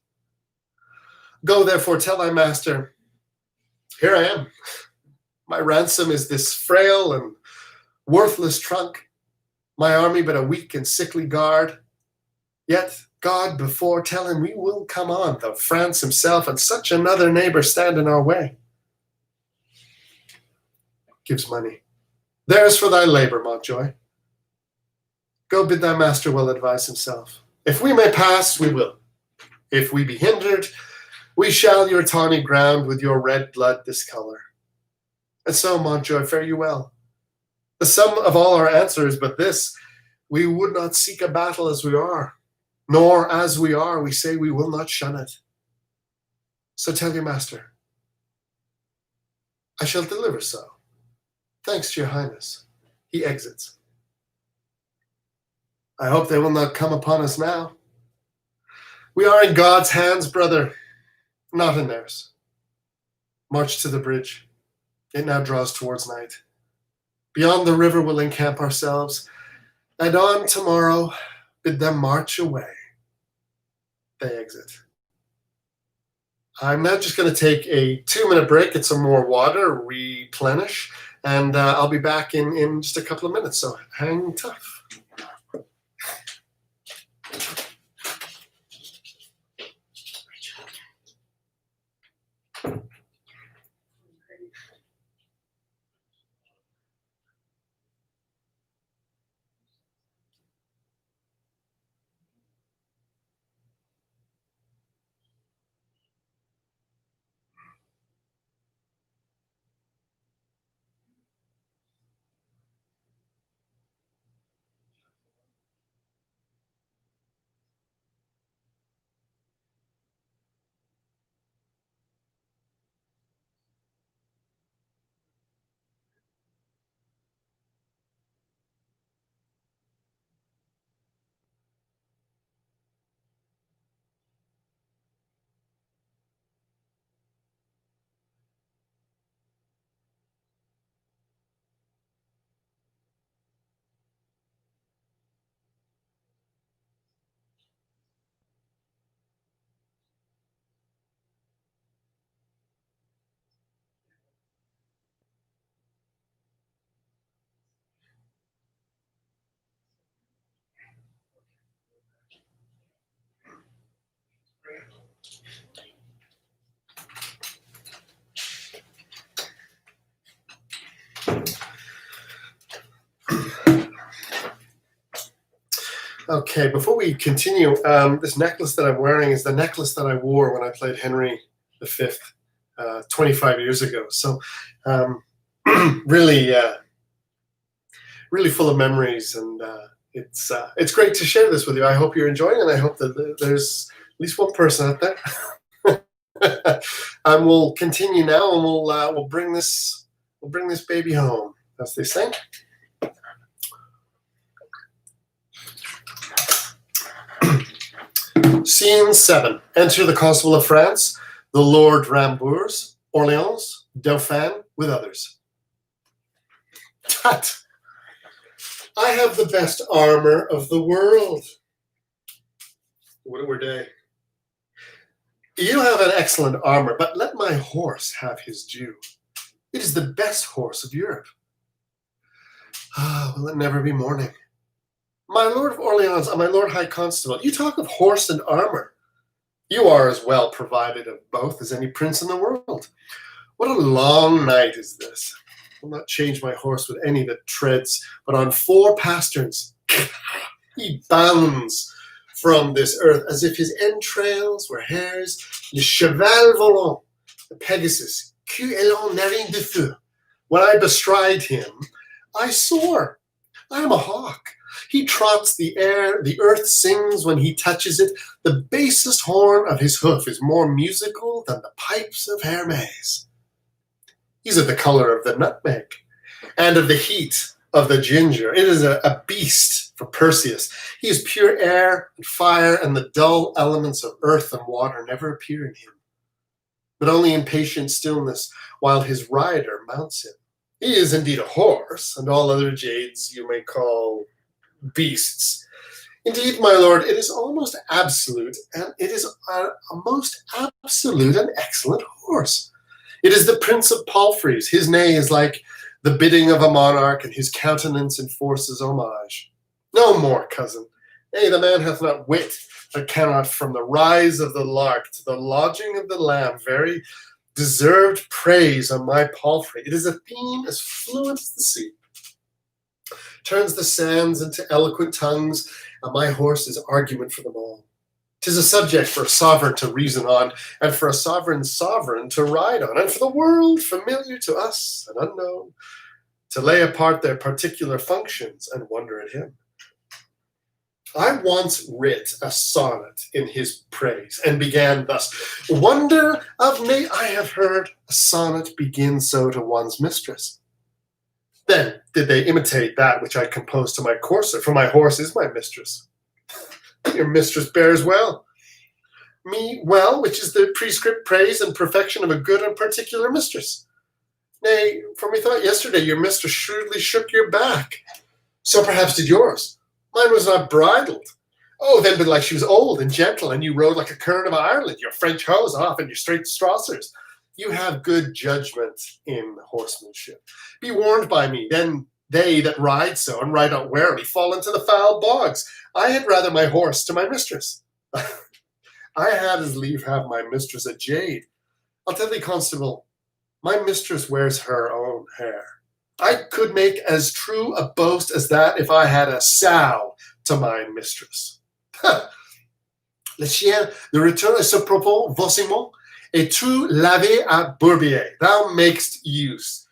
Go therefore tell thy master, here I am. My ransom is this frail and worthless trunk, my army but a weak and sickly guard. Yet God before tell him we will come on, though France himself and such another neighbor stand in our way. Gives money. There's for thy labor, Montjoy. Go bid thy master well advise himself. If we may pass, we will. If we be hindered, we shall your tawny ground with your red blood discolor. And so, Montjoy, fare you well. The sum of all our answers but this, we would not seek a battle as we are, nor as we are, we say we will not shun it. So tell your master, I shall deliver so. Thanks to your highness. He exits. I hope they will not come upon us now. We are in God's hands, brother, not in theirs. March to the bridge. It now draws towards night. Beyond the river we'll encamp ourselves, and on tomorrow bid them march away. They exit. I'm now just going to take a 2-minute break, get some more water, replenish, and I'll be back in just a couple of minutes, so hang tough. Okay, before we continue, this necklace that I'm wearing is the necklace that I wore when I played Henry V 25 years ago. So really, really full of memories, and it's great to share this with you. I hope you're enjoying it, and I hope that there's at least one person out there. And we'll continue now, and we'll bring this baby home, as they say. Scene 7. Enter the Constable of France, the Lord Rambours, Orleans, Dauphin, with others. Tut! I have the best armor of the world. What a day. You have an excellent armor, but let my horse have his due. It is the best horse of Europe. Ah, will it never be morning? My Lord of Orleans and my Lord High Constable, you talk of horse and armor. You are as well provided of both as any prince in the world. What a long night is this. will not change my horse with any that treads, but on 4 pasterns he bounds from this earth as if his entrails were hairs. Le cheval volant, the Pegasus, queue elan narine de feu. When I bestride him, I soar. I am a hawk. He trots the air, the earth sings when he touches it. The basest horn of his hoof is more musical than the pipes of Hermes. He's of the color of the nutmeg, and of the heat of the ginger. It is a beast for Perseus. He is pure air and fire, and the dull elements of earth and water never appear in him, but only in patient stillness while his rider mounts him. He is indeed a horse, and all other jades you may call beasts. Indeed, my lord, it is almost absolute, and it is a most absolute and excellent horse. It is the prince of palfreys. His neigh is like the bidding of a monarch, and his countenance enforces homage. No more, cousin. Nay, the man hath not wit, but cannot from the rise of the lark to the lodging of the lamb very deserved praise on my palfrey. It is a theme as fluent as the sea. Turns the sands into eloquent tongues, and my horse is argument for them all. 'Tis a subject for a sovereign to reason on, and for a sovereign to ride on, and for the world, familiar to us and unknown, to lay apart their particular functions and wonder at him. I once writ a sonnet in his praise, and began thus: Wonder of me, I have heard a sonnet begin so to one's mistress. Then did they imitate that which I composed to my courser, for my horse is my mistress. Your mistress bears well. Me well, which is the prescript praise and perfection of a good and particular mistress. Nay, for methought yesterday your mistress shrewdly shook your back. So perhaps did yours. Mine was not bridled. Oh, then but like she was old and gentle, and you rode like a kern of Ireland, your French hose off and your straight strossers. You have good judgment in horsemanship. Be warned by me, then they that ride so and ride not warily fall into the foul bogs. I had rather my horse to my mistress. I had as lief have my mistress a jade. I'll tell thee, constable, my mistress wears her own hair. I could make as true a boast as that if I had a sow to my mistress. Le chien de return à ce propos, vossiment, et tu l'avais à Bourbier. Thou makest use.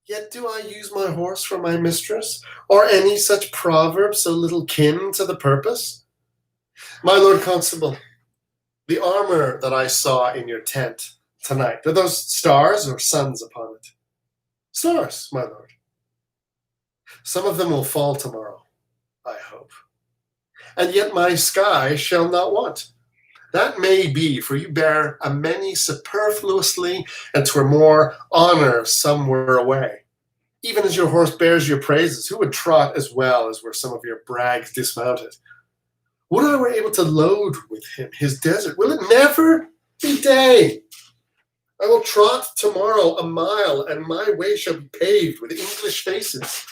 Yet do I use my horse for my mistress, or any such proverb so little kin to the purpose? My lord constable, the armor that I saw in your tent tonight, are those stars or suns upon it? Stars, my lord. Some of them will fall tomorrow, I hope. And yet my sky shall not want. That may be, for you bear a many superfluously, and 'twere more honor somewhere away. Even as your horse bears your praises, who would trot as well as were some of your brags dismounted? Would I were able to load with him his desert. Will it never be day? I will trot tomorrow a mile, and my way shall be paved with English faces.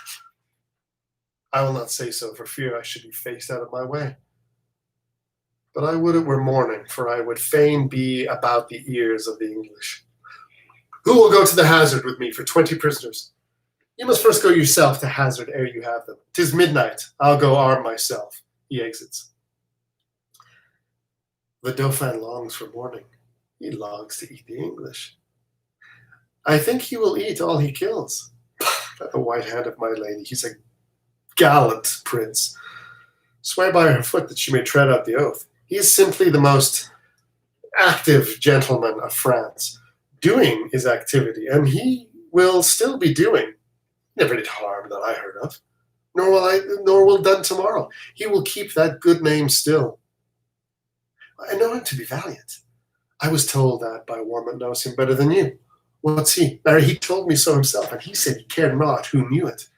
I will not say so for fear I should be faced out of my way. But I would it were morning, for I would fain be about the ears of the English. Who will go to the hazard with me for 20 prisoners? You must first go yourself to hazard ere you have them. 'Tis midnight. I'll go arm myself. He exits. The Dauphin longs for morning. He longs to eat the English. I think he will eat all he kills. The white hand of my lady. He's a gallant prince. Swear by her foot that she may tread out the oath. He is simply the most active gentleman of France. Doing is activity, and he will still be doing. Never did harm that I heard of, nor will done tomorrow. He will keep that good name still. I know him to be valiant. I was told that by one that knows him better than you. What's he? Mary, he told me so himself, and he said he cared not who knew it.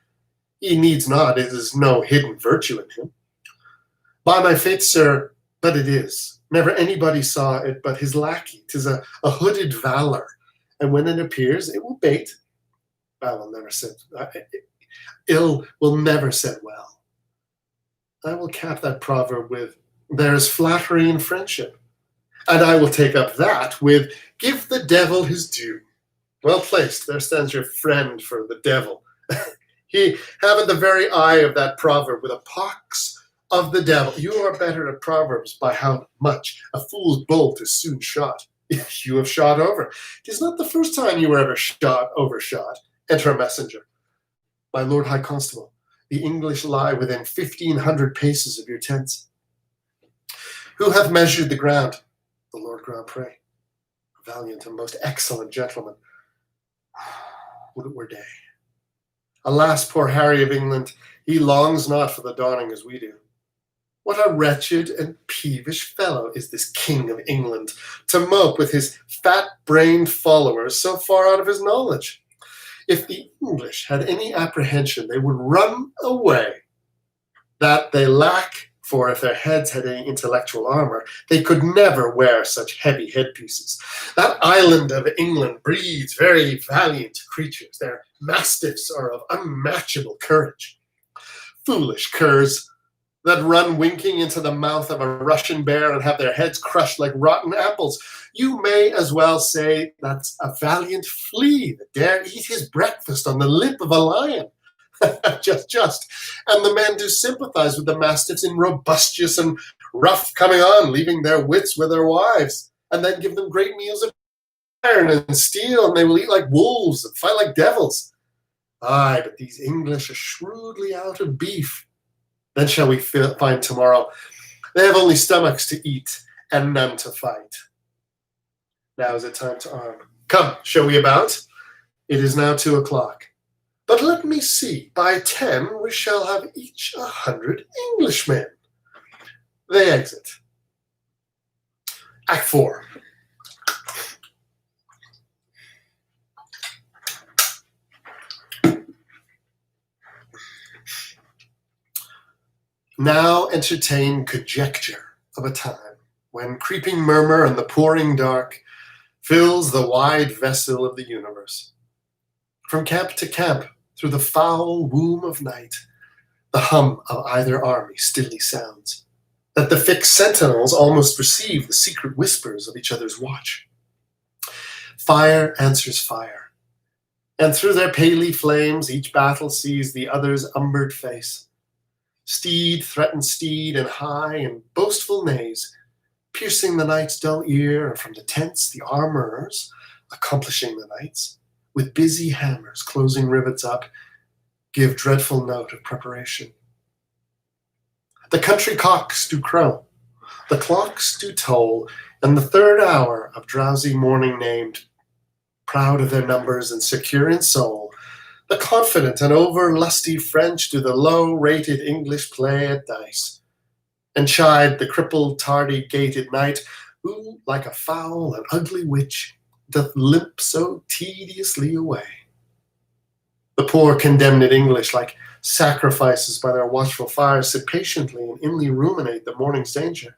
He needs not, it is no hidden virtue in him. By my faith, sir, but it is. Never anybody saw it but his lackey. 'Tis a hooded valor, and when it appears, it will bait. Ill will never set well. I will cap that proverb with, there is flattery in friendship. And I will take up that with, give the devil his due. Well placed. There stands your friend for the devil. He haven't the very eye of that proverb with a pox of the devil. You are better at proverbs by how much. A fool's bolt is soon shot. You have shot over. It is not the first time you were ever overshot. Enter a messenger. My Lord High Constable, the English lie within 1,500 paces of your tents. Who hath measured the ground? The Lord Grand Pré. Valiant and most excellent gentleman. Would it were day. Alas, poor Harry of England, he longs not for the dawning as we do. What a wretched and peevish fellow is this King of England, to mope with his fat-brained followers so far out of his knowledge. If the English had any apprehension, they would run away. That they lack, for if their heads had any intellectual armor, they could never wear such heavy headpieces. That island of England breeds very valiant creatures. Their mastiffs are of unmatchable courage. Foolish curs that run winking into the mouth of a Russian bear and have their heads crushed like rotten apples. You may as well say that's a valiant flea that dare eat his breakfast on the lip of a lion. just. And the men do sympathize with the mastiffs in robustious and rough coming on, leaving their wits with their wives, and then give them great meals of iron and steel, and they will eat like wolves and fight like devils. Aye, but these English are shrewdly out of beef. Then shall we find tomorrow they have only stomachs to eat and none to fight. Now is it time to arm. Come, shall we about? It is now 2 o'clock. But let me see, by 10 we shall have each 100 Englishmen. They exit. Act 4. Now entertain conjecture of a time when creeping murmur and the pouring dark fills the wide vessel of the universe. From camp to camp, through the foul womb of night, the hum of either army stilly sounds, that the fixed sentinels almost receive the secret whispers of each other's watch. Fire answers fire, and through their paly flames each battle sees the other's umbered face. Steed threatens steed in high and boastful neighs, piercing the night's dull ear, and from the tents the armorers, accomplishing the nights, with busy hammers closing rivets up, give dreadful note of preparation. The country cocks do crow, the clocks do toll, and the third hour of drowsy morning named. Proud of their numbers and secure in soul, the confident and over-lusty French do the low-rated English play at dice, and chide the crippled, tardy-gated knight, who, like a foul and ugly witch, doth limp so tediously away. The poor condemned English, like sacrifices by their watchful fires, sit patiently and inly ruminate the morning's danger.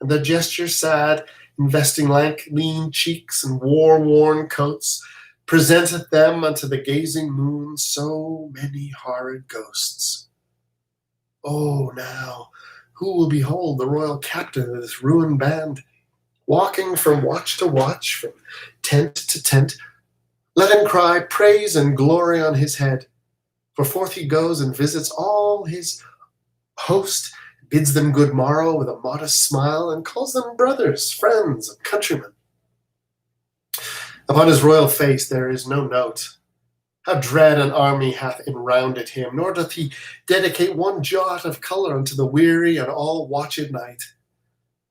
And their gesture sad, investing lank, lean cheeks and war-worn coats, presenteth them unto the gazing moon so many horrid ghosts. Oh, now, who will behold the royal captain of this ruined band, walking from watch to watch, from tent to tent? Let him cry praise and glory on his head, for forth he goes and visits all his host, bids them good morrow with a modest smile, and calls them brothers, friends, and countrymen. Upon his royal face there is no note. How dread an army hath enrounded him, nor doth he dedicate one jot of colour unto the weary and all-watched night,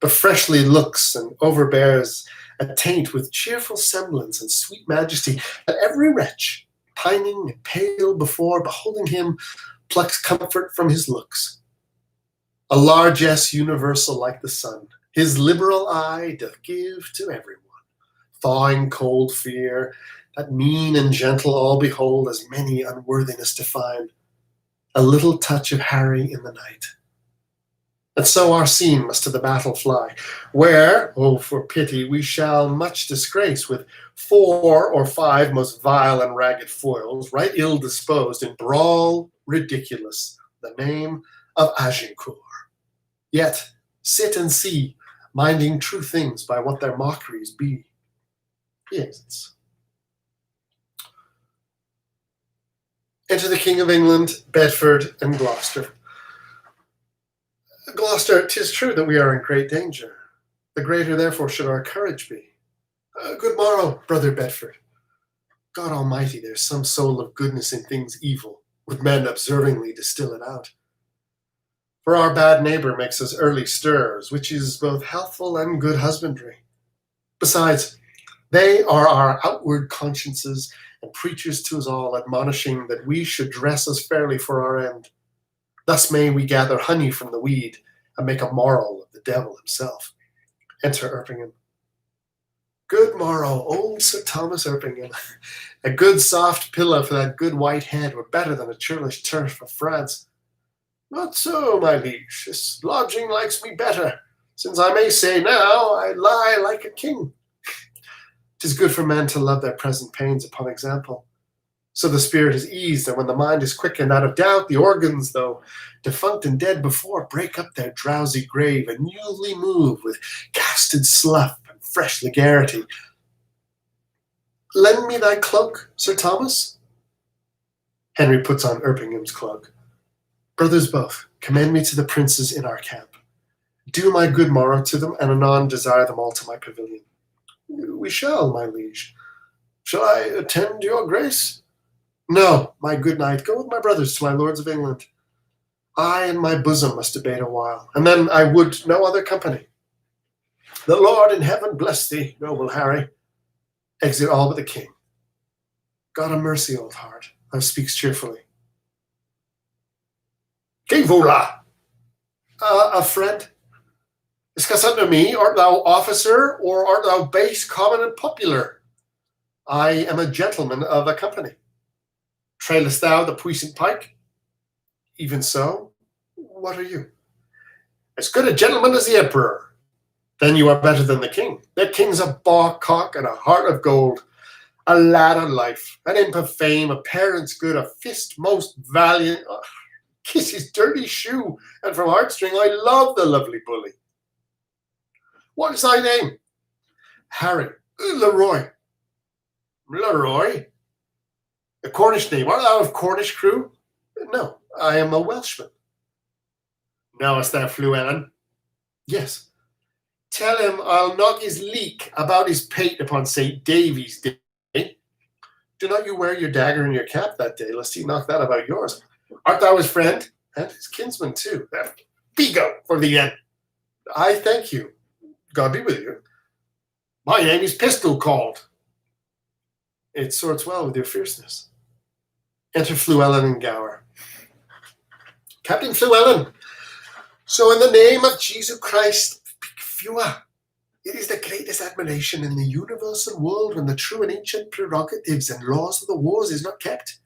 but freshly looks and overbears a taint with cheerful semblance and sweet majesty, that every wretch, pining and pale before beholding him, plucks comfort from his looks. A largesse universal like the sun, his liberal eye doth give to everyone, thawing cold fear, that mean and gentle all behold as many unworthiness to find, a little touch of Harry in the night. And so our scene must to the battle fly, where, oh, for pity, we shall much disgrace with 4 or 5 most vile and ragged foils, right ill disposed in brawl ridiculous, the name of Agincourt. Yet sit and see, minding true things by what their mockeries be. He exits. Enter the King of England, Bedford, and Gloucester. Gloucester, 'tis true that we are in great danger. The greater, therefore, should our courage be. Good morrow, brother Bedford. God Almighty, there's some soul of goodness in things evil, would men observingly distill it out. For our bad neighbour makes us early stirs, which is both healthful and good husbandry. Besides, they are our outward consciences and preachers to us all, admonishing that we should dress us fairly for our end. Thus may we gather honey from the weed and make a moral of the devil himself. Enter Erpingham. Good morrow, old Sir Thomas Erpingham. A good soft pillow for that good white head were better than a churlish turf of France. Not so, my liege. This lodging likes me better, since I may say now I lie like a king. 'Tis good for men to love their present pains upon example. So the spirit is eased, and when the mind is quickened out of doubt, the organs, though defunct and dead before, break up their drowsy grave and newly move with casted slough and fresh legarity. Lend me thy cloak, Sir Thomas. Henry puts on Erpingham's cloak. Brothers both, commend me to the princes in our camp. Do my good morrow to them, and anon desire them all to my pavilion. We shall, my liege. Shall I attend your grace? No, my good knight, go with my brothers to my lords of England. I and my bosom must abate a while, and then I would no other company. The Lord in heaven bless thee, noble Harry. Exit all but the king. God a mercy, old heart, thou speaks cheerfully. Qui voula? A friend. Discuss unto me, art thou officer, or art thou base, common, and popular? I am a gentleman of a company. Trailest thou the puissant pike? Even so. What are you? As good a gentleman as the emperor. Then you are better than the king. The king's a bawcock and a heart of gold, a lad of life, an imp of fame, a parent's good, a fist most valiant. Oh, kiss his dirty shoe, and from heartstring I love the lovely bully. What is thy name? Harry. Leroy. Leroy? A Cornish name. Art thou of Cornish crew? No, I am a Welshman. Knowest thou Fluellen? Yes. Tell him I'll knock his leek about his pate upon St. Davy's Day. Do not you wear your dagger in your cap that day, lest he knock that about yours. Art thou his friend? And his kinsman too. Bigo for the end. I thank you. God be with you. My name is Pistol called. It sorts well with your fierceness. Enter Fluellen and Gower. Captain Fluellen, so in the name of Jesus Christ, speak fewer. It is the greatest admiration in the universal world when the true and ancient prerogatives and laws of the wars is not kept.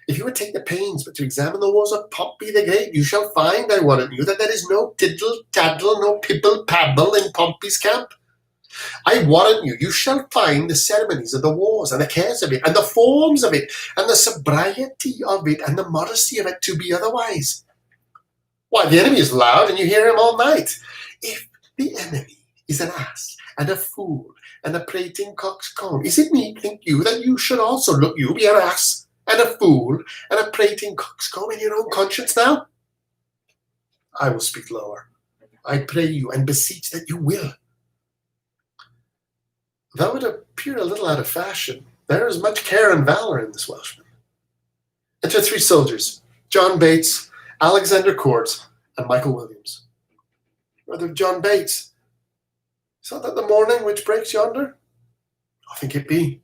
If you would take the pains but to examine the wars of Pompey the Great, you shall find, I warrant you, that there is no tiddle-taddle, no pibble-pabble in Pompey's camp. I warrant you, you shall find the ceremonies of the wars, and the cares of it, and the forms of it, and the sobriety of it, and the modesty of it to be otherwise. Why, the enemy is loud, and you hear him all night. If the enemy is an ass, and a fool, and a prating coxcomb, is it meet, think you, that you should also look you be an ass, and a fool, and a prating coxcomb in your own conscience now? I will speak lower. I pray you and beseech that you will. Though it appear a little out of fashion, there is much care and valor in this Welshman. Enter 3 soldiers, John Bates, Alexander Court, and Michael Williams. Brother John Bates, is that the morning which breaks yonder? I think it be.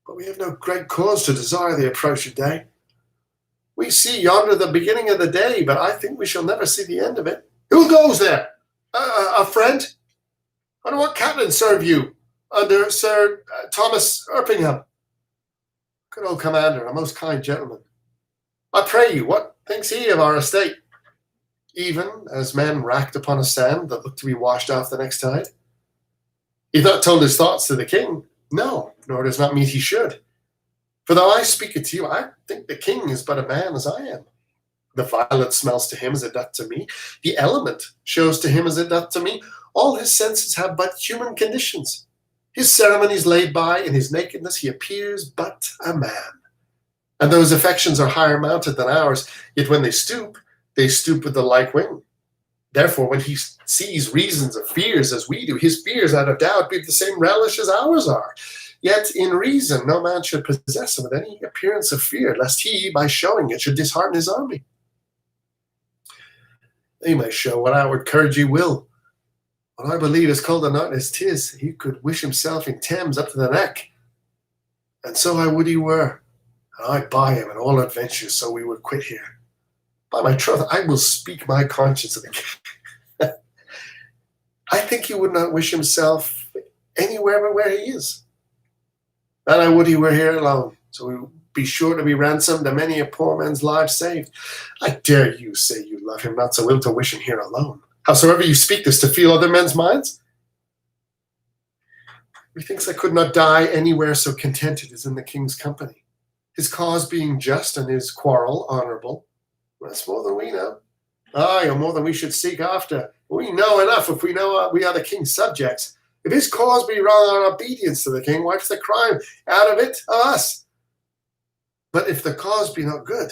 But we have no great cause to desire the approach of day. We see yonder the beginning of the day, but I think we shall never see the end of it. Who goes there? A friend? Under what captain serve you? Under Sir Thomas Erpingham. Good old commander, a most kind gentleman. I pray you, what thinks he of our estate? Even as men racked upon a sand that looked to be washed off the next tide? He not told his thoughts to the king. No, nor does not mean he should. For though I speak it to you, I think the king is but a man as I am. The violet smells to him as it doth to me. The element shows to him as it doth to me. All his senses have but human conditions. His ceremonies laid by, in his nakedness he appears but a man. And those affections are higher mounted than ours, yet when they stoop with the like wing. Therefore, when he sees reasons of fears as we do, his fears, out of doubt, be of the same relish as ours are. Yet in reason no man should possess him with any appearance of fear, lest he, by showing it, should dishearten his army. He may show what outward courage he will. What I believe is cold and not as 'tis, he could wish himself in Thames up to the neck. And so I would he were, and I'd buy him in all adventures, so we would quit here. By my troth, I will speak my conscience of the king. I think he would not wish himself anywhere but where he is. And I would he were here alone, so we would be sure to be ransomed and many a poor man's life saved. I dare you say you love him, not so ill to wish him here alone. Howsoever you speak this to feel other men's minds? Methinks I could not die anywhere so contented as in the king's company. His cause being just and his quarrel honourable. That's more than we know. Aye, or more than we should seek after. We know enough if we know we are the king's subjects. If his cause be wrong on obedience to the king, wipes the crime out of it of us. But if the cause be not good,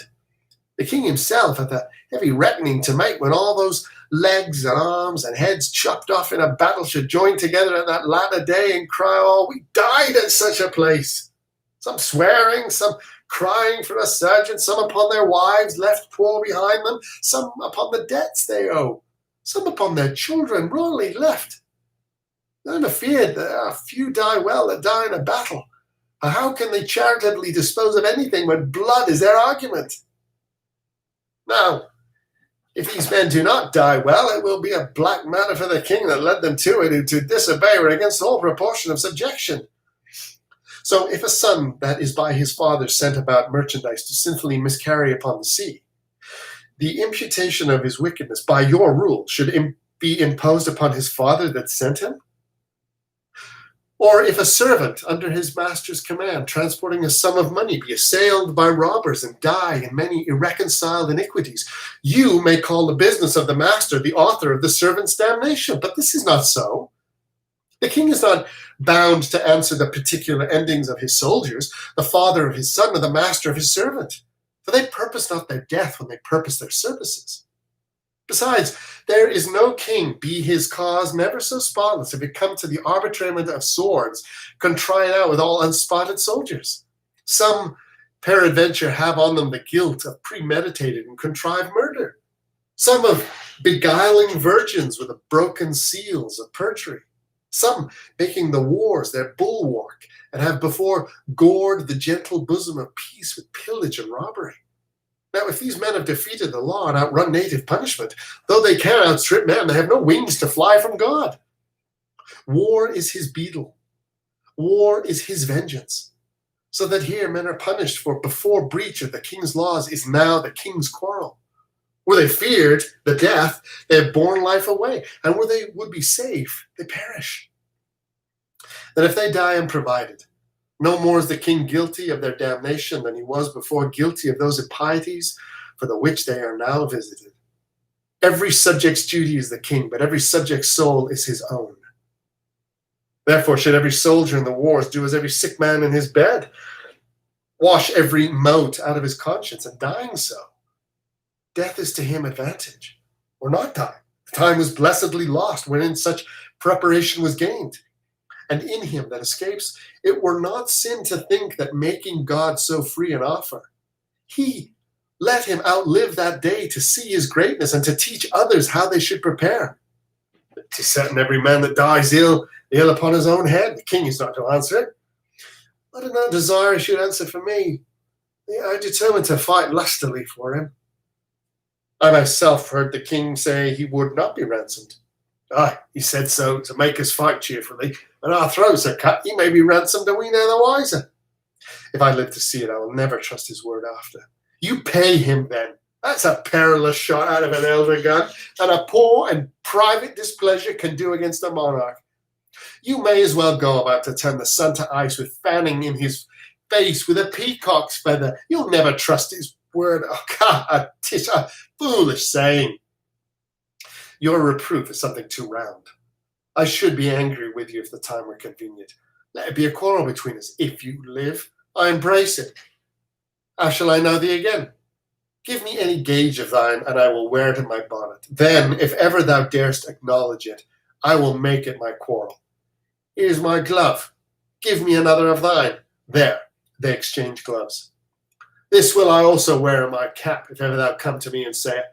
the king himself hath a heavy reckoning to make when all those legs and arms and heads chopped off in a battle should join together at that latter day and cry, oh, we died at such a place. Some swearing, some crying for a surgeon, some upon their wives left poor behind them, some upon the debts they owe, some upon their children rawly left. I'm afeard that a few die well that die in a battle. For how can they charitably dispose of anything when blood is their argument? Now, if these men do not die well, it will be a black matter for the king that led them to it, who to disobey were against all proportion of subjection. So if a son that is by his father sent about merchandise to sinfully miscarry upon the sea, the imputation of his wickedness by your rule should be imposed upon his father that sent him? Or if a servant under his master's command, transporting a sum of money, be assailed by robbers and die in many irreconciled iniquities, you may call the business of the master the author of the servant's damnation. But this is not so. The king is not bound to answer the particular endings of his soldiers, the father of his son, or the master of his servant. For they purpose not their death when they purpose their services. Besides, there is no king, be his cause never so spotless, if it come to the arbitrament of swords, can try it out with all unspotted soldiers. Some, peradventure, have on them the guilt of premeditated and contrived murder. Some of beguiling virgins with the broken seals of perjury. Some making the wars their bulwark, and have before gored the gentle bosom of peace with pillage and robbery. Now, if these men have defeated the law and outrun native punishment, though they can outstrip man, they have no wings to fly from God. War is his beadle. War is his vengeance. So that here men are punished for before breach of the king's laws is now the king's quarrel. Where they feared the death, they have borne life away. And where they would be safe, they perish. That if they die unprovided, no more is the king guilty of their damnation than he was before guilty of those impieties for the which they are now visited. Every subject's duty is the king, but every subject's soul is his own. Therefore should every soldier in the wars do as every sick man in his bed, wash every mote out of his conscience, and dying so, death is to him advantage, or not dying. The time was blessedly lost wherein such preparation was gained. And in him that escapes, it were not sin to think that making God so free an offer, he let him outlive that day to see his greatness and to teach others how they should prepare. To set in every man that dies ill upon his own head. The king is not to answer it. I do not desire he should answer for me. I determined to fight lustily for him. I myself heard the king say he would not be ransomed. Aye, he said so to make us fight cheerfully. When our throats are cut, he may be ransomed and we none the wiser. If I live to see it, I will never trust his word after. You pay him then. That's a perilous shot out of an elder gun, and a poor and private displeasure can do against a monarch. You may as well go about to turn the sun to ice with fanning in his face with a peacock's feather. You'll never trust his word. Oh, God, 'tis a foolish saying. Your reproof is something too round. I should be angry with you if the time were convenient. Let it be a quarrel between us. If you live, I embrace it. How shall I know thee again? Give me any gage of thine, and I will wear it in my bonnet. Then, if ever thou darest acknowledge it, I will make it my quarrel. Here's my glove. Give me another of thine. There, they exchange gloves. This will I also wear in my cap, if ever thou come to me and say,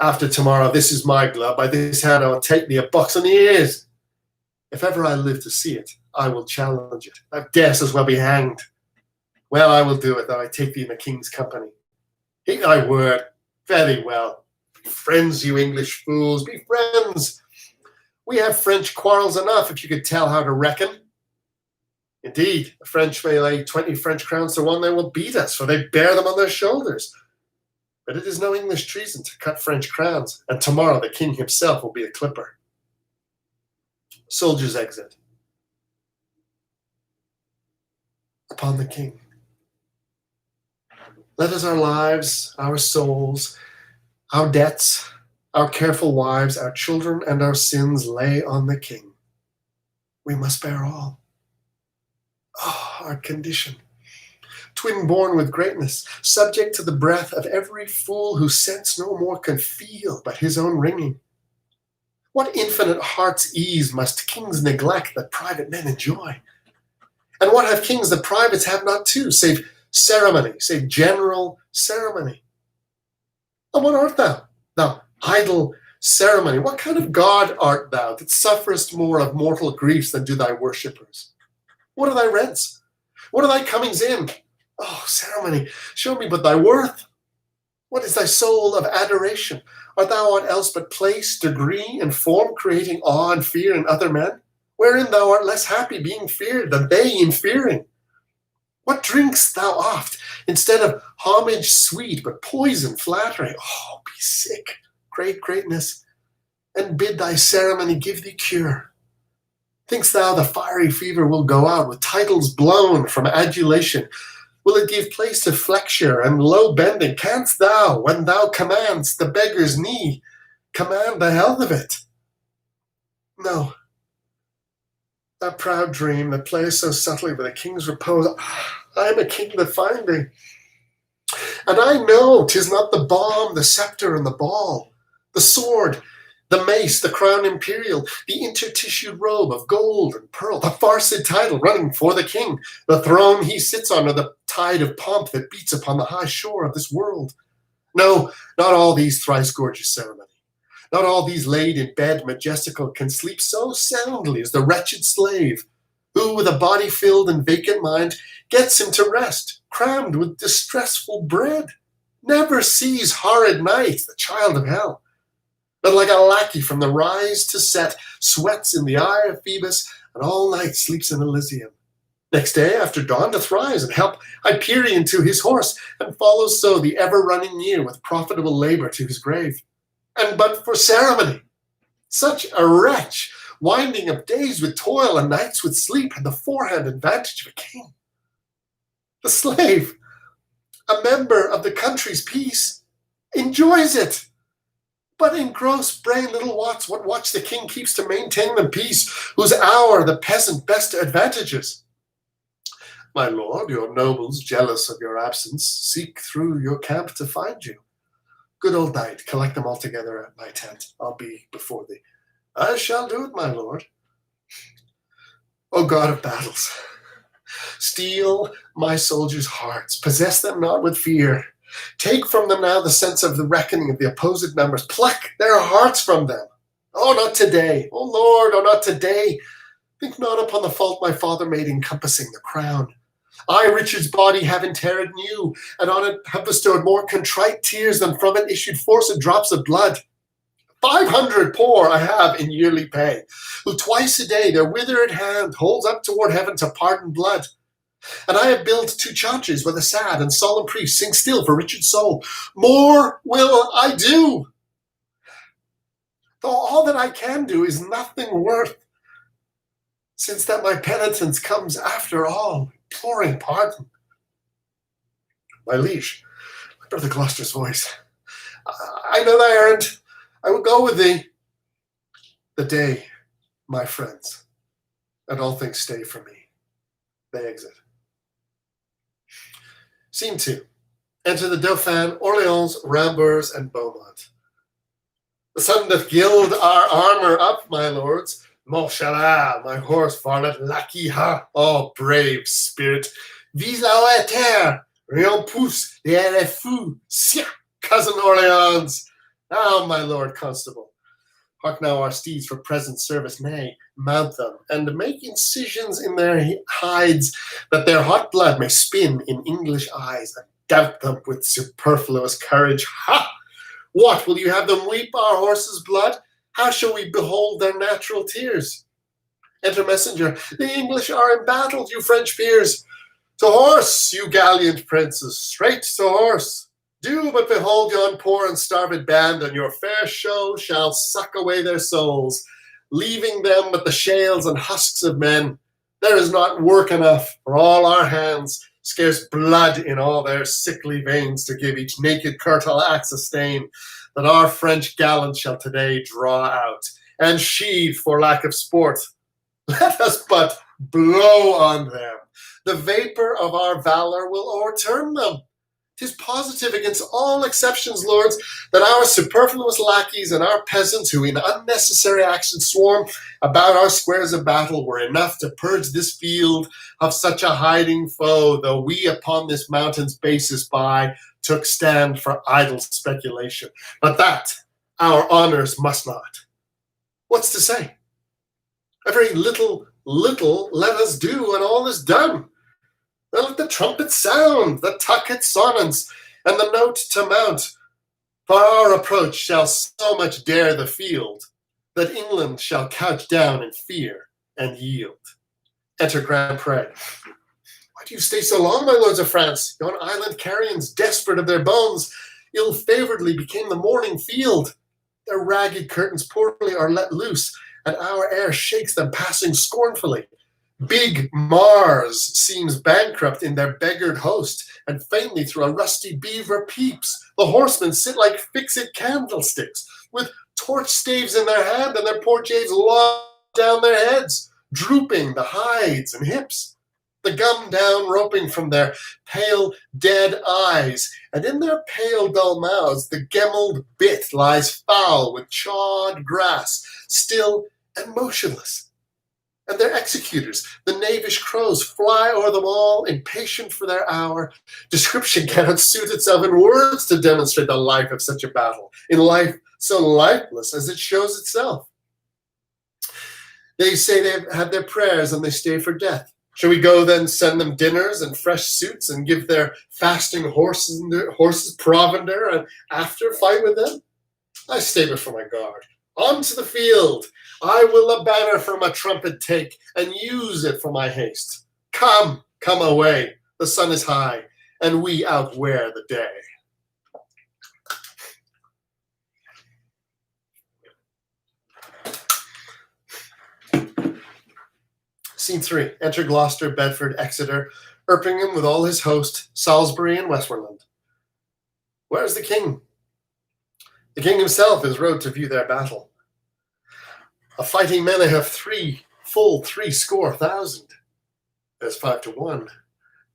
after tomorrow, this is my glove, by this hand I will take thee a box on the ears. If ever I live to see it, I will challenge it. Thou darest as well be hanged. Well, I will do it, though I take thee in the king's company. Take thy word. Very well. Be friends, you English fools, be friends. We have French quarrels enough, if you could tell how to reckon. Indeed, the French may lay 20 French crowns to one, they will beat us, for they bear them on their shoulders. But it is no English treason to cut French crowns, and tomorrow the king himself will be a clipper. Soldiers exit. Upon the king. Let us our lives, our souls, our debts, our careful wives, our children, and our sins lay on the king. We must bear all. Oh, our condition. Twin born with greatness, subject to the breath of every fool whose sense no more can feel but his own ringing. What infinite heart's ease must kings neglect that private men enjoy? And what have kings that privates have not too, save ceremony, save general ceremony? And what art thou, thou idle ceremony? What kind of god art thou that sufferest more of mortal griefs than do thy worshippers? What are thy rents? What are thy comings in? Oh, ceremony, show me but thy worth. What is thy soul of adoration? Art thou aught else but place, degree, and form, creating awe and fear in other men? Wherein thou art less happy being feared than they in fearing? What drink'st thou oft, instead of homage sweet, but poison, flattery? Oh, be sick, great greatness, and bid thy ceremony give thee cure. Think'st thou the fiery fever will go out with titles blown from adulation? Will it give place to flexure and low bending? Canst thou, when thou command'st the beggar's knee, command the health of it? No. That proud dream that plays so subtly with a king's repose, I am a king that find thee. And I know 'tis not the balm, the scepter, and the ball, the sword, the mace, the crown imperial, the intertissued robe of gold and pearl, the farcid title running for the king, the throne he sits on, or the tide of pomp that beats upon the high shore of this world. No, not all these thrice gorgeous ceremony. Not all these laid in bed majestical can sleep so soundly as the wretched slave, who with a body filled and vacant mind gets him to rest, crammed with distressful bread, never sees horrid night, the child of hell, but like a lackey from the rise to set, sweats in the eye of Phoebus, and all night sleeps in Elysium. Next day after dawn doth rise and help Hyperion to his horse, and follows so the ever-running year with profitable labor to his grave. And but for ceremony, such a wretch, winding up days with toil and nights with sleep, had the forehand advantage of a king. The slave, a member of the country's peace, enjoys it, but in gross brain little wots what watch the king keeps to maintain the peace, whose hour the peasant best advantages. My lord, your nobles, jealous of your absence, seek through your camp to find you. Good old knight, collect them all together at my tent. I'll be before thee. I shall do it, my lord. O God of battles, steel my soldiers' hearts, possess them not with fear. Take from them now the sense of the reckoning of the opposed numbers. Pluck their hearts from them. Oh, not today. Oh, Lord, oh, not today. Think not upon the fault my father made encompassing the crown. I, Richard's body, have interred new, and on it have bestowed more contrite tears than from it issued forced drops of blood. 500 poor I have in yearly pay, who twice a day their withered hand holds up toward heaven to pardon blood. And I have built 2 chantries where the sad and solemn priest sing still for Richard's soul. More will I do, though all that I can do is nothing worth, since that my penitence comes after all, imploring pardon. My liege, my brother Gloucester's voice, I know thy errand. I will go with thee. The day, my friends, and all things stay for me. They exit. Scene 2. Enter the Dauphin, Orleans, Ramburs, and Beaumont. The sun doth gild our armour up, my lords. Mon cheval, my horse, varlet, lackey, ha! Oh, brave spirit! Vise la haute terre! Rien pousse, les LFU! Sia! Cousin Orleans! Ah, my lord constable! Hark now our steeds for present service, nay, mount them, and make incisions in their hides, that their hot blood may spin in English eyes, and doubt them with superfluous courage. Ha! What, will you have them weep our horses' blood? How shall we behold their natural tears? Enter messenger. The English are embattled, you French peers. To horse, you gallant princes, straight to horse. Do but behold yon poor and starved band, and your fair show shall suck away their souls, leaving them but the shales and husks of men. There is not work enough for all our hands, scarce blood in all their sickly veins, to give each naked curtal axe a stain, that our French gallants shall today draw out, and sheathe for lack of sport. Let us but blow on them. The vapour of our valour will o'erturn them. 'Tis positive against all exceptions, lords, that our superfluous lackeys and our peasants, who in unnecessary action swarm about our squares of battle, were enough to purge this field of such a hiding foe, though we upon this mountain's basis by took stand for idle speculation. But that our honours must not. What's to say? A very little let us do, and all is done. Then let the trumpet sound, the tucket sonnets, and the note to mount. For our approach shall so much dare the field, that England shall couch down in fear and yield. Enter Grand Pré. Why do you stay so long, my lords of France? Yon island carrions, desperate of their bones, ill-favouredly became the morning field. Their ragged curtains poorly are let loose, and our air shakes them, passing scornfully. Big Mars seems bankrupt in their beggared host, and faintly through a rusty beaver peeps. The horsemen sit like fixed candlesticks, with torch staves in their hand, and their poor javes locked down their heads, drooping the hides and hips. The gum down roping from their pale dead eyes, and in their pale dull mouths the gemmelled bit lies foul with chawed grass, still and motionless. And their executors, the knavish crows, fly o'er them all, impatient for their hour. Description cannot suit itself in words to demonstrate the life of such a battle, in life so lifeless as it shows itself. They say they've had their prayers and they stay for death. Shall we go then send them dinners and fresh suits, and give their fasting horses provender, and after fight with them? I stay before my guard. On to the field! I will a banner from a trumpet take, and use it for my haste. Come, come away, the sun is high, and we outwear the day. Scene 3. Enter Gloucester, Bedford, Exeter, Erpingham with all his host, Salisbury and Westmoreland. Where is the king? The king himself is rode to view their battle. Of fighting men I have full 300,000. There's 5 to 1.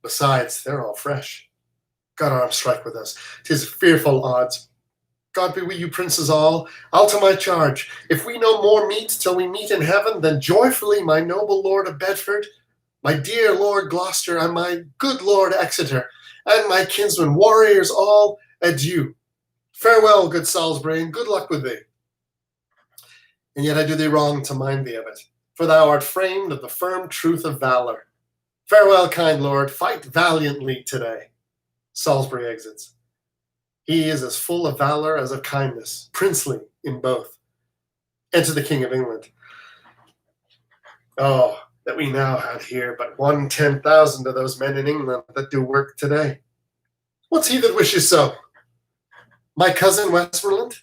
Besides, they're all fresh. God arm strike with us. 'Tis fearful odds. God be with you, princes all. I'll to my charge. If we no more meet till we meet in heaven, then joyfully, my noble lord of Bedford, my dear Lord Gloucester, and my good Lord Exeter, and my kinsmen, warriors all, adieu. Farewell, good Salisbury, and good luck with thee. And yet I do thee wrong to mind thee of it, for thou art framed of the firm truth of valour. Farewell, kind lord, fight valiantly today. Salisbury exits. He is as full of valour as of kindness, princely in both. Enter the King of England. Oh, that we now had here but 1/10,000 of those men in England that do work today. What's he that wishes so? My cousin Westmoreland?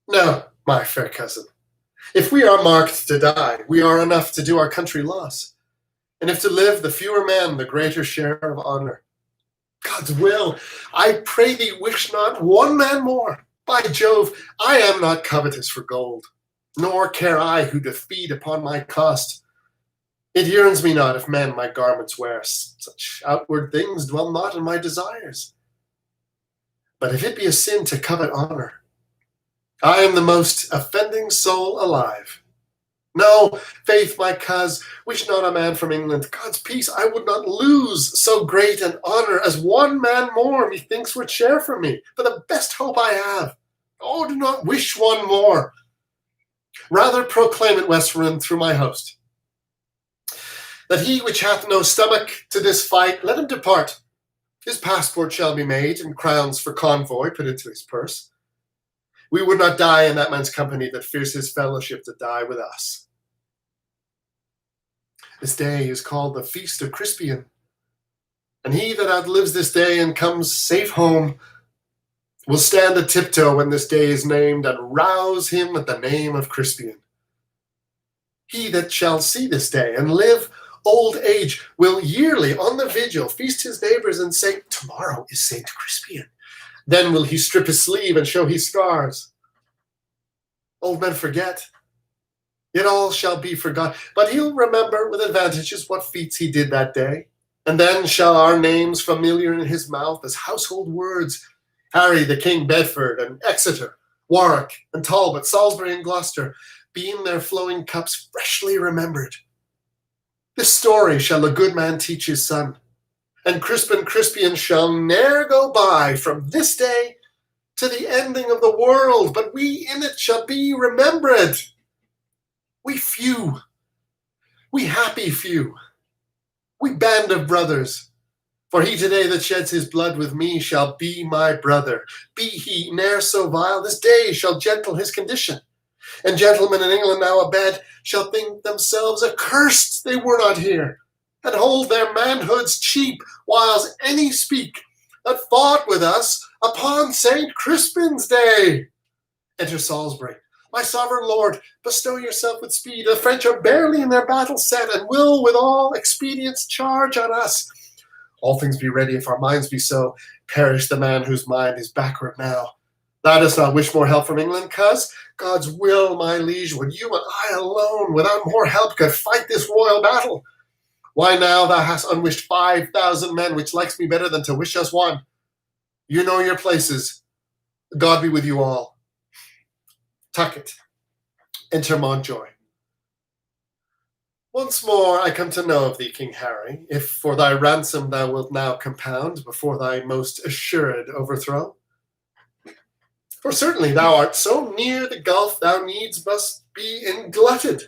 No, my fair cousin. If we are marked to die, we are enough to do our country loss. And if to live, the fewer men, the greater share of honour. God's will, I pray thee wish not one man more. By Jove, I am not covetous for gold, nor care I who doth feed upon my cost. It yearns me not if men my garments wear. Such outward things dwell not in my desires. But if it be a sin to covet honor, I am the most offending soul alive. No, faith, my coz, wish not a man from England. God's peace, I would not lose so great an honor as one man more methinks would share from me, for the best hope I have. Oh, do not wish one more. Rather proclaim it, Western, through my host, that he which hath no stomach to this fight, let him depart. His passport shall be made, and crowns for convoy put into his purse. We would not die in that man's company that fears his fellowship to die with us. This day is called the Feast of Crispian, and he that outlives this day and comes safe home will stand a tiptoe when this day is named, and rouse him at the name of Crispian. He that shall see this day and live old age will yearly on the vigil feast his neighbors and say, tomorrow is Saint Crispian. Then will he strip his sleeve and show his scars. Old men forget, yet all shall be forgot. But he'll remember with advantages what feats he did that day. And then shall our names familiar in his mouth as household words, Harry the King Bedford and Exeter, Warwick and Talbot, Salisbury and Gloucester, be in their flowing cups freshly remembered. This story shall a good man teach his son, and Crispin Crispian shall ne'er go by from this day to the ending of the world, but we in it shall be remembered. We few, we happy few, we band of brothers, for he today that sheds his blood with me shall be my brother. Be he ne'er so vile, this day shall gentle his condition. And gentlemen in England now abed shall think themselves accursed they were not here, and hold their manhoods cheap, whiles any speak that fought with us upon St. Crispin's day. Enter Salisbury. My sovereign lord, bestow yourself with speed. The French are barely in their battle set, and will with all expedients charge on us. All things be ready if our minds be so. Perish the man whose mind is backward now. Thou dost not wish more help from England, coz? God's will, my liege, would you and I alone, without more help, could fight this royal battle. Why now thou hast unwished 5,000 men, which likes me better than to wish us one. You know your places. God be with you all. Tucket. Enter Montjoy. Once more I come to know of thee, King Harry, if for thy ransom thou wilt now compound before thy most assured overthrow. For certainly thou art so near the gulf thou needs must be englutted.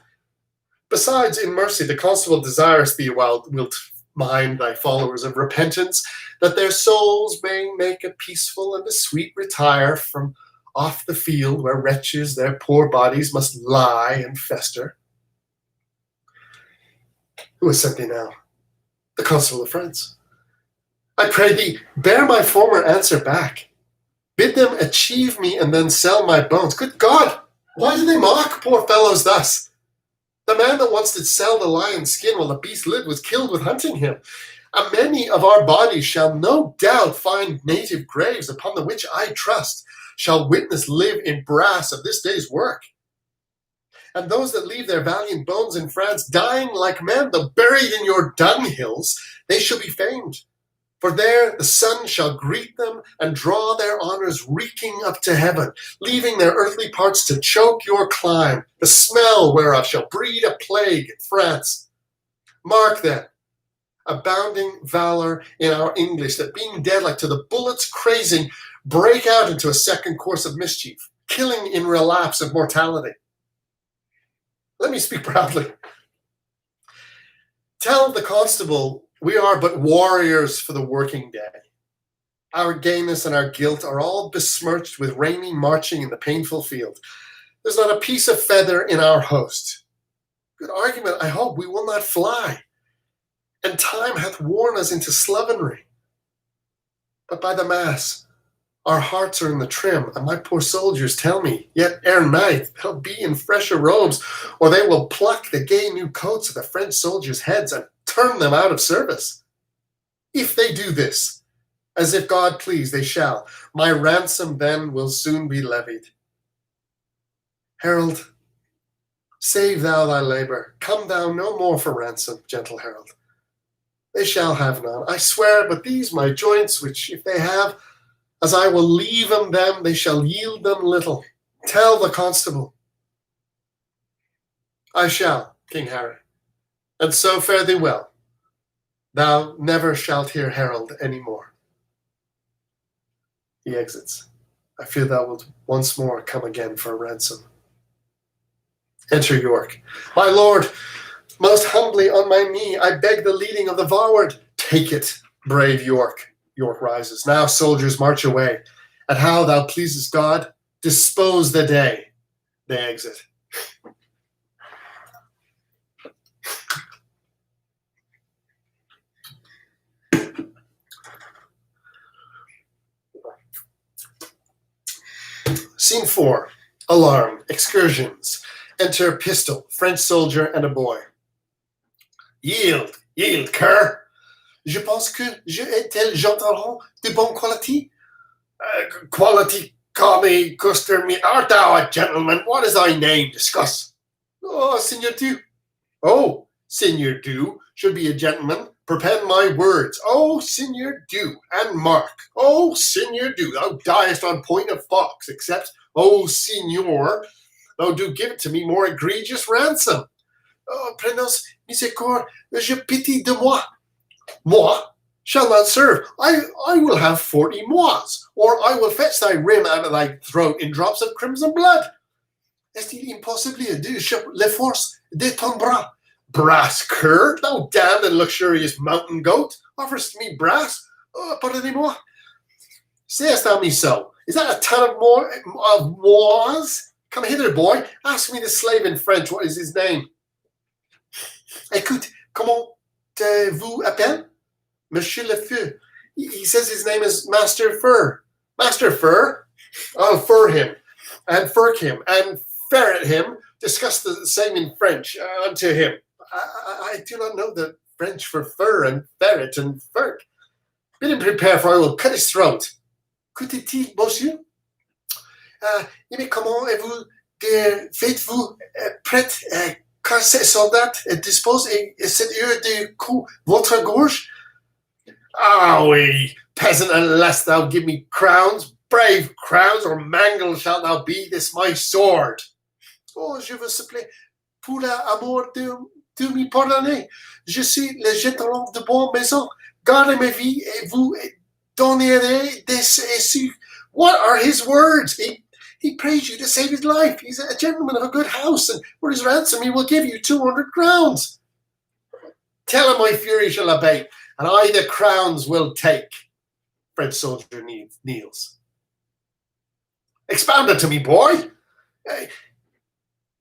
Besides, in mercy, the constable desireth thee while wilt mind thy followers of repentance, that their souls may make a peaceful and a sweet retire from off the field where wretches their poor bodies must lie and fester. Who has sent thee now? The constable of France. I pray thee, bear my former answer back. Bid them achieve me and then sell my bones. Good God, why do they mock poor fellows thus? The man that once did sell the lion's skin while the beast lived was killed with hunting him. A many of our bodies shall no doubt find native graves, upon the which I trust shall witness live in brass of this day's work. And those that leave their valiant bones in France, dying like men, though buried in your dunghills, they shall be famed. For there the sun shall greet them and draw their honors reeking up to heaven, leaving their earthly parts to choke your clime, the smell whereof shall breed a plague in France. Mark then, abounding valor in our English, that being dead like to the bullets crazing, break out into a second course of mischief, killing in relapse of mortality. Let me speak proudly. Tell the constable we are but warriors for the working day. Our gayness and our guilt are all besmirched with rainy marching in the painful field. There's not a piece of feather in our host. Good argument, I hope we will not fly. And time hath worn us into slovenry. But by the mass, our hearts are in the trim, and my poor soldiers tell me, yet ere night they'll be in fresher robes, or they will pluck the gay new coats of the French soldiers' heads and turn them out of service. If they do this, as if God please they shall, my ransom then will soon be levied. Herald, save thou thy labour, come thou no more for ransom, gentle herald. They shall have none, I swear, but these my joints, which if they have, As I will leave them, they shall yield them little. Tell the constable. I shall, King Harry, and so fare thee well. Thou never shalt hear Harold any more. He exits. I fear thou wilt once more come again for ransom. Enter York. My lord, most humbly on my knee, I beg the leading of the varward. Take it, brave York. York rises. Now, soldiers, march away. And how thou pleasest God, dispose the day. They exit. Scene 4. Alarm. Excursions. Enter Pistol, French soldier, and a boy. Yield, yield, cur. Je pense que je est-elle gentilhomme de bonne quality? Quality, call me, custer me. Art thou a gentleman? What is thy name? Discuss. Oh, Seigneur Du. Oh, Seigneur Du should be a gentleman. Perpend my words. Oh, Seigneur Du, and mark. Oh, Seigneur Du, thou diest on point of fox, except, oh, Seigneur, thou do give it to me more egregious ransom. Oh, prenons miséricorde, je pity de moi. Moi shall not serve. I will have 40 mois, or I will fetch thy rim out of thy throat in drops of crimson blood. Est-il impossible de les forces de ton bras? Brass cur, thou damned and luxurious mountain goat, offerest me brass? Oh, pardonnez-moi. Sayest thou me so? Is that a ton of mois? Come hither, boy. Ask me the slave in French what is his name. Écoute, comment vous appelle? Monsieur Le Feu. He says his name is Master Fur. Master Fur? I'll fur him, and furk him, and ferret him. Discuss the same in French unto him. I do not know the French for fur and ferret and furk. Bid him prepare, for I will cut his throat. Qu'est-il, monsieur? Mais comment vous faites-vous prête car ces soldats disposent et cette heure de coup votre gorge? Ah oui, peasant, unless thou give me crowns, brave crowns, or mangled shalt thou be this my sword. Oh, je vous supplie, pour l'amour de me pardonner. Je suis le gentleman de bonne maison. Gardez ma vie et vous donnerez des sous. What are his words? He prays you to save his life. He's a gentleman of a good house, and for his ransom he will give you 200 crowns. Tell him my fury shall abate, and I the crowns will take. French soldier kneels. Expound it to me, boy.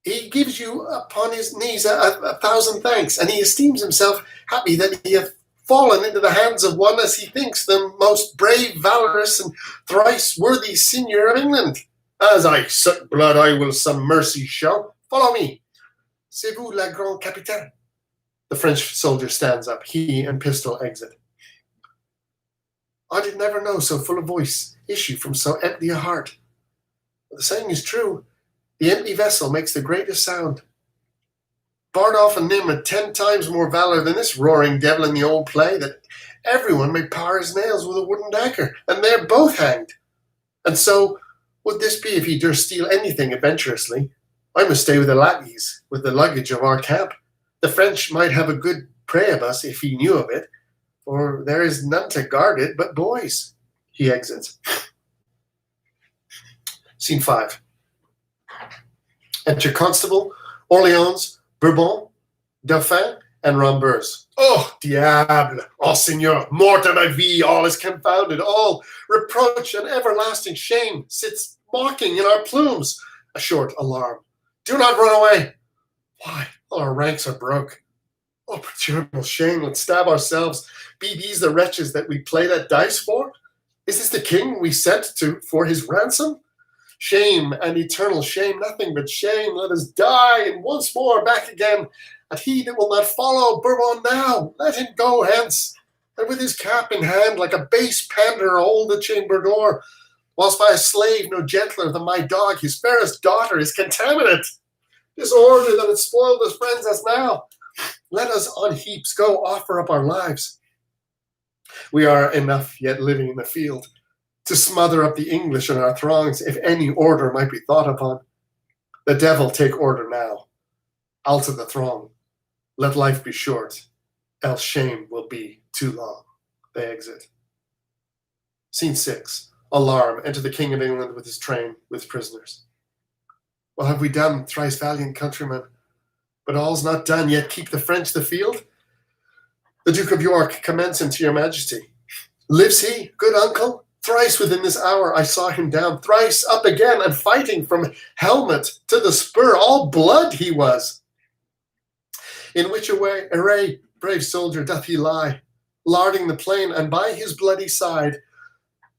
He gives you upon his knees a 1,000 thanks, and he esteems himself happy that he hath fallen into the hands of one, as he thinks, the most brave, valorous, and thrice worthy seigneur of England. As I suck blood, I will some mercy show. Follow me. C'est vous, la grande capitaine. The French soldier stands up. He and Pistol exit. I did never know so full a voice issue from so empty a heart. But the saying is true. The empty vessel makes the greatest sound. Bardolph and Nym had 10 times more valor than this roaring devil in the old play, that everyone may par his nails with a wooden dagger, and they're both hanged. And so would this be if he durst steal anything adventurously. I must stay with the lackeys, with the luggage of our camp. The French might have a good prey of us if he knew of it, for there is none to guard it but boys. He exits. Scene 5. Enter Constable, Orleans, Bourbon, Dauphin, and Ramburs. Oh, diable! Oh, Seigneur! Mort de ma vie! All is confounded. All reproach and everlasting shame sits mocking in our plumes. A short alarm. Do not run away. Why? All our ranks are broke. Oh, perturbable shame! Let's stab ourselves. Be these the wretches that we played at dice for? Is this the king we sent to for his ransom? Shame and eternal shame, nothing but shame. Let us die, and once more back again. And he that will not follow Bourbon now, let him go hence, and with his cap in hand, like a base pander, hold the chamber door, whilst by a slave no gentler than my dog, his fairest daughter, is contaminate. Disorder that had spoiled his friends as now. Let us on heaps go offer up our lives. We are enough yet living in the field. to smother up the English in our throngs, if any order might be thought upon. The devil take order now. Out of the throng. Let life be short, else shame will be too long. They exit. Scene 6. Alarm. Enter the King of England with his train, with prisoners. What have we done, thrice valiant countrymen? But all's not done, yet keep the French the field? The Duke of York commends him to your majesty. Lives he, good uncle? Thrice within this hour I saw him down, thrice up again, and fighting from helmet to the spur, all blood he was. In which array, brave soldier, doth he lie, larding the plain, and by his bloody side,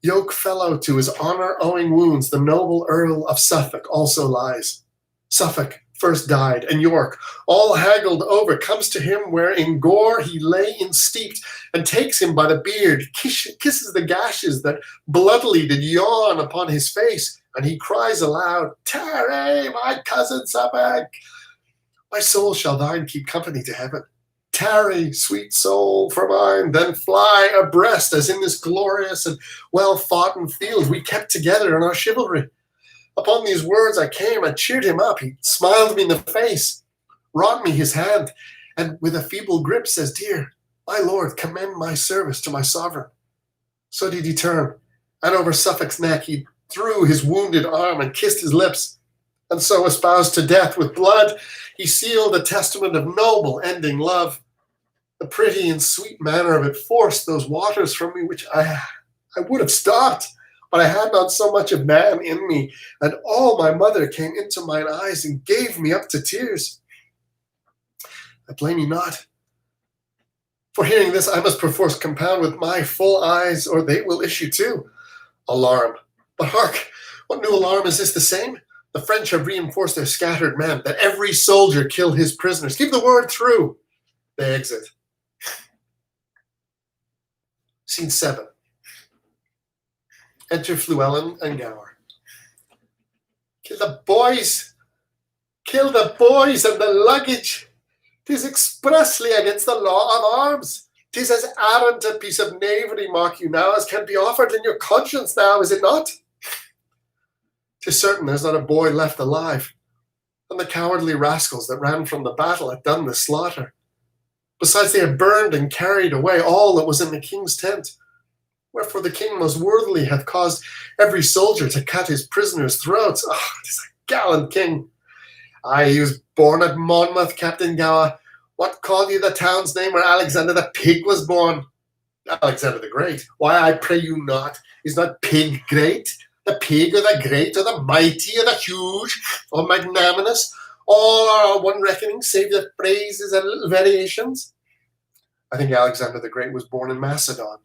yoke fellow to his honour-owing wounds, the noble Earl of Suffolk also lies. Suffolk first died, and York, all haggled over, comes to him where in gore he lay ensteeped, and takes him by the beard, kisses the gashes that bloodily did yawn upon his face, and he cries aloud, Tarry, my cousin Suffolk! My soul shall thine keep company to heaven. Tarry, sweet soul, for mine, then fly abreast, as in this glorious and well-foughten field we kept together in our chivalry. Upon these words I came and cheered him up. He smiled me in the face, wrought me his hand, and with a feeble grip says, Dear, my lord, commend my service to my sovereign. So did he turn, and over Suffolk's neck he threw his wounded arm and kissed his lips, and so espoused to death with blood, he sealed the testament of noble ending love. The pretty and sweet manner of it forced those waters from me which I would have stopped, but I had not so much of man in me, and all my mother came into mine eyes and gave me up to tears. I blame you not. For hearing this, I must perforce compound with my full eyes, or they will issue too. Alarm. But hark, what new alarm is this the same? The French have reinforced their scattered men, that every soldier kill his prisoners. Give the word through. They exit. Scene 7. Enter Fluellen and Gower. Kill the boys! Kill the boys and the luggage! 'Tis expressly against the law of arms. 'Tis as arrant a piece of knavery, mark you now, as can be offered in your conscience now, is it not? 'Tis certain there's not a boy left alive, and the cowardly rascals that ran from the battle had done the slaughter. Besides, they had burned and carried away all that was in the king's tent. Wherefore the king most worthily hath caused every soldier to cut his prisoners' throats. Ah, 'tis a gallant king. Aye, he was born at Monmouth, Captain Gower. What called you the town's name where Alexander the Pig was born? Alexander the Great. Why, I pray you not. Is not Pig great? The pig or the great or the mighty or the huge or magnanimous, all are one reckoning, save the phrases and little variations. I think Alexander the Great was born in Macedon.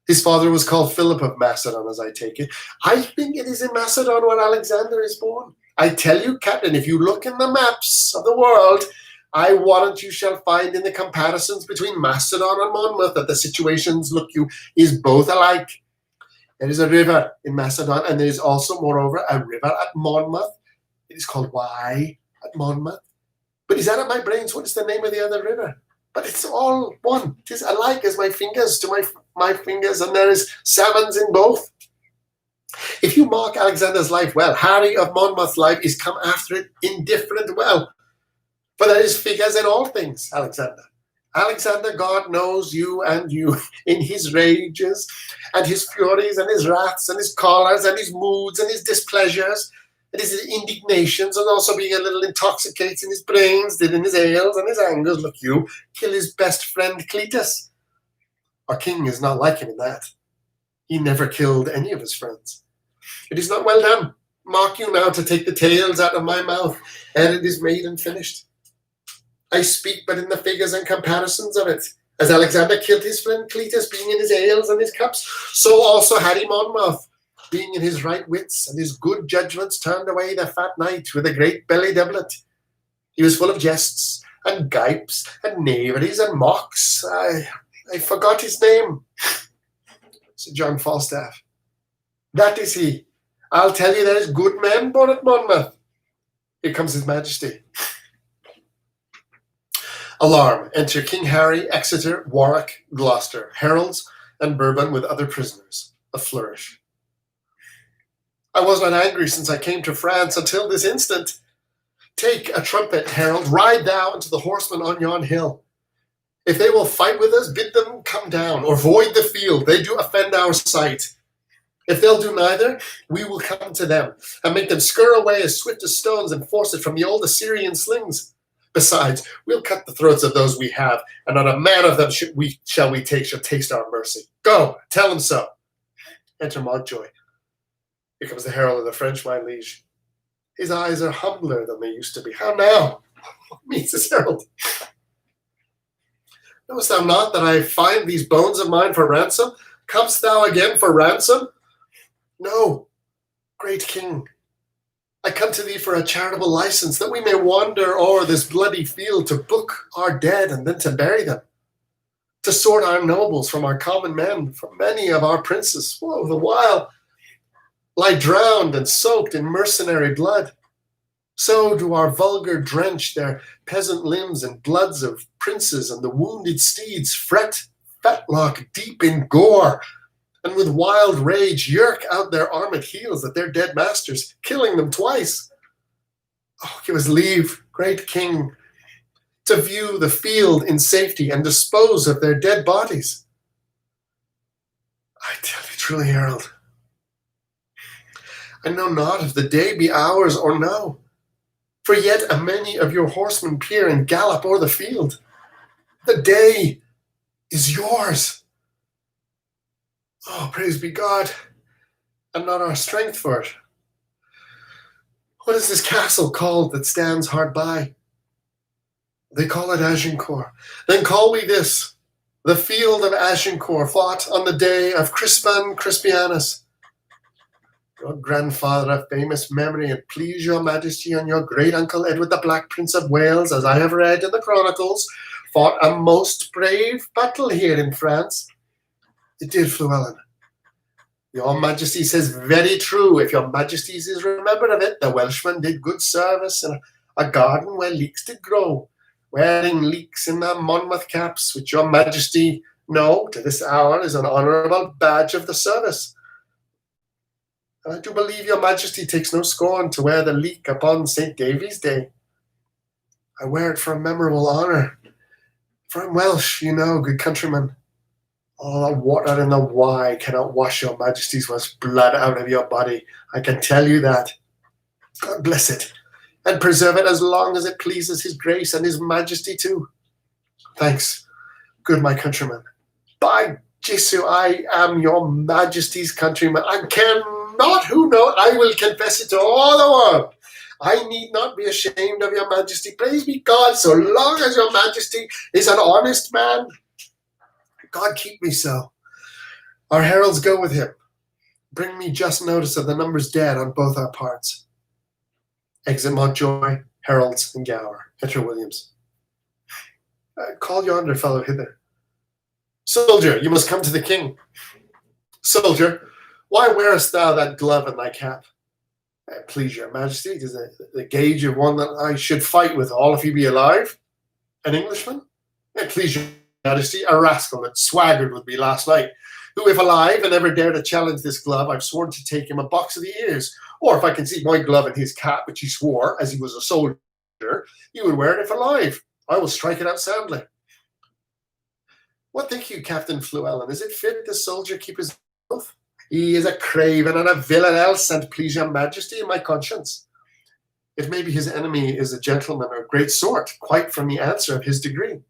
His father was called Philip of Macedon, as I take it. I think it is in Macedon where Alexander is born. I tell you, Captain, if you look in the maps of the world, I warrant you shall find in the comparisons between Macedon and Monmouth that the situations, look you, is both alike. There is a river in Macedon, and there is also, moreover, a river at Monmouth. It is called Wye at Monmouth. But is out of my brains what is the name of the other river? But it's all one. It is alike as my fingers to my fingers, and there is salmons in both. If you mark Alexander's life well, Harry of Monmouth's life is come after it indifferent well. For there is figures in all things, Alexander. Alexander, God knows you and you in his rages and his furies and his wraths and his chollers and his moods and his displeasures and his indignations, and also being a little intoxicated in his brains, did in his ales and his angers, look you, kill his best friend Cletus. Our king is not like him in that. He never killed any of his friends. It is not well done. Mark you now to take the tales out of my mouth, and it is made and finished. I speak but in the figures and comparisons of it. As Alexander killed his friend Cletus, being in his ales and his cups, so also Harry Monmouth, being in his right wits and his good judgments, turned away the fat knight with a great belly doublet. He was full of jests and gipes and knaveries and mocks. I forgot his name. Sir John Falstaff. That is he. I'll tell you there is good men born at Monmouth. Here comes his majesty. Alarm. Enter King Harry, Exeter, Warwick, Gloucester, heralds, and Bourbon with other prisoners. A flourish. I was not angry since I came to France until this instant. Take a trumpet, herald, ride thou unto the horsemen on yon hill. If they will fight with us, bid them come down, or void the field. They do offend our sight. If they'll do neither, we will come to them, and make them scurry away as swift as stones, and force it from the old Assyrian slings. Besides, we'll cut the throats of those we have, and not a man of them shall we take shall taste our mercy. Go, tell them so. Enter Montjoy. Here comes the herald of the French, my liege. His eyes are humbler than they used to be. How now? What means this herald? Knowest thou not that I find these bones of mine for ransom? Comest thou again for ransom? No, great king. I come to thee for a charitable license, that we may wander o'er this bloody field to book our dead and then to bury them, to sort our nobles from our common men, from many of our princes, who the while lie drowned and soaked in mercenary blood. So do our vulgar drench their peasant limbs in bloods of princes, and the wounded steeds fret fetlock deep in gore, and with wild rage yerk out their armed heels at their dead masters, killing them twice. Oh, give us leave, great king, to view the field in safety and dispose of their dead bodies. I tell you truly, herald, I know not if the day be ours or no, for yet a many of your horsemen peer and gallop o'er the field. The day is yours. Oh, praise be God, and not our strength for it. What is this castle called that stands hard by? They call it Agincourt. Then call we this, the field of Agincourt, fought on the day of Crispin Crispianus. Your grandfather of famous memory, and please your majesty, and your great uncle Edward the Black Prince of Wales, as I have read in the chronicles, fought a most brave battle here in France. It did, Fluellen. Your majesty says very true. If your majesties is remembered of it, the Welshmen did good service in a garden where leeks did grow, wearing leeks in their Monmouth caps, which your majesty know to this hour is an honourable badge of the service. And I do believe your majesty takes no scorn to wear the leek upon St. Davy's Day. I wear it for a memorable honour, for I'm Welsh, you know, good countryman. All the water in the Wye cannot wash your majesty's once blood out of your body. I can tell you that. God bless it, and preserve it as long as it pleases his grace and his majesty too. Thanks, good my countryman. By Jesu, I am your majesty's countryman. I cannot, who know, I will confess it to all the world. I need not be ashamed of your majesty. Praise be God, so long as your majesty is an honest man. God keep me so. Our heralds go with him. Bring me just notice of the numbers dead on both our parts. Exit Montjoy, heralds, and Gower. Enter Williams. Call yonder fellow hither. Soldier, you must come to the king. Soldier, why wearest thou that glove in thy cap? Please your majesty, it is the gage of one that I should fight withal if he be alive. An Englishman? Please your majesty, a rascal that swaggered with me last night, who, if alive and ever dare to challenge this glove, I've sworn to take him a box of the ears. Or if I can see my glove in his cap, which he swore, as he was a soldier, he would wear it if alive. I will strike it out soundly. What think you, Captain Fluellen? Is it fit this soldier keep his oath? He is a craven and a villain else, and please your majesty in my conscience. It may be his enemy is a gentleman of great sort, quite from the answer of his degree.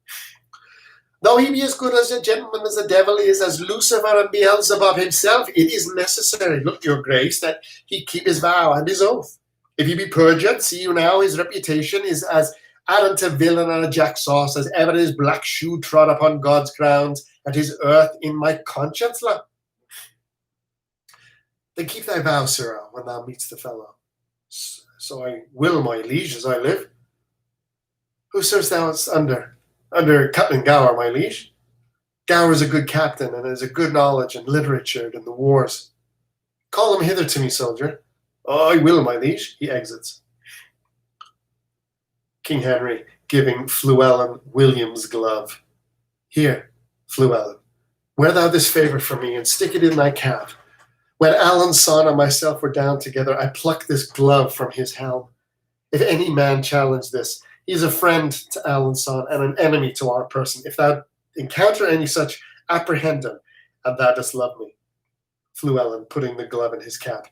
Though he be as good as a gentleman as the devil is, as Lucifer and Beelzebub himself, it is necessary, look your grace, that he keep his vow and his oath. If he be perjured, see you now, his reputation is as arrant a villain and a jack sauce as ever his black shoe trod upon God's grounds, and his earth in my conscience, la. Then keep thy vow, sirrah, when thou meets the fellow. So I will, my liege, as I live. Who serves thou under? Under Captain Gower, my liege. Gower is a good captain, and has a good knowledge and literature in the wars. Call him hither to me, soldier. Oh, I will, my liege. He exits. King Henry, giving Fluellen William's glove. Here, Fluellen, wear thou this favour for me, and stick it in thy cap. When Alanson and myself were down together, I plucked this glove from his helm. If any man challenge this, he is a friend to Alanson and an enemy to our person. If thou encounter any such, apprehend him, and thou dost love me. Fluellen, putting the glove in his cap.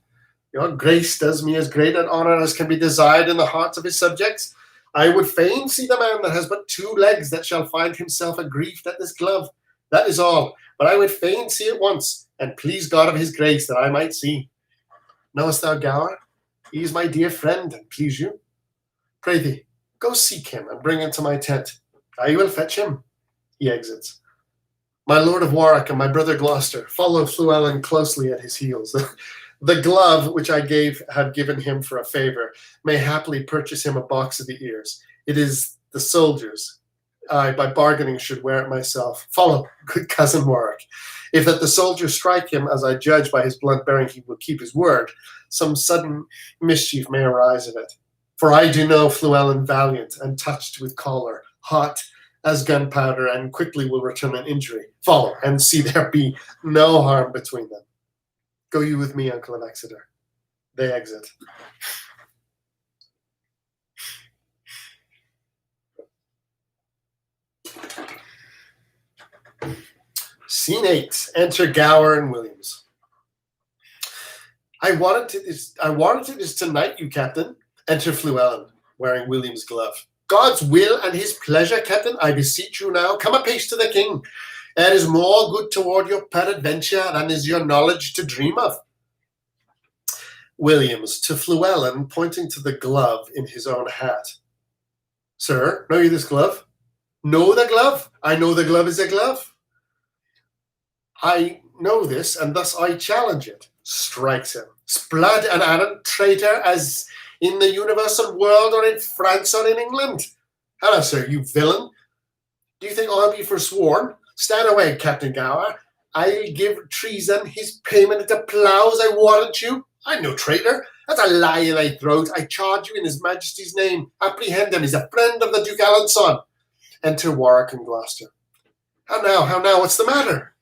Your grace does me as great an honour as can be desired in the hearts of his subjects. I would fain see the man that has but 2 legs that shall find himself aggrieved at this glove. That is all. But I would fain see it once, and please God of his grace that I might see. Knowest thou Gower? He is my dear friend, and please you. Pray thee, go seek him, and bring him to my tent. I will fetch him. He exits. My Lord of Warwick and my brother Gloucester follow Fluellen closely at his heels. The glove which I have given him for a favour may happily purchase him a box of the ears. It is the soldiers. I, by bargaining, should wear it myself. Follow, good cousin Warwick. If that the soldiers strike him, as I judge by his blunt bearing he will keep his word, some sudden mischief may arise of it. For I do know Fluellen valiant and touched with choler, hot as gunpowder, and quickly will return an injury. Follow, and see there be no harm between them. Go you with me, Uncle of Exeter. They exit. Scene 8. Enter Gower and Williams. I warrant it is tonight, you captain. Enter Fluellen, wearing William's glove. God's will and his pleasure, captain, I beseech you now, come apace to the king. There is more good toward your peradventure than is your knowledge to dream of. Williams to Fluellen, pointing to the glove in his own hat. Sir, know you this glove? Know the glove? I know the glove is a glove. I know this, and thus I challenge it. Strikes him. Sblood and arrant traitor as in the universal world or in France or in England. Hello, sir, you villain. Do you think I'll be forsworn? Stand away, Captain Gower. I'll give treason his payment into ploughs, I warrant you. I'm no traitor. That's a lie in thy throat. I charge you in his majesty's name. Apprehend him. He's a friend of the Duke Alanson. Enter Warwick and Gloucester. How now, what's the matter?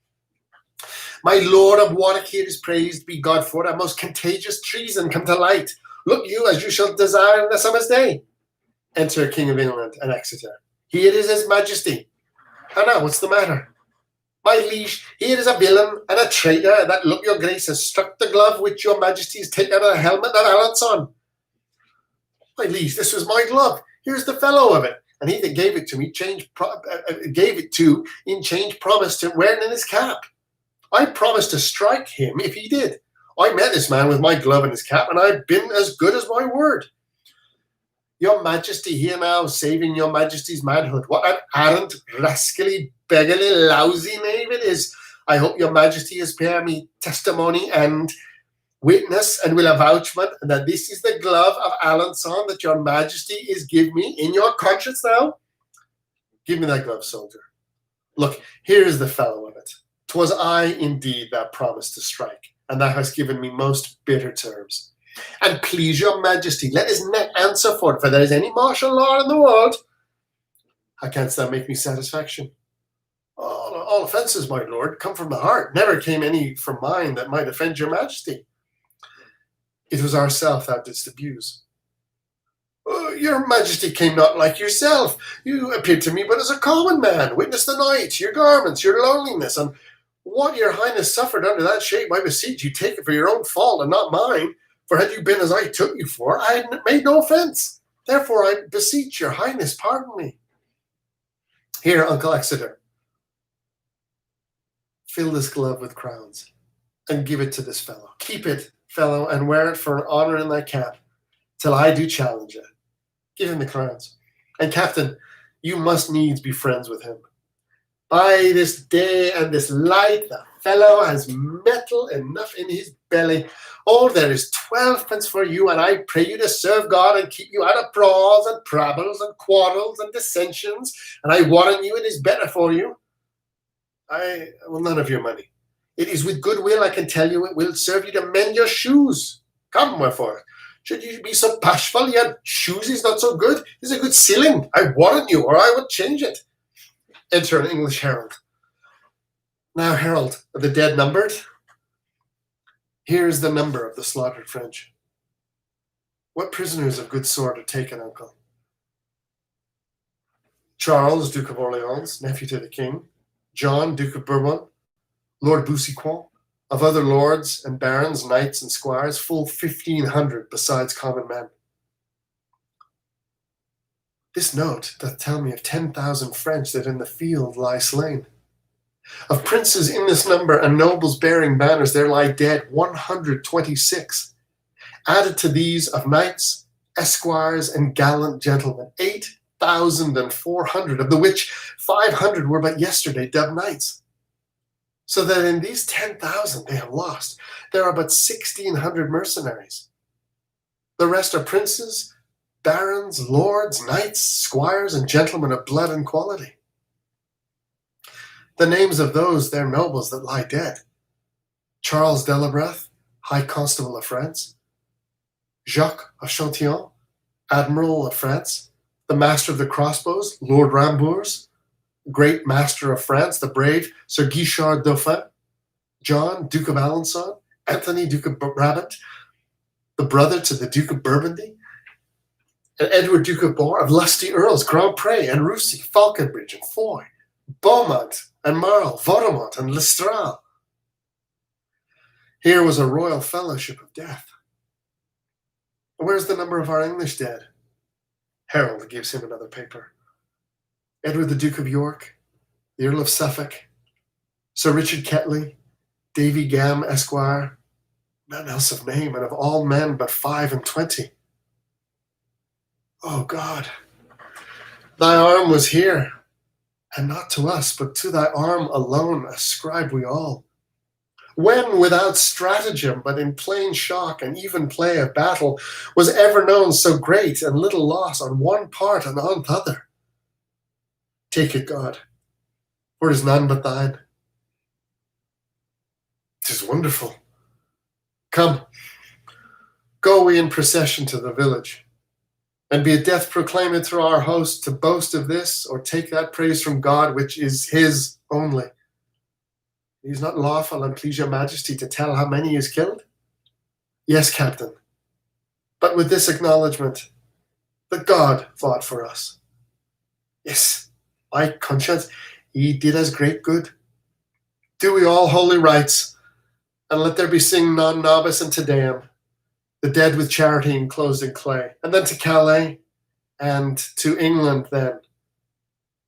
My lord of Warwick here is praised be God for a most contagious treason come to light. Look you as you shall desire in the summer's day. Enter King of England and Exeter. Here is his majesty. How now, what's the matter? My liege, here is a villain and a traitor that, look your grace, has struck the glove which your majesty has taken out of the helmet of Alanson. My liege, this was my glove. Here's the fellow of it. And he that gave it to me in change promised him wearing in his cap. I promised to strike him if he did. I met this man with my glove and his cap, and I've been as good as my word. Your majesty here now, saving your majesty's manhood. What an arrant, rascally, beggarly, lousy knave it is. I hope your majesty has spared me testimony and witness and will avouchment that this is the glove of Alanson that your majesty is give me in your conscience now. Give me that glove, soldier. Look, here is the fellow of it. 'Twas I indeed that promised to strike, and thou hast given me most bitter terms. And please your majesty, let his neck answer for it, for there is any martial law in the world. How canst thou make me satisfaction? All offences, my lord, come from the heart. Never came any from mine that might offend your majesty. It was ourself thou didst abuse. Your majesty came not like yourself. You appeared to me but as a common man. Witness the night, your garments, your loneliness, and what your highness suffered under that shape. I beseech you, take it for your own fault and not mine. For had you been as I took you for, I had made no offence. Therefore I beseech your highness, pardon me. Here, Uncle Exeter, fill this glove with crowns and give it to this fellow. Keep it, fellow, and wear it for an honour in thy cap, till I do challenge it. Give him the crowns. And captain, you must needs be friends with him. By this day and this light, the fellow has metal enough in his belly. Oh, there is 12 pence for you, and I pray you to serve God and keep you out of brawls and troubles and quarrels and dissensions, and I warrant you it is better for you. None of your money. It is with good will, I can tell you, it will serve you to mend your shoes. Come, wherefore? Should you be so bashful? Your shoes is not so good. It's a good ceiling, I warrant you, or I would change it. Enter an English herald. Now, herald, are the dead numbered? Here is the number of the slaughtered French. What prisoners of good sort are taken, uncle? Charles, Duke of Orleans, nephew to the king, John, Duke of Bourbon, Lord Boucicaut, of other lords and barons, knights and squires, full 1,500 besides common men. This note doth tell me of 10,000 French that in the field lie slain. Of princes in this number and nobles bearing banners there lie dead 126. Added to these of knights, esquires, and gallant gentlemen, 8,400, of the which 500 were but yesterday dubbed knights. So that in these 10,000 they have lost, there are but 1,600 mercenaries. The rest are princes, barons, lords, knights, squires, and gentlemen of blood and quality. The names of those their nobles that lie dead: Charles d'Elabreath, High Constable of France; Jacques of Chantillon, Admiral of France; the Master of the Crossbows, Lord Rambours; Great Master of France, the brave Sir Guichard Dauphin; John, Duke of Alençon; Anthony, Duke of Brabant, the brother to the Duke of Burgundy; and Edward, Duke of Bar, of lusty earls, Grand Pre and Roussy, Falconbridge and Foy, Beaumont and Marle, Vaudemont and Lestrade. Here was a royal fellowship of death. Where's the number of our English dead? Harold gives him another paper. Edward the Duke of York, the Earl of Suffolk, Sir Richard Ketley, Davy Gam, Esquire, none else of name, and of all men but 25. Oh God, thy arm was here, and not to us, but to thy arm alone ascribe we all. When without stratagem, but in plain shock and even play of battle, was ever known so great and little loss on one part and on t'other? Take it, God, for it is none but thine. 'Tis wonderful. Come, go we in procession to the village, and be it death proclaimed through our host to boast of this, or take that praise from God which is his only. It is not lawful, and please your majesty, to tell how many is killed? Yes, captain, but with this acknowledgement, that God fought for us. Yes, by conscience, he did us great good. Do we all holy rites, and let there be sing non nobis and Te Deum, the dead with charity enclosed in clay, and then to Calais, and to England then,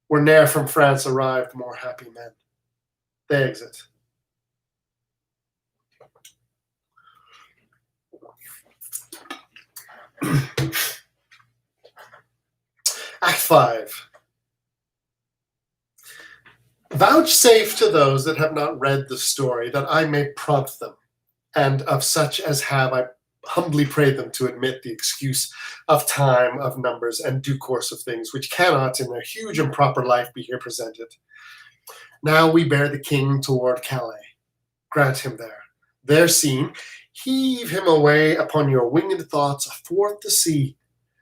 where ne'er from France arrived more happy men. They exit. Act 5. Vouchsafe to those that have not read the story that I may prompt them, and of such as have I humbly pray them to admit the excuse of time, of numbers, and due course of things, which cannot in their huge and proper life be here presented. Now we bear the king toward Calais. Grant him there seen, heave him away upon your winged thoughts athwart the sea.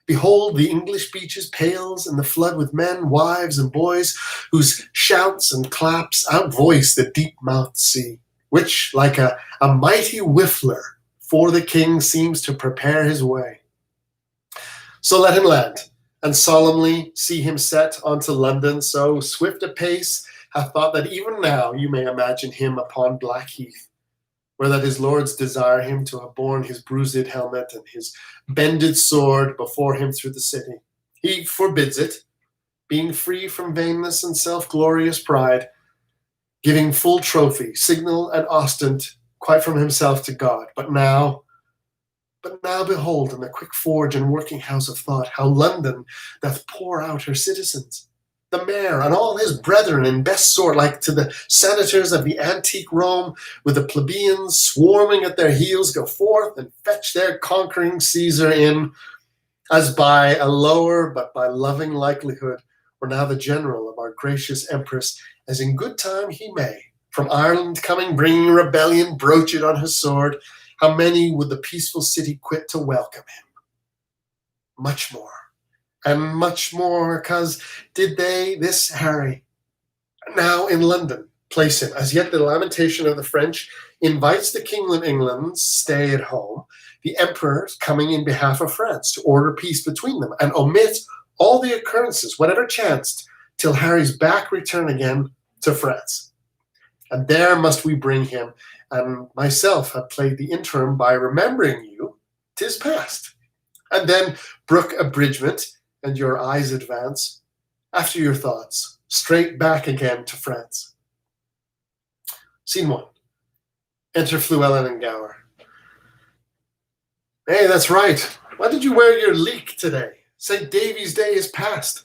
Behold, the English beaches pales in the flood with men, wives, and boys, whose shouts and claps outvoice the deep-mouthed sea, which, like a mighty whiffler, for the king seems to prepare his way. So let him land, and solemnly see him set unto London, so swift a pace hath thought that even now you may imagine him upon Blackheath, where that his lords desire him to have borne his bruised helmet and his bended sword before him through the city. He forbids it, being free from vainness and self-glorious pride, giving full trophy, signal and ostent, quite from himself to God. But now behold, in the quick forge and working house of thought, how London doth pour out her citizens. The mayor and all his brethren in best sort, like to the senators of the antique Rome, with the plebeians swarming at their heels, go forth and fetch their conquering Caesar in, as by a lower but by loving likelihood, or now the general of our gracious empress, as in good time he may, from Ireland coming, bringing rebellion, broach it on his sword. How many would the peaceful city quit to welcome him? Much more. And much more, 'cause did they this Harry, now in London, place him. As yet the lamentation of the French invites the King of England's stay at home, the Emperor coming in behalf of France to order peace between them, and omit all the occurrences, whatever chanced, till Harry's back return again to France. And there must we bring him, and myself have played the interim by remembering you, 'tis past. And then brook abridgment, and your eyes advance, after your thoughts, straight back again to France. Scene 1. Enter Fluellen and Gower. Hey, that's right. Why did you wear your leek today? St. Davy's Day is past.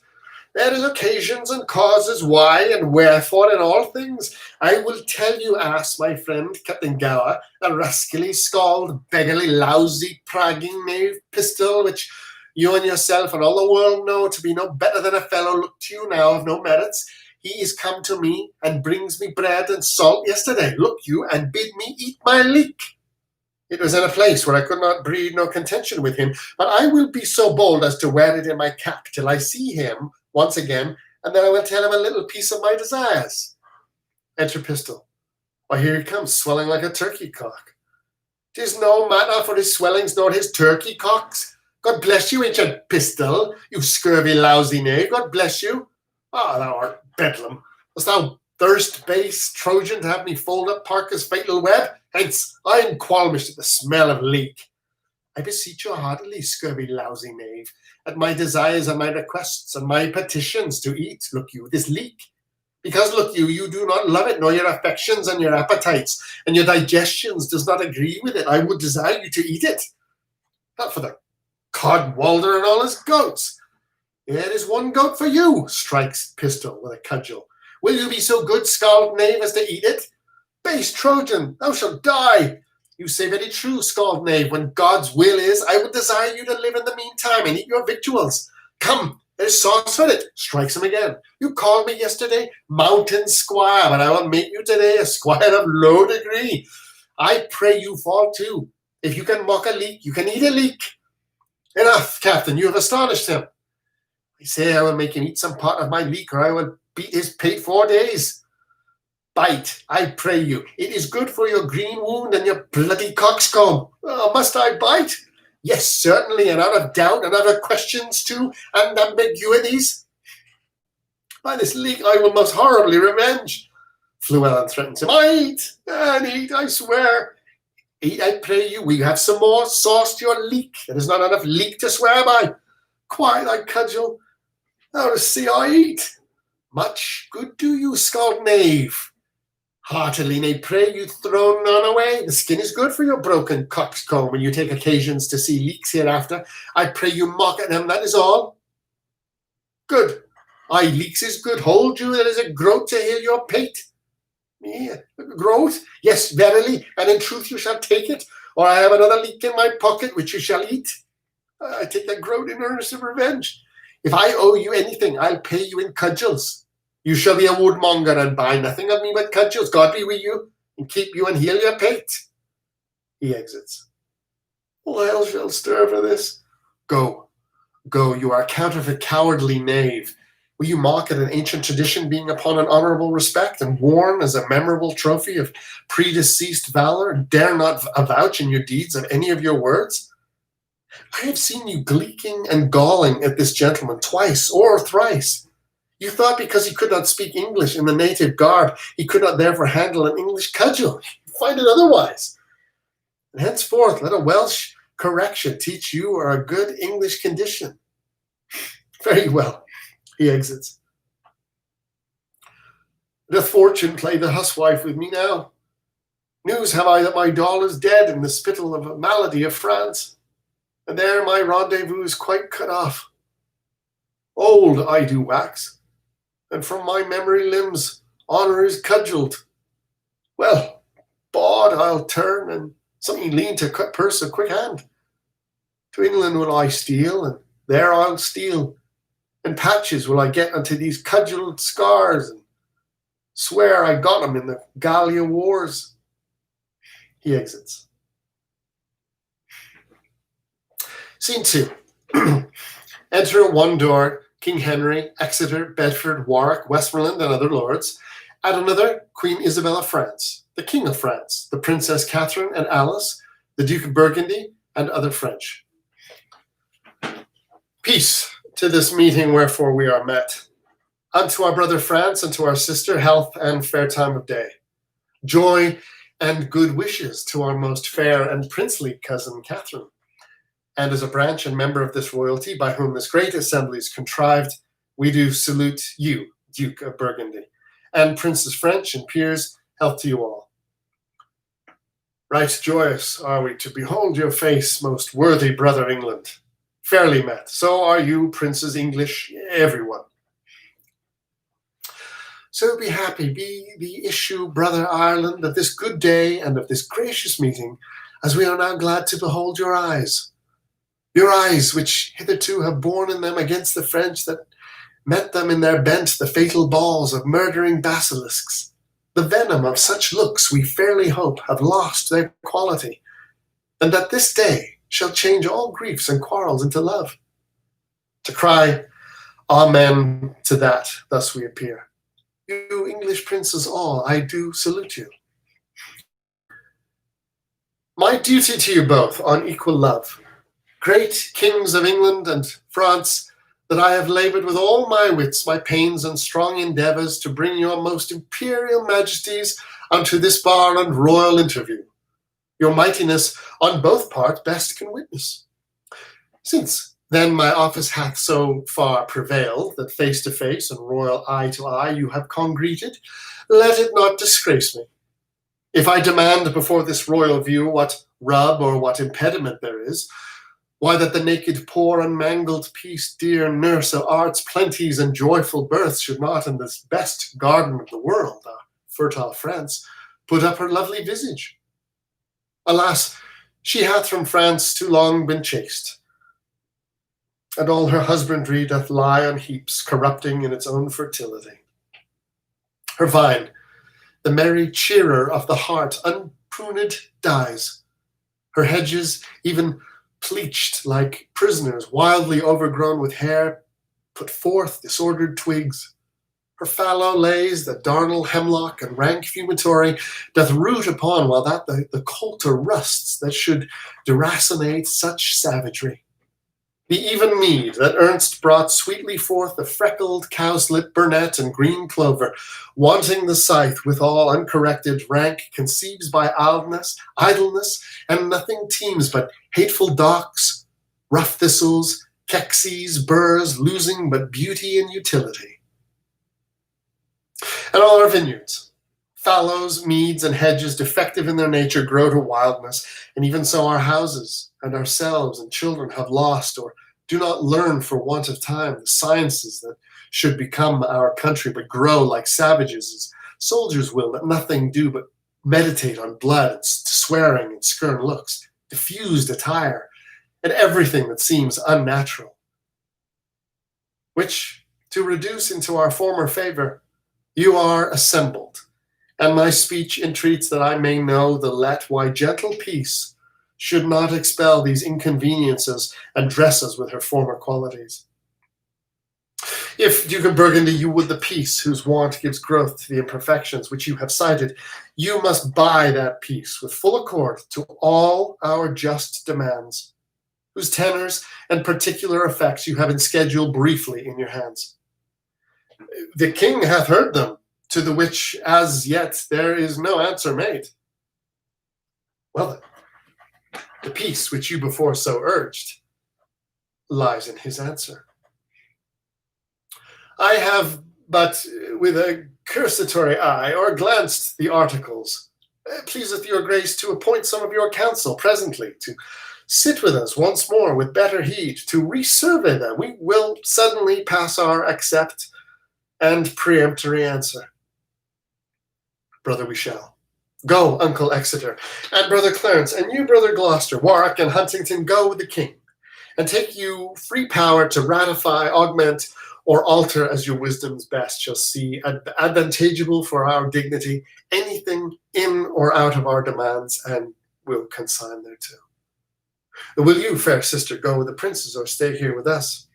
There is occasions and causes why and wherefore in all things. I will tell you, ass, my friend, Captain Gower, a rascally, scald, beggarly, lousy, pragging knave pistol, which you and yourself and all the world know to be no better than a fellow look to you now of no merits. He is come to me and brings me bread and salt yesterday, look you, and bid me eat my leek. It was in a place where I could not breed no contention with him, but I will be so bold as to wear it in my cap till I see him once again, and then I will tell him a little piece of my desires. Enter Pistol. Why, here he comes, swelling like a turkey cock. 'Tis no matter for his swellings nor his turkey cocks. God bless you, ancient Pistol, you scurvy, lousy knave, God bless you. Ah, thou art bedlam. Dost thou thirst, base Trojan, to have me fold up Parker's fatal web? Hence, I am qualmished at the smell of leek. I beseech you heartily, scurvy, lousy knave, at my desires and my requests and my petitions to eat, look you, this leek. Because, look you, you do not love it, nor your affections and your appetites, and your digestions does not agree with it. I would desire you to eat it. Not for the Codwalder and all his goats. There is one goat for you, strikes Pistol with a cudgel. Will you be so good, scald knave, as to eat it? Base Trojan, thou shalt die. You say very true, scald knave. When God's will is, I would desire you to live in the meantime and eat your victuals. Come, there's sauce for it. Strikes him again. You called me yesterday mountain squire, but I will make you today a squire of low degree. I pray you fall to. If you can mock a leek, you can eat a leek. Enough, Captain, you have astonished him. I say I will make him eat some part of my leek, or I will beat his pate 4 days. Bite, I pray you. It is good for your green wound and your bloody coxcomb. Oh, must I bite? Yes, certainly, and out of doubt and out of questions too, and ambiguities. By this leek I will most horribly revenge. Fluellen threatens him. I eat, and eat, I swear. Eat, I pray you. Will you have some more sauce to your leek? There is not enough leek to swear by. Quiet, I cudgel. Thou to see I eat. Much good do you, scald knave. Heartily, nay, pray you throw none away. The skin is good for your broken coxcomb when you take occasions to see leeks hereafter. I pray you mock at them, that is all. Good. Aye, leeks is good. Hold you, there is a groat to heal your pate. Yeah, groat? Yes, verily, and in truth you shall take it, or I have another leek in my pocket which you shall eat. I take that groat in earnest of revenge. If I owe you anything, I'll pay you in cudgels. You shall be a woodmonger and buy nothing of me but cudgels. God be with you, and keep you and heal your pate. He exits. All hell shall stir for this. Go, go, you are a counterfeit cowardly knave. Will you mock at an ancient tradition being upon an honorable respect and worn as a memorable trophy of predeceased valor, and dare not avouch in your deeds of any of your words? I have seen you gleeking and galling at this gentleman twice or thrice. You thought because he could not speak English in the native garb, he could not therefore handle an English cudgel. Find it otherwise. And henceforth, let a Welsh correction teach you or a good English condition. Very well. He exits. Doth fortune play the huswife with me now? News have I that my doll is dead in the spittle of a malady of France, and there my rendezvous is quite cut off. Old I do wax, and from my memory limbs honour is cudgelled. Well, bawd, I'll turn, and something lean to cut purse of quick hand. To England will I steal, and there I'll steal, and patches will I get unto these cudgelled scars, and swear I got 'em in the Gallia wars. He exits. Scene 2. Enter at one door King Henry, Exeter, Bedford, Warwick, Westmoreland, and other lords, At another, Queen Isabel of France, the King of France, the Princess Catherine and Alice, the Duke of Burgundy, and other French. Peace to this meeting wherefore we are met. Unto our brother France and to our sister health and fair time of day. Joy and good wishes to our most fair and princely cousin Catherine. And as a branch and member of this royalty by whom this great assembly is contrived, we do salute you, Duke of Burgundy, and princes French and peers, health to you all. Right joyous are we to behold your face, most worthy brother England. Fairly met, so are you, princes English, everyone. So be happy, be the issue, brother Ireland, of this good day and of this gracious meeting, as we are now glad to behold your eyes. Your eyes, which hitherto have borne in them against the French that met them in their bent the fatal balls of murdering basilisks. The venom of such looks we fairly hope have lost their quality, and that this day shall change all griefs and quarrels into love. To cry, Amen to that, thus we appear. You English princes all, I do salute you. My duty to you both on equal love, great kings of England and France, that I have labored with all my wits, my pains, and strong endeavours to bring your most imperial majesties unto this bar and royal interview. Your mightiness on both parts best can witness. Since then my office hath so far prevailed, that face to face and royal eye to eye you have congregated, let it not disgrace me. If I demand before this royal view what rub or what impediment there is, why that the naked poor and mangled peace dear nurse of art's plenties and joyful births should not in this best garden of the world, our fertile France, put up her lovely visage. Alas, she hath from France too long been chased, and all her husbandry doth lie on heaps, corrupting in its own fertility. Her vine, the merry cheerer of the heart, unpruned dies. Her hedges, even pleached like prisoners, wildly overgrown with hair, put forth disordered twigs. Her fallow lays, the darnel hemlock and rank fumitory, doth root upon, while that the coulter rusts that should deracinate such savagery. The even mead that Ernst brought sweetly forth, the freckled cowslip, burnet, and green clover, wanting the scythe withal uncorrected, rank conceives by idleness, and nothing teems but hateful docks, rough thistles, kexies, burrs, losing but beauty and utility. And all our vineyards, fallows, meads, and hedges, defective in their nature, grow to wildness, and even so our houses, and ourselves and children have lost, or do not learn for want of time, the sciences that should become our country, but grow like savages, as soldiers will, that nothing do but meditate on blood, and swearing, and skern looks, diffused attire, and everything that seems unnatural. Which, to reduce into our former favor, you are assembled, and my speech entreats that I may know the let why gentle peace should not expel these inconveniences and dress us with her former qualities. If, Duke of Burgundy, you would the peace whose want gives growth to the imperfections which you have cited, you must buy that peace with full accord to all our just demands, whose tenors and particular effects you have in schedule briefly in your hands. The king hath heard them, to the which as yet there is no answer made. Well then, the peace which you before so urged lies in his answer. I have but with a cursory eye or glanced the articles. Pleaseth your grace to appoint some of your council presently to sit with us once more with better heed, to resurvey them. We will suddenly pass our accept and peremptory answer. Brother, we shall. Go, Uncle Exeter, and Brother Clarence, and you, Brother Gloucester, Warwick, and Huntington, go with the king, and take you free power to ratify, augment, or alter as your wisdom's best shall see advantageable for our dignity, anything in or out of our demands, and will consign thereto. Will you, fair sister, go with the princes, or stay here with us?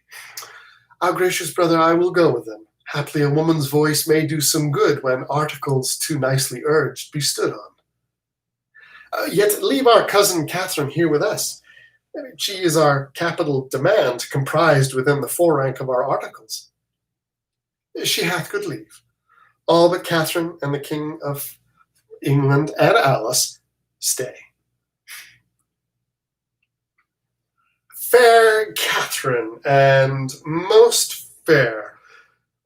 Our gracious brother, I will go with them, Haply a woman's voice may do some good when articles too nicely urged be stood on. Yet leave our cousin Catherine here with us. She is our capital demand, comprised within the forerank of our articles. She hath good leave. All but Catherine and the King of England and Alice stay. Fair Catherine, and most fair,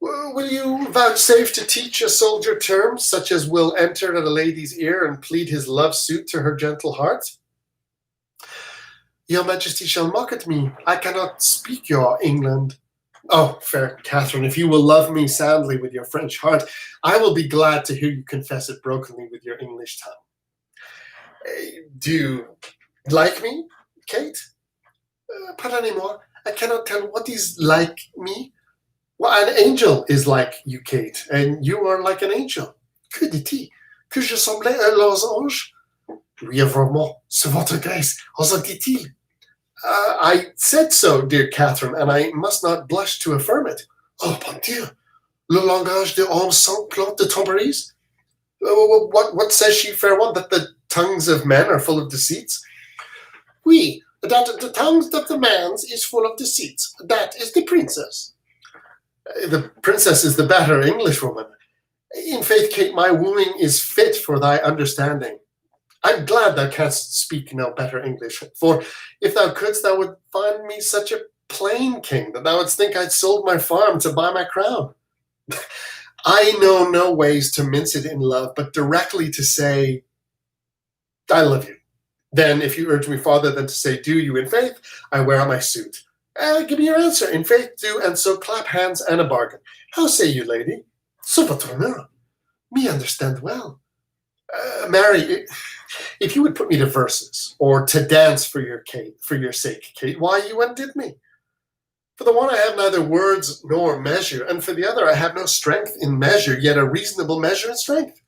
will you vouchsafe to teach a soldier terms such as will enter at a lady's ear and plead his love suit to her gentle heart? Your Majesty shall mock at me. I cannot speak your England. Oh, fair Catherine, if you will love me soundly with your French heart, I will be glad to hear you confess it brokenly with your English tongue. Do you like me, Kate? Pardonnez-moi, I cannot tell what is like me. Well, an angel is like you, Kate, and you are like an angel. Que dit-il? Que je semblais un losange? Oui, vraiment, c'est votre grâce. Osa dit-il? I said so, dear Catherine, and I must not blush to affirm it. Oh, bon Dieu! Le langage de hommes sans plante de tomberies? What says she, fair one, that the tongues of men are full of deceits? Oui, that the tongues of the man's is full of deceits. That is the princess. The princess is the better Englishwoman. In faith, Kate, my wooing is fit for thy understanding. I'm glad thou canst speak no better English, for if thou couldst, thou would find me such a plain king that thou wouldst think I'd sold my farm to buy my crown. I know no ways to mince it in love, but directly to say, I love you. Then, if you urge me farther than to say, do you in faith, I wear out my suit. Give me your answer. In faith, do, and so clap hands and a bargain. How say you, lady? So votre honneur. Me understand well. Mary, if you would put me to verses, or to dance for your sake, Kate, why you undid me. For the one I have neither words nor measure, and for the other I have no strength in measure, yet a reasonable measure in strength.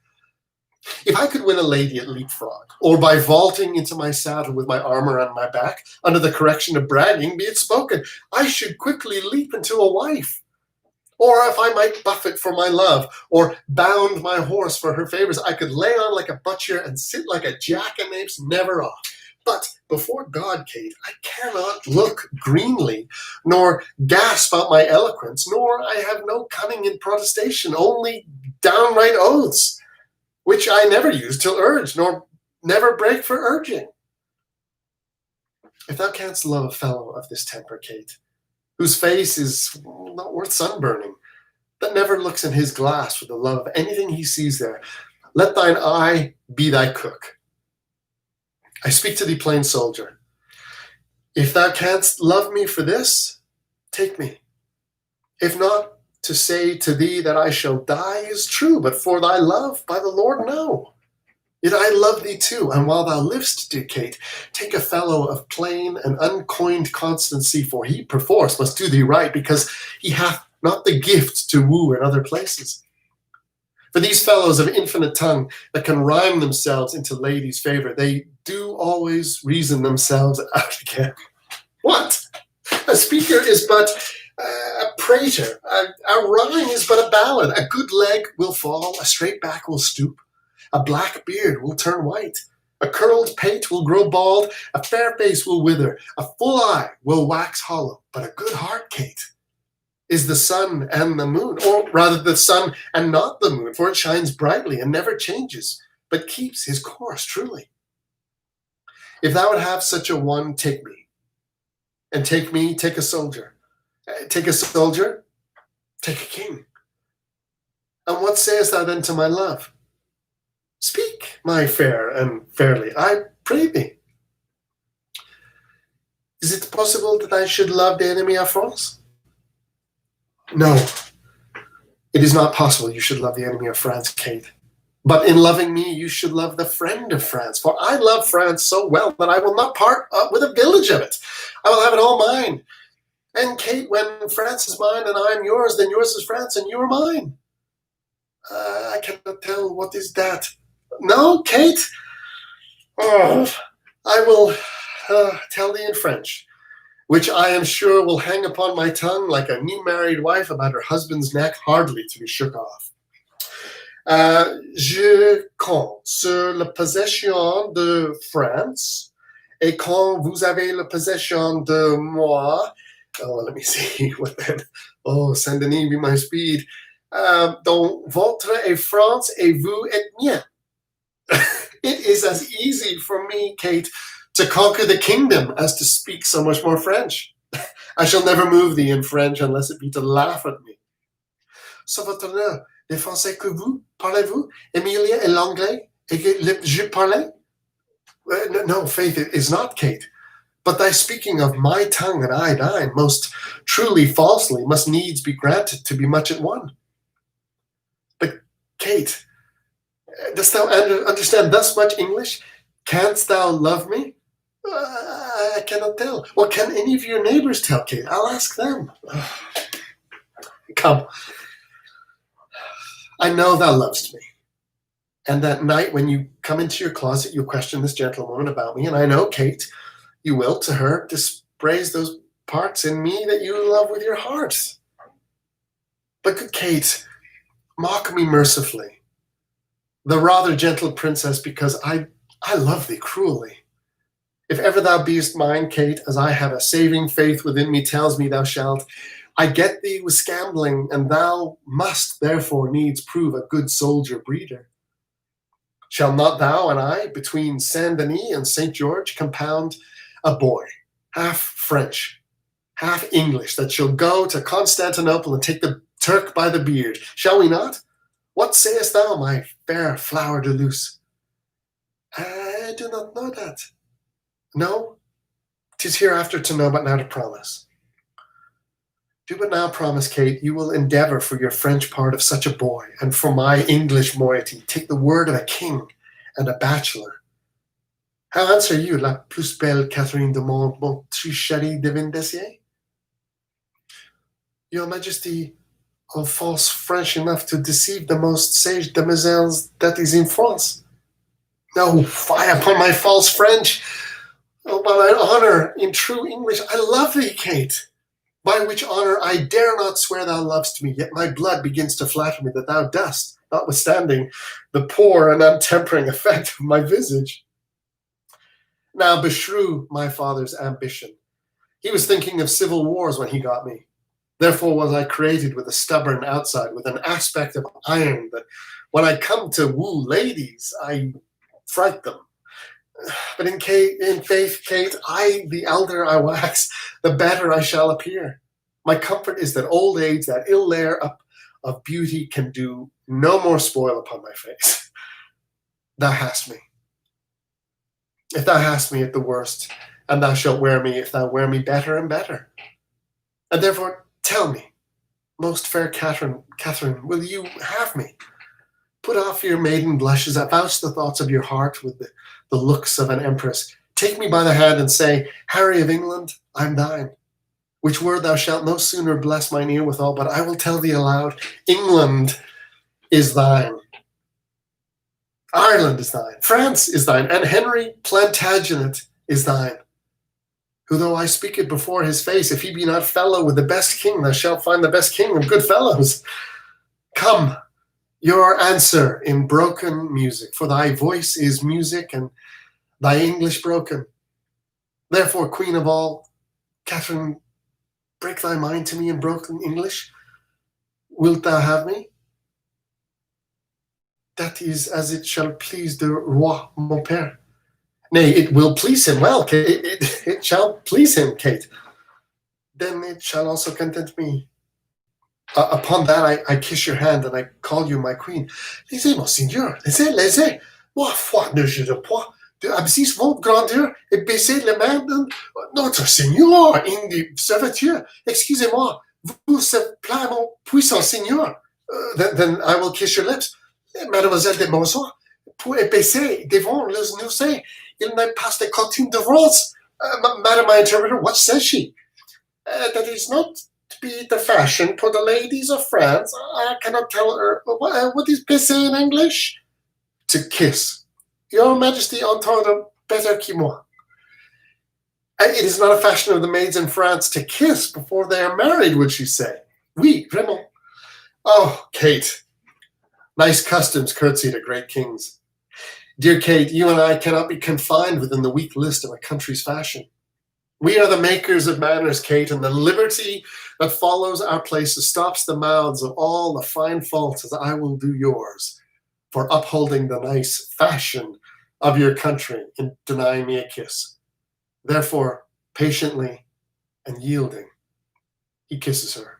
If I could win a lady at leapfrog, or by vaulting into my saddle with my armor on my back, under the correction of bragging, be it spoken, I should quickly leap into a wife. Or if I might buffet for my love, or bound my horse for her favors, I could lay on like a butcher and sit like a jackanapes never off. But before God, Kate, I cannot look greenly, nor gasp out my eloquence, nor I have no cunning in protestation, only downright oaths, which I never use till urged, nor never break for urging. If thou canst love a fellow of this temper, Kate, whose face is not worth sunburning, that never looks in his glass for the love of anything he sees there, let thine eye be thy cook. I speak to thee, plain soldier. If thou canst love me for this, take me. If not, to say to thee that I shall die is true, but for thy love, by the Lord, no. Yet I love thee too, and while thou livest, dear Kate, take a fellow of plain and uncoined constancy, for he perforce must do thee right, because he hath not the gift to woo in other places. For these fellows of infinite tongue that can rhyme themselves into ladies' favor, they do always reason themselves out again. What? A speaker is but a prater, a rhyme is but a ballad, a good leg will fall, a straight back will stoop, a black beard will turn white, a curled pate will grow bald, a fair face will wither, a full eye will wax hollow, but a good heart, Kate, is the sun and the moon, or rather the sun and not the moon, for it shines brightly and never changes, but keeps his course truly. If thou would have such a one, take me. And take me, take a soldier. Take a soldier, take a king. And what sayest thou then to my love? Speak, my fair and fairly, I pray thee. Is it possible that I should love the enemy of France? No, it is not possible you should love the enemy of France, Kate. But in loving me, you should love the friend of France, for I love France so well that I will not part with a village of it. I will have it all mine. And Kate, when France is mine and I am yours, then yours is France and you are mine. I cannot tell what is that. No, Kate? Oh, I will tell thee in French. which I am sure will hang upon my tongue like a new married wife about her husband's neck, hardly to be shook off. Je compte sur la possession de France, et quand vous avez la possession de moi, let me see what then. Oh, Saint-Denis, be my speed. Donc, votre est France et vous êtes mien. It is as easy for me, Kate, to conquer the kingdom as to speak so much more French. I shall never move thee in French unless it be to laugh at me. Sur votre honneur, le français que vous parlez-vous, Emilia, et l'anglais, et que je parlais? No, faith, it is not, Kate. But thy speaking of my tongue and I thine, most truly falsely, must needs be granted to be much at one. But, Kate, dost thou understand thus much English? Canst thou love me? I cannot tell. What can any of your neighbors tell, Kate? I'll ask them. Come. I know thou lovest me. And that night when you come into your closet, you'll question this gentlewoman about me. And I know, Kate, you will to her dispraise those parts in me that you love with your heart. But good Kate, mock me mercifully. The rather gentle princess, because I love thee cruelly. If ever thou beest mine, Kate, as I have a saving faith within me tells me thou shalt, I get thee with scambling, and thou must therefore needs prove a good soldier breeder. Shall not thou and I, between Saint-Denis and St. George, compound a boy, half French, half English, that shall go to Constantinople and take the Turk by the beard? Shall we not? What sayest thou, my fair flower de luce? I do not know that. No, 'tis hereafter to know, but now to promise. Do but now promise, Kate, you will endeavour for your French part of such a boy, and for my English moiety, take the word of a king and a bachelor. How answer you, la plus belle Catherine de Monttricheri de Vindessier? Your Majesty are false French enough to deceive the most sage demoiselles that is in France. No, fie upon my false French! Oh, by my honour, in true English, I love thee, Kate. By which honour I dare not swear thou lovest me, yet my blood begins to flatter me that thou dost, notwithstanding the poor and untempering effect of my visage. Now beshrew my father's ambition. He was thinking of civil wars when he got me. Therefore was I created with a stubborn outside, with an aspect of iron, that when I come to woo ladies, I fright them. But in faith, Kate, the elder I wax, the better I shall appear. My comfort is that old age, that ill lair up of beauty, can do no more spoil upon my face. Thou hast me. If thou hast me at the worst, and thou shalt wear me, if thou wear me better and better. And therefore tell me, most fair Catherine, will you have me? Put off your maiden blushes, avouch the thoughts of your heart with the looks of an empress. Take me by the hand and say, Harry of England, I'm thine. Which word thou shalt no sooner bless mine ear withal, but I will tell thee aloud, England is thine. Ireland is thine. France is thine. And Henry Plantagenet is thine. Who though I speak it before his face, if he be not fellow with the best king, thou shalt find the best king of good fellows. Come, your answer in broken music, for thy voice is music, and thy English broken. Therefore, queen of all, Catherine, break thy mind to me in broken English. Wilt thou have me? That is as it shall please the roi, mon père. Nay, it will please him well. It shall please him, Kate. Then it shall also content me. Upon that, I kiss your hand, and I call you my queen. Laissez, monseigneur, laissez. Moi, foi, ne je de point. De absisse votre grandeur et baisser les mains de notre seigneur, indi serviteur. Excusez-moi, vous se plaît, mon puissant seigneur. Then I will kiss your lips. Mademoiselle de Monceau, pour épaisser devant les nousses, il n'est pas de coutume de France. Madame, my interpreter, what says she? That is not to be the fashion for the ladies of France. I cannot tell her. What is baiser in English? To kiss. Your Majesty entend better que moi. It is not a fashion of the maids in France to kiss before they are married, would she say? Oui, vraiment. Oh, Kate. Nice customs curtsy to great kings. Dear Kate, you and I cannot be confined within the weak list of a country's fashion. We are the makers of manners, Kate, and the liberty that follows our places stops the mouths of all the fine faults as I will do yours, for upholding the nice fashion of your country in denying me a kiss. Therefore, patiently and yielding, he kisses her.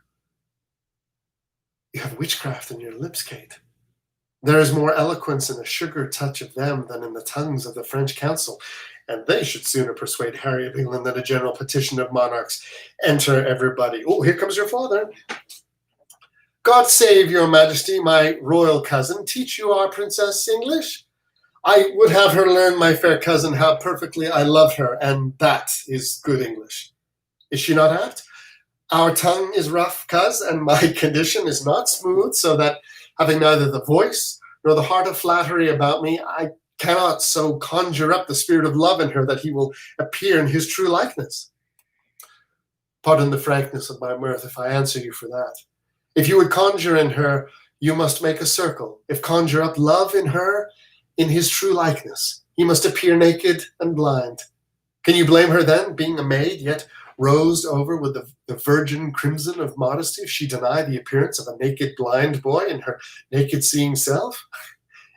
You have witchcraft in your lips, Kate. There is more eloquence in a sugar touch of them than in the tongues of the French council, and they should sooner persuade Harry of England than a general petition of monarchs. Enter everybody. Oh, here comes your father. God save your majesty, my royal cousin. Teach you our princess English? I would have her learn, my fair cousin, how perfectly I love her, and that is good English. Is she not apt? Our tongue is rough, coz, and my condition is not smooth, so that, having neither the voice nor the heart of flattery about me, I cannot so conjure up the spirit of love in her that he will appear in his true likeness. Pardon the frankness of my mirth if I answer you for that. If you would conjure in her, you must make a circle. If conjure up love in her, in his true likeness, he must appear naked and blind. Can you blame her then, being a maid, yet rosed over with the virgin crimson of modesty, if she deny the appearance of a naked blind boy in her naked seeing self?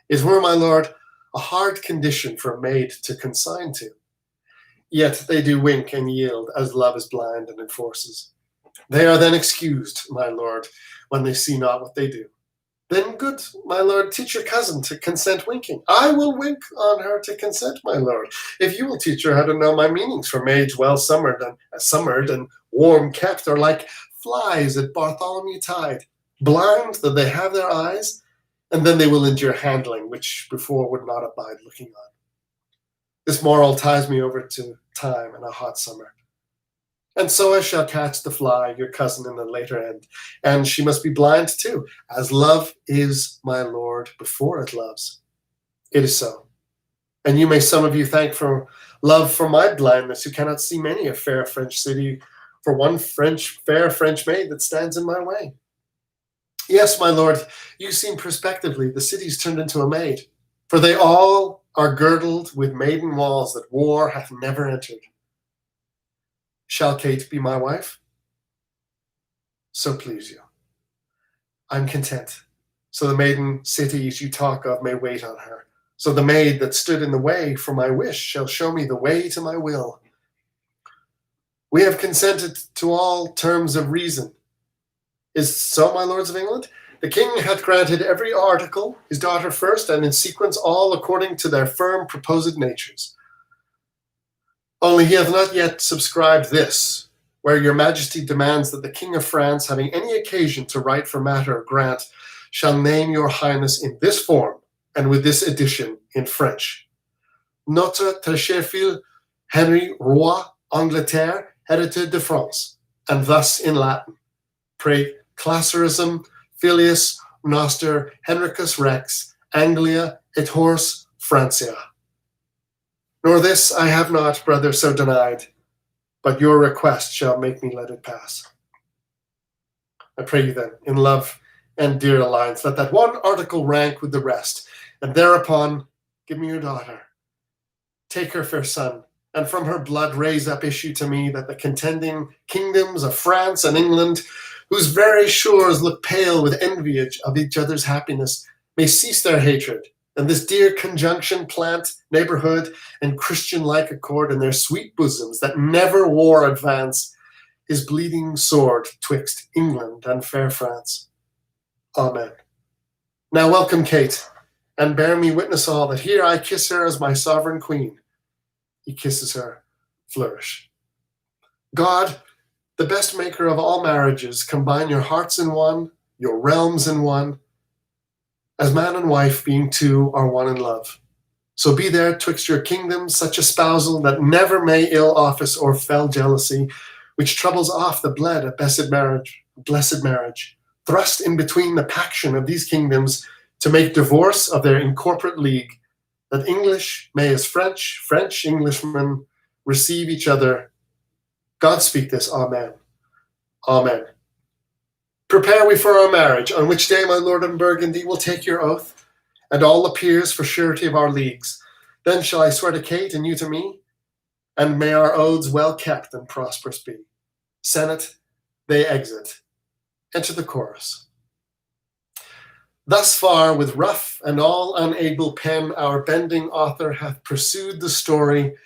It were, my lord, a hard condition for a maid to consign to. Yet they do wink and yield, as love is blind and enforces. They are then excused, my lord, when they see not what they do. Then, good my lord, teach your cousin to consent winking. I will wink on her to consent, my lord, if you will teach her how to know my meanings. For maids well summered and warm kept are like flies at Bartholomew tide, blind that they have their eyes, and then they will endure handling, which before would not abide looking on. This moral ties me over to time and a hot summer. And so I shall catch the fly, your cousin, in the later end, and she must be blind too, as love is, my lord, before it loves. It is so. And you may some of you thank for love for my blindness, who cannot see many a fair French city for one fair French maid that stands in my way. Yes, my lord, you seem prospectively the city's turned into a maid, for they all are girdled with maiden walls that war hath never entered. Shall Kate be my wife? So please you. I'm content. So the maiden cities you talk of may wait on her. So the maid that stood in the way for my wish shall show me the way to my will. We have consented to all terms of reason. Is so, my lords of England? The king hath granted every article, his daughter first, and in sequence all according to their firm proposed natures. Only he hath not yet subscribed this, where your majesty demands that the king of France, having any occasion to write for matter of grant, shall name your highness in this form, and with this addition in French. Notre très cher fils, Henry, roi Angleterre, héritier de France, and thus in Latin. Pre classerism, filius, noster, Henricus rex, Anglia, et hors Francia. Nor this I have not, brother, so denied, but your request shall make me let it pass. I pray you then, in love and dear alliance, let that one article rank with the rest, and thereupon give me your daughter. Take her, fair son, and from her blood raise up issue to me, that the contending kingdoms of France and England, whose very shores look pale with envy of each other's happiness, may cease their hatred, and this dear conjunction plant neighborhood and Christian-like accord in their sweet bosoms, that never war advance his bleeding sword twixt England and fair France. Amen. Now welcome, Kate, and bear me witness all, that here I kiss her as my sovereign queen. He kisses her, flourish. God, the best maker of all marriages, combine your hearts in one, your realms in one, as man and wife, being two, are one in love. So be there twixt your kingdoms such a spousal that never may ill office or fell jealousy, which troubles off the blood of blessed marriage, thrust in between the paction of these kingdoms to make divorce of their incorporate league, that English may as French Englishmen receive each other God speak this. Amen. Amen. Prepare we for our marriage, on which day my lord of Burgundy will take your oath, and all the peers for surety of our leagues. Then shall I swear to Kate and you to me, and may our oaths well kept and prosperous be. Senate, they exit. Enter the chorus. Thus far, with rough and all unable pen, our bending author hath pursued the story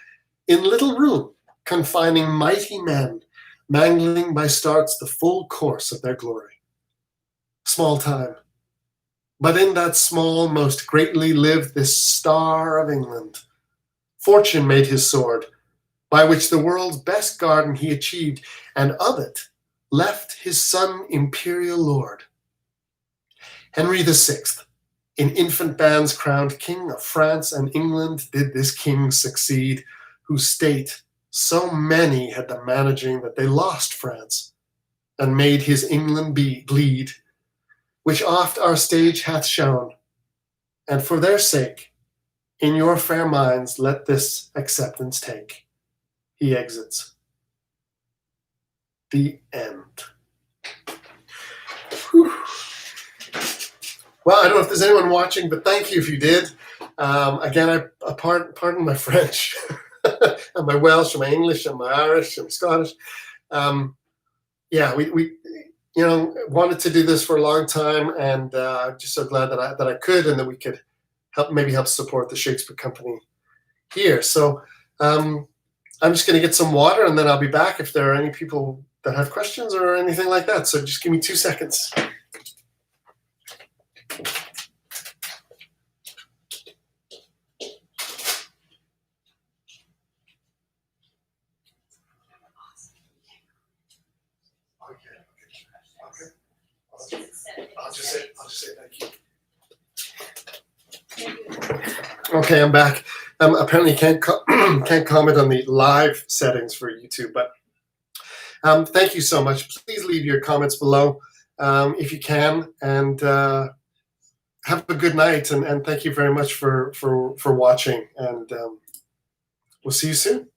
in little room, confining mighty men, mangling by starts the full course of their glory. Small time, but in that small most greatly lived this star of England. Fortune made his sword, by which the world's best garden he achieved, and of it left his son imperial lord. Henry VI, in infant bands crowned King of France and England, did this king succeed, whose state so many had the managing that they lost France, and made his England bleed, which oft our stage hath shown. And for their sake, in your fair minds, let this acceptance take. He exits. The end. Whew. Well, I don't know if there's anyone watching, but thank you if you did. Again, pardon my French, and my Welsh, and my English, and my Irish, and Scottish. We wanted to do this for a long time, and I'm just so glad that I could, and that we could help support the Shakespeare Company here. So I'm just going to get some water, and then I'll be back if there are any people that have questions or anything like that. So just give me 2 seconds. I'll just say thank you. Okay, I'm back. Apparently can't comment on the live settings for YouTube, but thank you so much. Please leave your comments below if you can, and have a good night. And thank you very much for watching. And we'll see you soon.